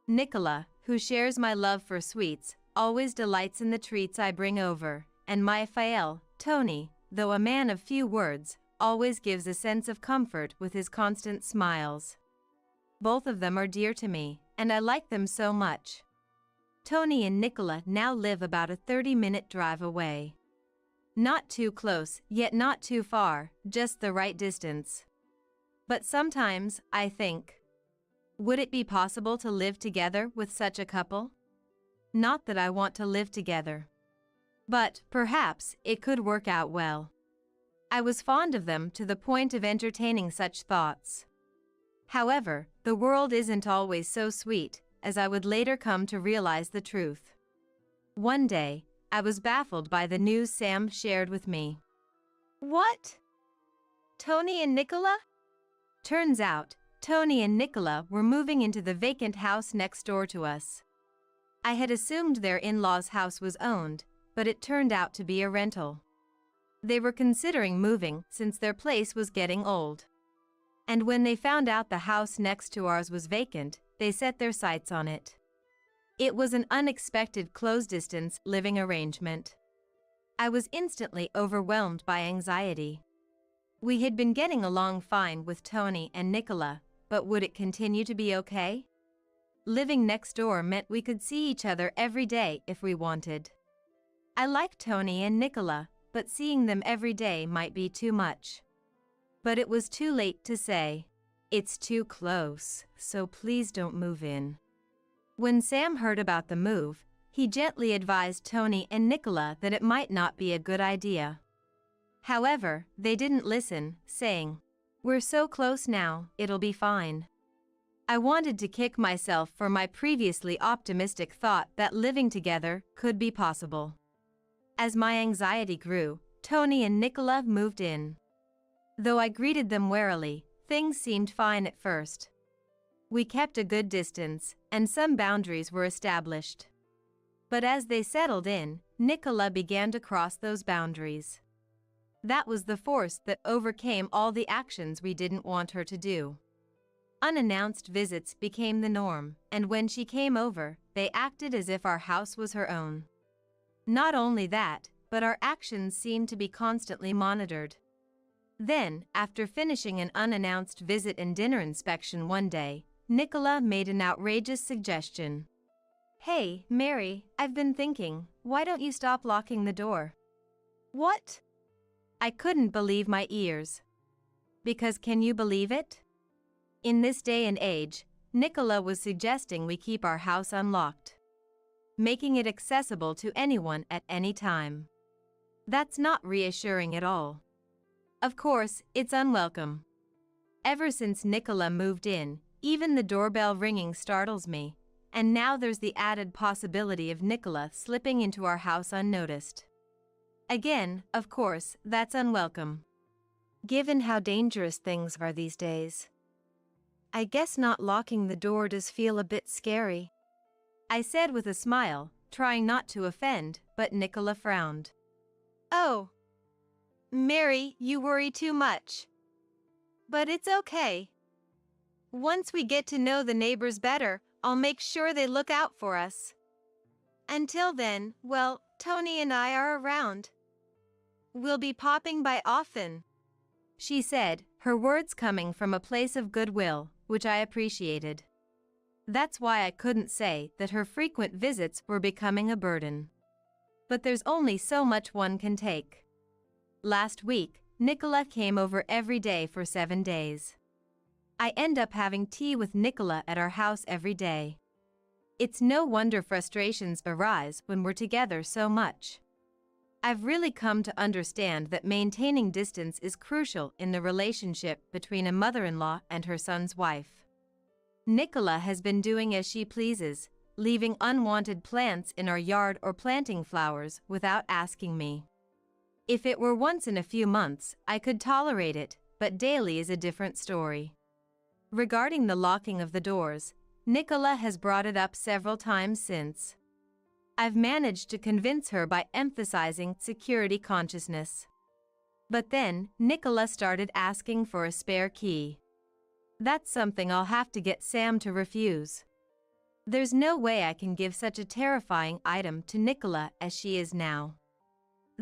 Nicola, who shares my love for sweets, always delights in the treats I bring over, and my FIL, Tony, though a man of few words, always gives a sense of comfort with his constant smiles. Both of them are dear to me, and I like them so much. Tony and Nicola now live about a 30-minute drive away. Not too close, yet not too far, just the right distance. But sometimes, I think, would it be possible to live together with such a couple? Not that I want to live together. But, perhaps, it could work out well. I was fond of them to the point of entertaining such thoughts. However, the world isn't always so sweet, as I would later come to realize the truth. One day, I was baffled by the news Sam shared with me. What? Tony and Nicola? Turns out, Tony and Nicola were moving into the vacant house next door to us. I had assumed their in-laws' house was owned, but it turned out to be a rental. They were considering moving since their place was getting old. And when they found out the house next to ours was vacant, they set their sights on it. It was an unexpected close-distance living arrangement. I was instantly overwhelmed by anxiety. We had been getting along fine with Tony and Nicola, but would it continue to be okay? Living next door meant we could see each other every day if we wanted. I liked Tony and Nicola, but seeing them every day might be too much. But it was too late to say, "It's too close, so please don't move in." When Sam heard about the move, he gently advised Tony and Nicola that it might not be a good idea. However, they didn't listen, saying, "We're so close now, it'll be fine." I wanted to kick myself for my previously optimistic thought that living together could be possible. As my anxiety grew, Tony and Nicola moved in. Though I greeted them warily, things seemed fine at first. We kept a good distance, and some boundaries were established. But as they settled in, Nicola began to cross those boundaries. That was the force that overcame all the actions we didn't want her to do. Unannounced visits became the norm, and when she came over, they acted as if our house was her own. Not only that, but our actions seemed to be constantly monitored. Then, after finishing an unannounced visit and dinner inspection one day, Nicola made an outrageous suggestion. "Hey, Mary, I've been thinking, why don't you stop locking the door?" What? I couldn't believe my ears. Because can you believe it? In this day and age, Nicola was suggesting we keep our house unlocked, making it accessible to anyone at any time. That's not reassuring at all. Of course, it's unwelcome. Ever since Nicola moved in, even the doorbell ringing startles me, and now there's the added possibility of Nicola slipping into our house unnoticed. Again, of course, that's unwelcome. Given how dangerous things are these days, I guess not locking the door does feel a bit scary, I said with a smile, trying not to offend, but Nicola frowned. Oh, Mary, you worry too much. But it's okay. Once we get to know the neighbors better, I'll make sure they look out for us. Until then, well, Tony and I are around. We'll be popping by often, she said, her words coming from a place of goodwill, which I appreciated. That's why I couldn't say that her frequent visits were becoming a burden. But there's only so much one can take. Last week, Nicola came over every day for 7 days. I end up having tea with Nicola at our house every day. It's no wonder frustrations arise when we're together so much. I've really come to understand that maintaining distance is crucial in the relationship between a mother-in-law and her son's wife. Nicola has been doing as she pleases, leaving unwanted plants in our yard or planting flowers without asking me. If it were once in a few months, I could tolerate it, but daily is a different story. Regarding the locking of the doors, Nicola has brought it up several times since. I've managed to convince her by emphasizing security consciousness. But then, Nicola started asking for a spare key. That's something I'll have to get Sam to refuse. There's no way I can give such a terrifying item to Nicola as she is now.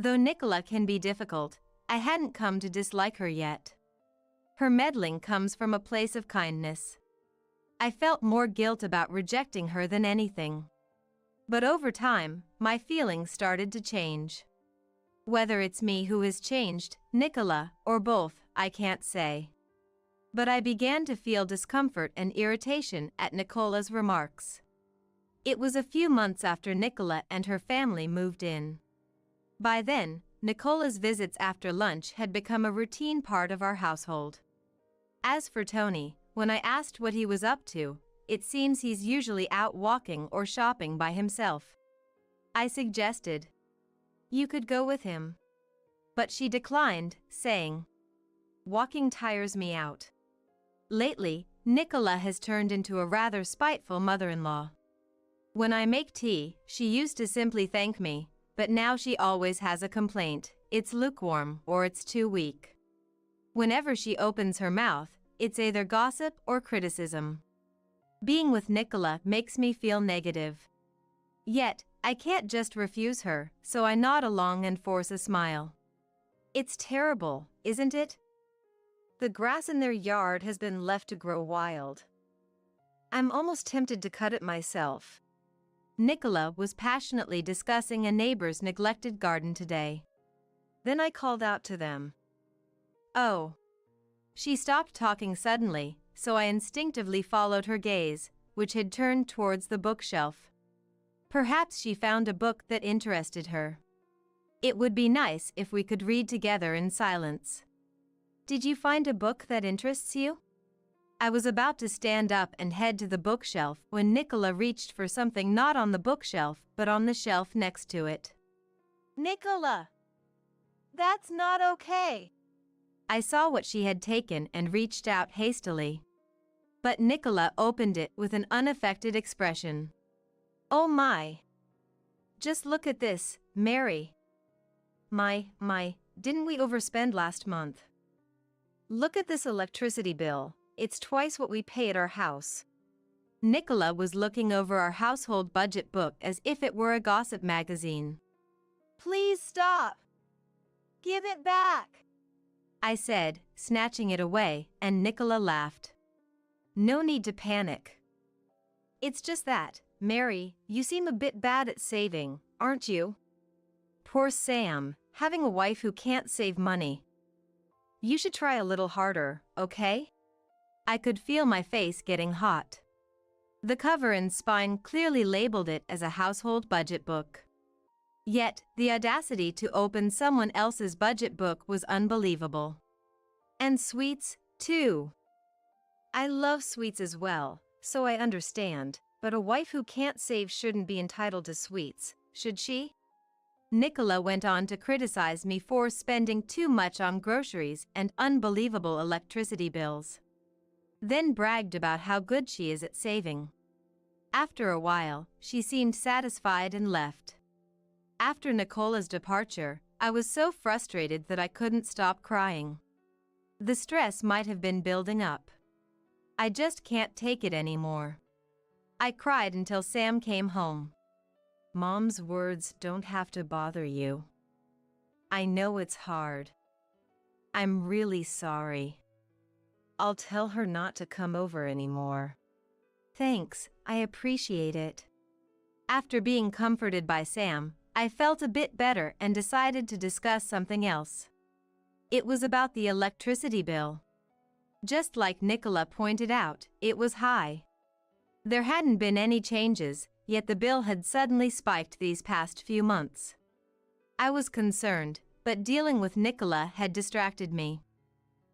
Though Nicola can be difficult, I hadn't come to dislike her yet. Her meddling comes from a place of kindness. I felt more guilt about rejecting her than anything. But over time, my feelings started to change. Whether it's me who has changed, Nicola, or both, I can't say. But I began to feel discomfort and irritation at Nicola's remarks. It was a few months after Nicola and her family moved in. By then, Nicola's visits after lunch had become a routine part of our household. As for Tony, when I asked what he was up to, it seems he's usually out walking or shopping by himself. I suggested, "You could go with him." But she declined, saying, "Walking tires me out." Lately, Nicola has turned into a rather spiteful mother-in-law. When I make tea, she used to simply thank me, but now she always has a complaint: it's lukewarm or it's too weak. Whenever she opens her mouth, it's either gossip or criticism. Being with Nicola makes me feel negative. Yet, I can't just refuse her, so I nod along and force a smile. It's terrible, isn't it? The grass in their yard has been left to grow wild. I'm almost tempted to cut it myself. Nicola was passionately discussing a neighbor's neglected garden today. Then I called out to them. "Oh." She stopped talking suddenly, so I instinctively followed her gaze, which had turned towards the bookshelf. Perhaps she found a book that interested her. It would be nice if we could read together in silence. "Did you find a book that interests you?" I was about to stand up and head to the bookshelf when Nicola reached for something not on the bookshelf but on the shelf next to it. Nicola! That's not okay. I saw what she had taken and reached out hastily. But Nicola opened it with an unaffected expression. "Oh my! Just look at this, Mary. Didn't we overspend last month? Look at this electricity bill. It's twice what we pay at our house." Nicola was looking over our household budget book as if it were a gossip magazine. "Please stop. Give it back," I said, snatching it away, and Nicola laughed. "No need to panic. It's just that, Mary, you seem a bit bad at saving, aren't you? Poor Sam, having a wife who can't save money. You should try a little harder, okay?" I could feel my face getting hot. The cover and spine clearly labeled it as a household budget book. Yet, the audacity to open someone else's budget book was unbelievable. And sweets, too. I love sweets as well, so I understand, but a wife who can't save shouldn't be entitled to sweets, should she? Nicola went on to criticize me for spending too much on groceries and unbelievable electricity bills. Then bragged about how good she is at saving. After a while, she seemed satisfied and left. After Nicola's departure, I was so frustrated that I couldn't stop crying. The stress might have been building up. I just can't take it anymore. I cried until Sam came home. "Mom's words don't have to bother you. I know it's hard. I'm really sorry. I'll tell her not to come over anymore." "Thanks, I appreciate it." After being comforted by Sam, I felt a bit better and decided to discuss something else. It was about the electricity bill. Just like Nicola pointed out, it was high. There hadn't been any changes, yet the bill had suddenly spiked these past few months. I was concerned, but dealing with Nicola had distracted me.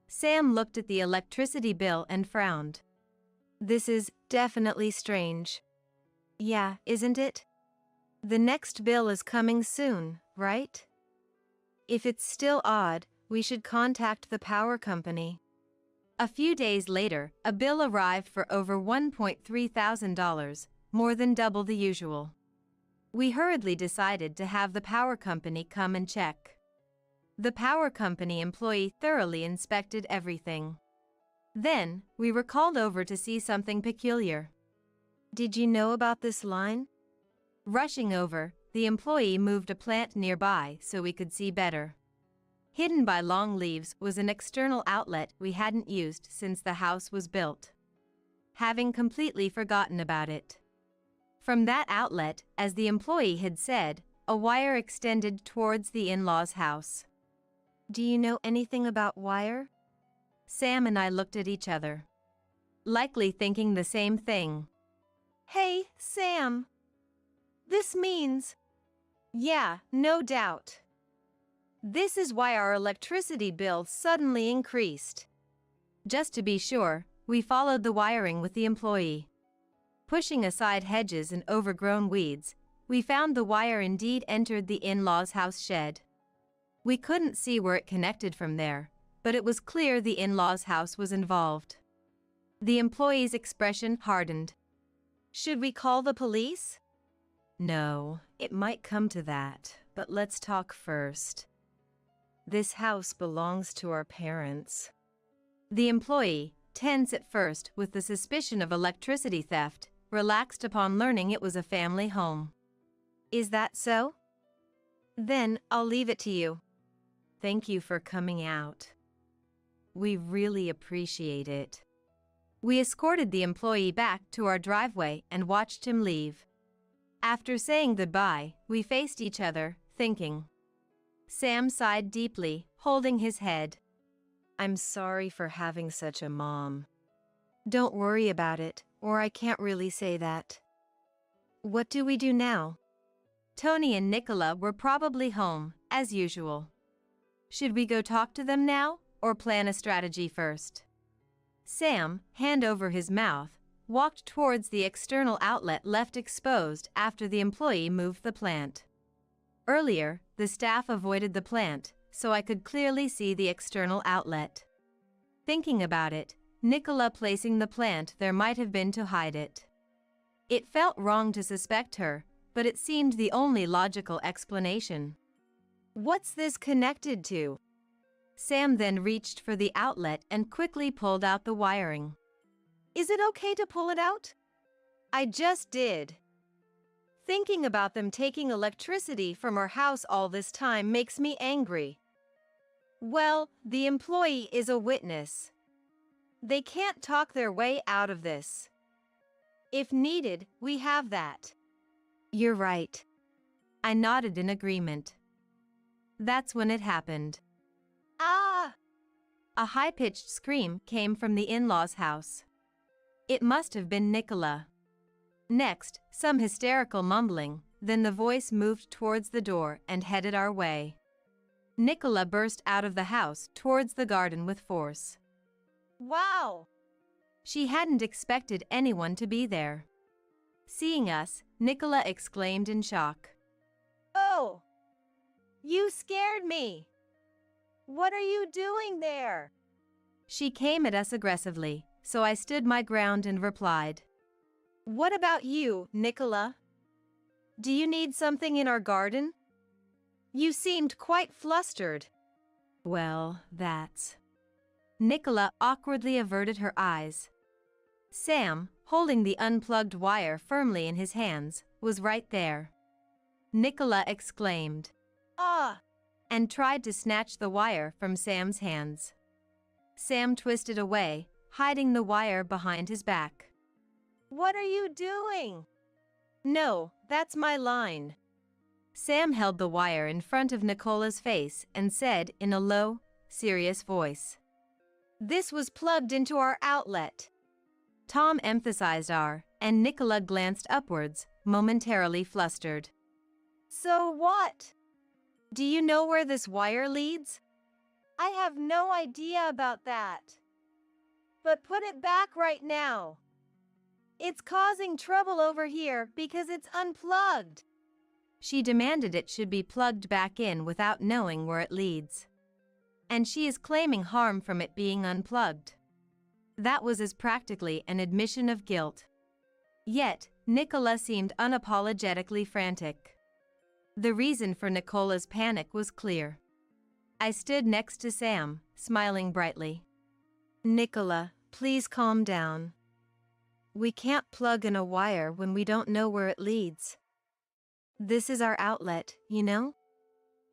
Sam looked at the electricity bill and frowned. "This is definitely strange." "Yeah, isn't it? The next bill is coming soon, right?" If it's still odd, we should contact the power company. A few days later, a bill arrived for over $1,300, more than double the usual. We hurriedly decided to have the power company come and check. The power company employee thoroughly inspected everything. Then, we were called over to see something peculiar. Did you know about this line? Rushing over, the employee moved a plant nearby so we could see better. Hidden by long leaves was an external outlet we hadn't used since the house was built, having completely forgotten about it. From that outlet, as the employee had said, a wire extended towards the in-laws' house. Do you know anything about wire? Sam and I looked at each other, likely thinking the same thing. Hey, Sam. This means... Yeah, no doubt. This is why our electricity bill suddenly increased. Just to be sure, we followed the wiring with the employee. Pushing aside hedges and overgrown weeds, we found the wire indeed entered the in-laws' house shed. We couldn't see where it connected from there, but it was clear the in-laws' house was involved. The employee's expression hardened. Should we call the police? No, it might come to that, but let's talk first. This house belongs to our parents. The employee, tense at first with the suspicion of electricity theft, relaxed upon learning it was a family home. Is that so? Then I'll leave it to you. Thank you for coming out. We really appreciate it. We escorted the employee back to our driveway and watched him leave. After saying goodbye, we faced each other, thinking. Sam sighed deeply, holding his head. I'm sorry for having such a mom. Don't worry about it, or I can't really say that. What do we do now? Tony and Nicola were probably home, as usual. Should we go talk to them now, or plan a strategy first? Sam, hand over his mouth, walked towards the external outlet left exposed after the employee moved the plant. Earlier, the staff avoided the plant, so I could clearly see the external outlet. Thinking about it, Nicola placing the plant there might have been to hide it. It felt wrong to suspect her, but it seemed the only logical explanation. What's this connected to? Sam then reached for the outlet and quickly pulled out the wiring. Is it okay to pull it out? I just did. Thinking about them taking electricity from our house all this time makes me angry. Well, the employee is a witness. They can't talk their way out of this. If needed, we have that. You're right. I nodded in agreement. That's when it happened. Ah! A high-pitched scream came from the in-laws' house. It must have been Nicola. Next, some hysterical mumbling, then the voice moved towards the door and headed our way. Nicola burst out of the house towards the garden with force. Wow! She hadn't expected anyone to be there. Seeing us, Nicola exclaimed in shock. Oh! You scared me! What are you doing there? She came at us aggressively, so I stood my ground and replied. What about you, Nicola? Do you need something in our garden? You seemed quite flustered. Well, that's... Nicola awkwardly averted her eyes. Sam, holding the unplugged wire firmly in his hands, was right there. Nicola exclaimed, Ah! and tried to snatch the wire from Sam's hands. Sam twisted away, hiding the wire behind his back. What are you doing? No, that's my line. Sam held the wire in front of Nicola's face and said in a low, serious voice. This was plugged into our outlet. Tom emphasized our, and Nicola glanced upwards, momentarily flustered. So what? Do you know where this wire leads? I have no idea about that. But put it back right now. It's causing trouble over here because it's unplugged. She demanded it should be plugged back in without knowing where it leads. And she is claiming harm from it being unplugged. That was as practically an admission of guilt. Yet, Nicola seemed unapologetically frantic. The reason for Nicola's panic was clear. I stood next to Sam, smiling brightly. Nicola, please calm down. We can't plug in a wire when we don't know where it leads. This is our outlet, you know?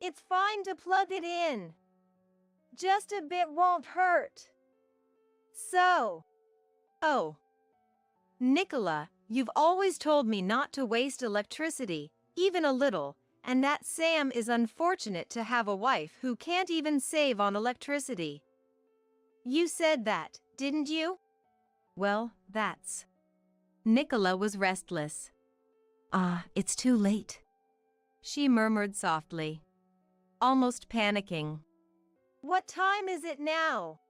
It's fine to plug it in. Just a bit won't hurt. So. Oh. Nicola, you've always told me not to waste electricity, even a little, and that Sam is unfortunate to have a wife who can't even save on electricity. You said that, didn't you? Well, that's. Nicola was restless. It's too late, she murmured softly, almost panicking. What time is it now?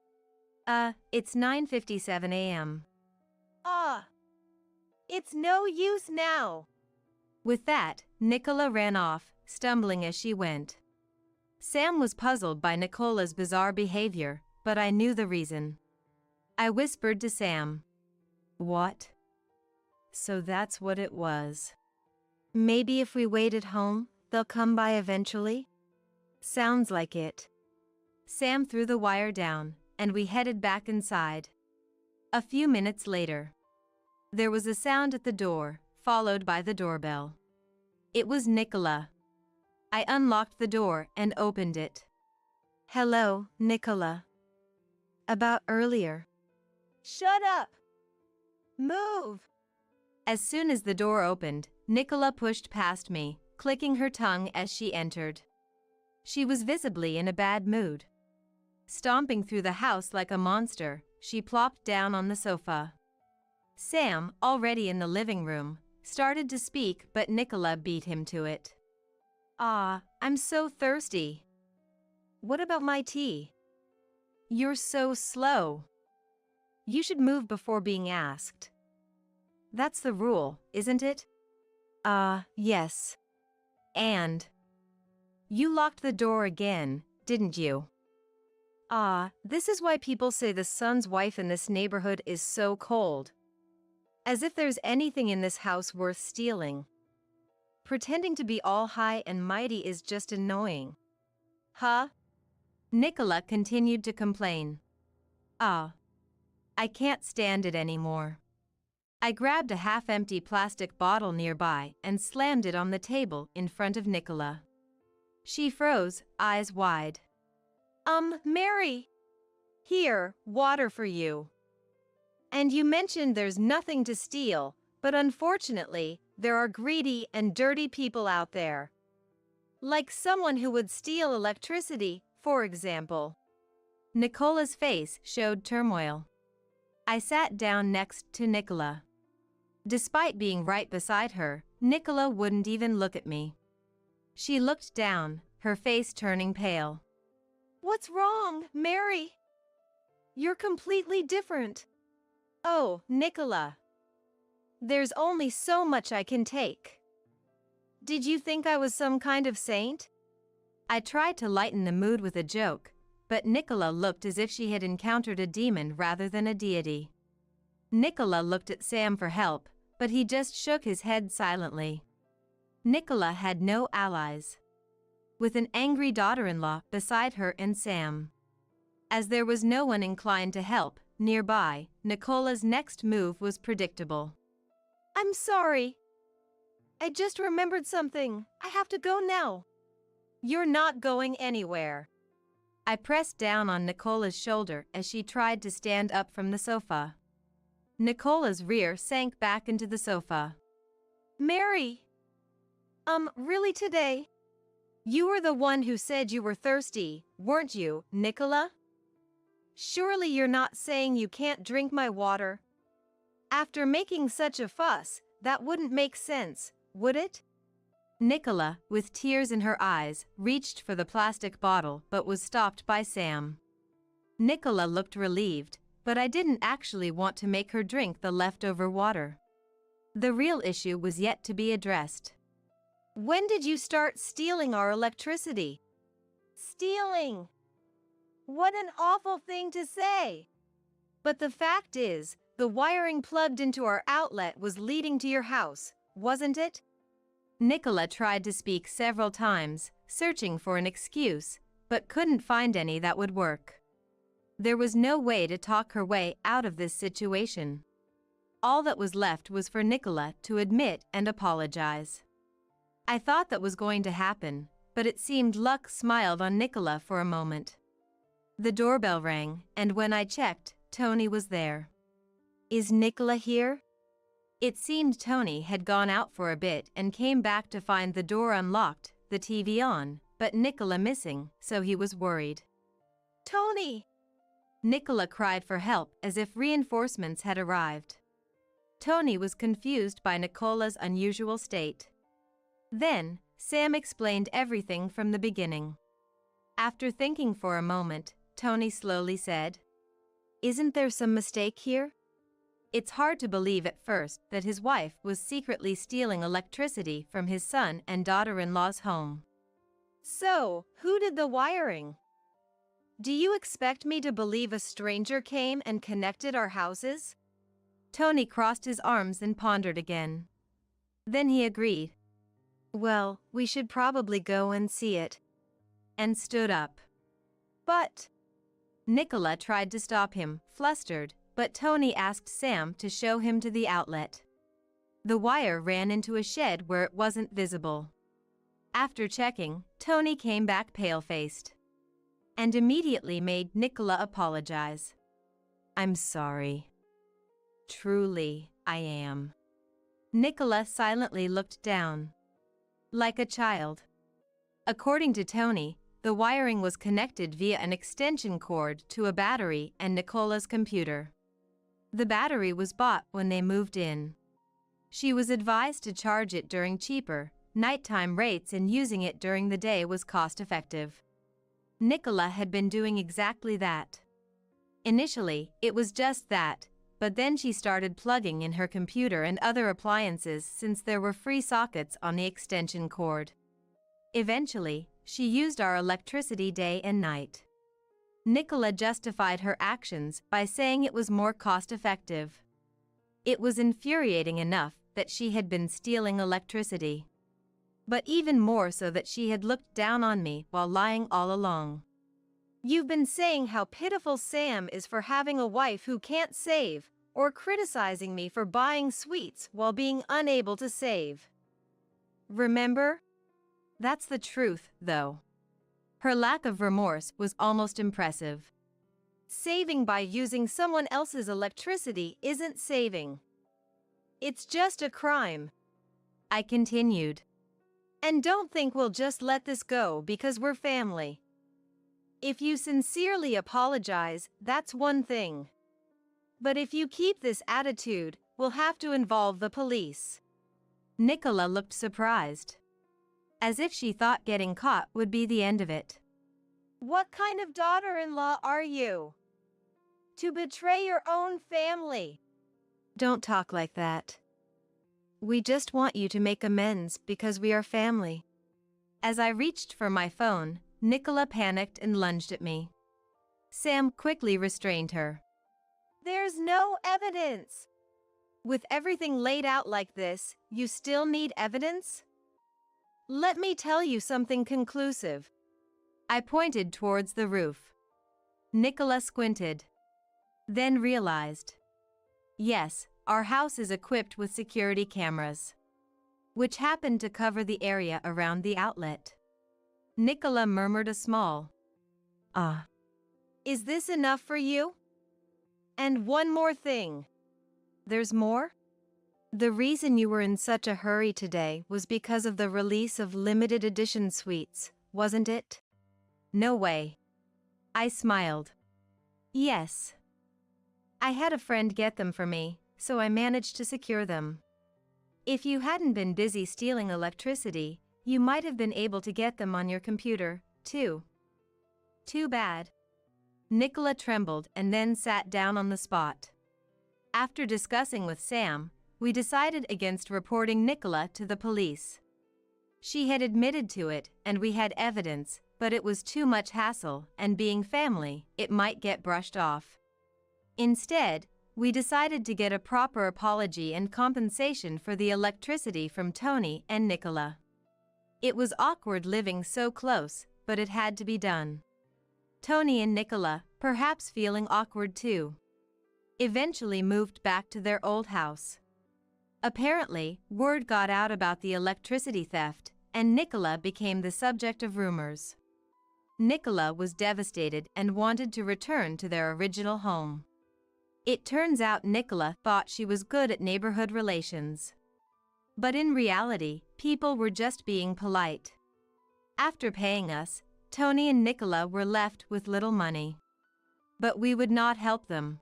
It's 9:57 a.m. It's no use now. With that, Nicola ran off, stumbling as she went. Sam was puzzled by Nicola's bizarre behavior, but I knew the reason. I whispered to Sam. What? So that's what it was. Maybe if we wait at home, they'll come by eventually? Sounds like it. Sam threw the wire down, and we headed back inside. A few minutes later, there was a sound at the door, followed by the doorbell. It was Nicola. I unlocked the door and opened it. Hello, Nicola. About earlier. Shut up! Move! As soon as the door opened, Nicola pushed past me, clicking her tongue as she entered. She was visibly in a bad mood. Stomping through the house like a monster, she plopped down on the sofa. Sam, already in the living room, started to speak, but Nicola beat him to it. I'm so thirsty. What about my tea? You're so slow. You should move before being asked. That's the rule, isn't it? Yes. And you locked the door again, didn't you? This is why people say the son's wife in this neighborhood is so cold. As if there's anything in this house worth stealing. Pretending to be all high and mighty is just annoying. Huh? Nicola continued to complain. I can't stand it anymore. I grabbed a half-empty plastic bottle nearby and slammed it on the table in front of Nicola. She froze, eyes wide. Mary! Here, water for you. And you mentioned there's nothing to steal, but unfortunately, there are greedy and dirty people out there. Like someone who would steal electricity, for example. Nicola's face showed turmoil. I sat down next to Nicola. Despite being right beside her, Nicola wouldn't even look at me. She looked down, her face turning pale. What's wrong, Mary? You're completely different. Oh, Nicola. There's only so much I can take. Did you think I was some kind of saint? I tried to lighten the mood with a joke, but Nicola looked as if she had encountered a demon rather than a deity. Nicola looked at Sam for help, but he just shook his head silently. Nicola had no allies. With an angry daughter-in-law beside her and Sam. As there was no one inclined to help nearby, Nicola's next move was predictable. I'm sorry. I just remembered something. I have to go now. You're not going anywhere. I pressed down on Nicola's shoulder as she tried to stand up from the sofa. Nicola's rear sank back into the sofa. Mary! Really today? You were the one who said you were thirsty, weren't you, Nicola? Surely you're not saying you can't drink my water? After making such a fuss, that wouldn't make sense, would it? Nicola, with tears in her eyes, reached for the plastic bottle but was stopped by Sam. Nicola looked relieved, but I didn't actually want to make her drink the leftover water. The real issue was yet to be addressed. When did you start stealing our electricity? Stealing? What an awful thing to say! But the fact is, the wiring plugged into our outlet was leading to your house, wasn't it? Nicola tried to speak several times, searching for an excuse, but couldn't find any that would work. There was no way to talk her way out of this situation. All that was left was for Nicola to admit and apologize. I thought that was going to happen, but it seemed luck smiled on Nicola for a moment. The doorbell rang, and when I checked, Tony was there. Is Nicola here? It seemed Tony had gone out for a bit and came back to find the door unlocked, the TV on, but Nicola missing, so he was worried. Tony! Nicola cried for help as if reinforcements had arrived. Tony was confused by Nicola's unusual state. Then, Sam explained everything from the beginning. After thinking for a moment, Tony slowly said, "Isn't there some mistake here?" It's hard to believe at first that his wife was secretly stealing electricity from his son and daughter-in-law's home. So, who did the wiring? Do you expect me to believe a stranger came and connected our houses? Tony crossed his arms and pondered again. Then he agreed. Well, we should probably go and see it. And stood up. But Nicola tried to stop him, flustered, but Tony asked Sam to show him to the outlet. The wire ran into a shed where it wasn't visible. After checking, Tony came back pale-faced. And immediately made Nicola apologize. I'm sorry. Truly, I am. Nicola silently looked down. Like a child. According to Tony, the wiring was connected via an extension cord to a battery and Nicola's computer. The battery was bought when they moved in. She was advised to charge it during cheaper, nighttime rates, and using it during the day was cost-effective. Nicola had been doing exactly that. Initially, it was just that, but then she started plugging in her computer and other appliances since there were free sockets on the extension cord. Eventually, she used our electricity day and night. Nicola justified her actions by saying it was more cost-effective. It was infuriating enough that she had been stealing electricity. But even more so that she had looked down on me while lying all along. You've been saying how pitiful Sam is for having a wife who can't save, or criticizing me for buying sweets while being unable to save. Remember? That's the truth, though. Her lack of remorse was almost impressive. Saving by using someone else's electricity isn't saving. It's just a crime. I continued. And don't think we'll just let this go because we're family. If you sincerely apologize, that's one thing. But if you keep this attitude, we'll have to involve the police. Nicola looked surprised. As if she thought getting caught would be the end of it. What kind of daughter-in-law are you? To betray your own family. Don't talk like that. We just want you to make amends because we are family. As I reached for my phone, Nicola panicked and lunged at me. Sam quickly restrained her. There's no evidence. With everything laid out like this, you still need evidence? Let me tell you something conclusive. I pointed towards the roof. Nicola squinted. Then realized. Yes, our house is equipped with security cameras, which happened to cover the area around the outlet. Nicola murmured a small, "Ah." Is this enough for you? And one more thing. There's more? The reason you were in such a hurry today was because of the release of limited edition sweets, wasn't it? No way. I smiled. Yes. I had a friend get them for me, so I managed to secure them. If you hadn't been busy stealing electricity, you might have been able to get them on your computer, too. Too bad. Nicola trembled and then sat down on the spot. After discussing with Sam, we decided against reporting Nicola to the police. She had admitted to it, and we had evidence, but it was too much hassle, and being family, it might get brushed off. Instead, we decided to get a proper apology and compensation for the electricity from Tony and Nicola. It was awkward living so close, but it had to be done. Tony and Nicola, perhaps feeling awkward too, eventually moved back to their old house. Apparently, word got out about the electricity theft, and Nicola became the subject of rumors. Nicola was devastated and wanted to return to their original home. It turns out Nicola thought she was good at neighborhood relations. But in reality, people were just being polite. After paying us, Tony and Nicola were left with little money. But we would not help them.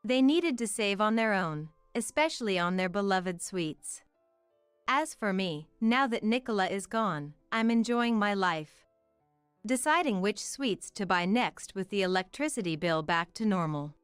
They needed to save on their own, especially on their beloved sweets. As for me, now that Nicola is gone, I'm enjoying my life, deciding which sweets to buy next with the electricity bill back to normal.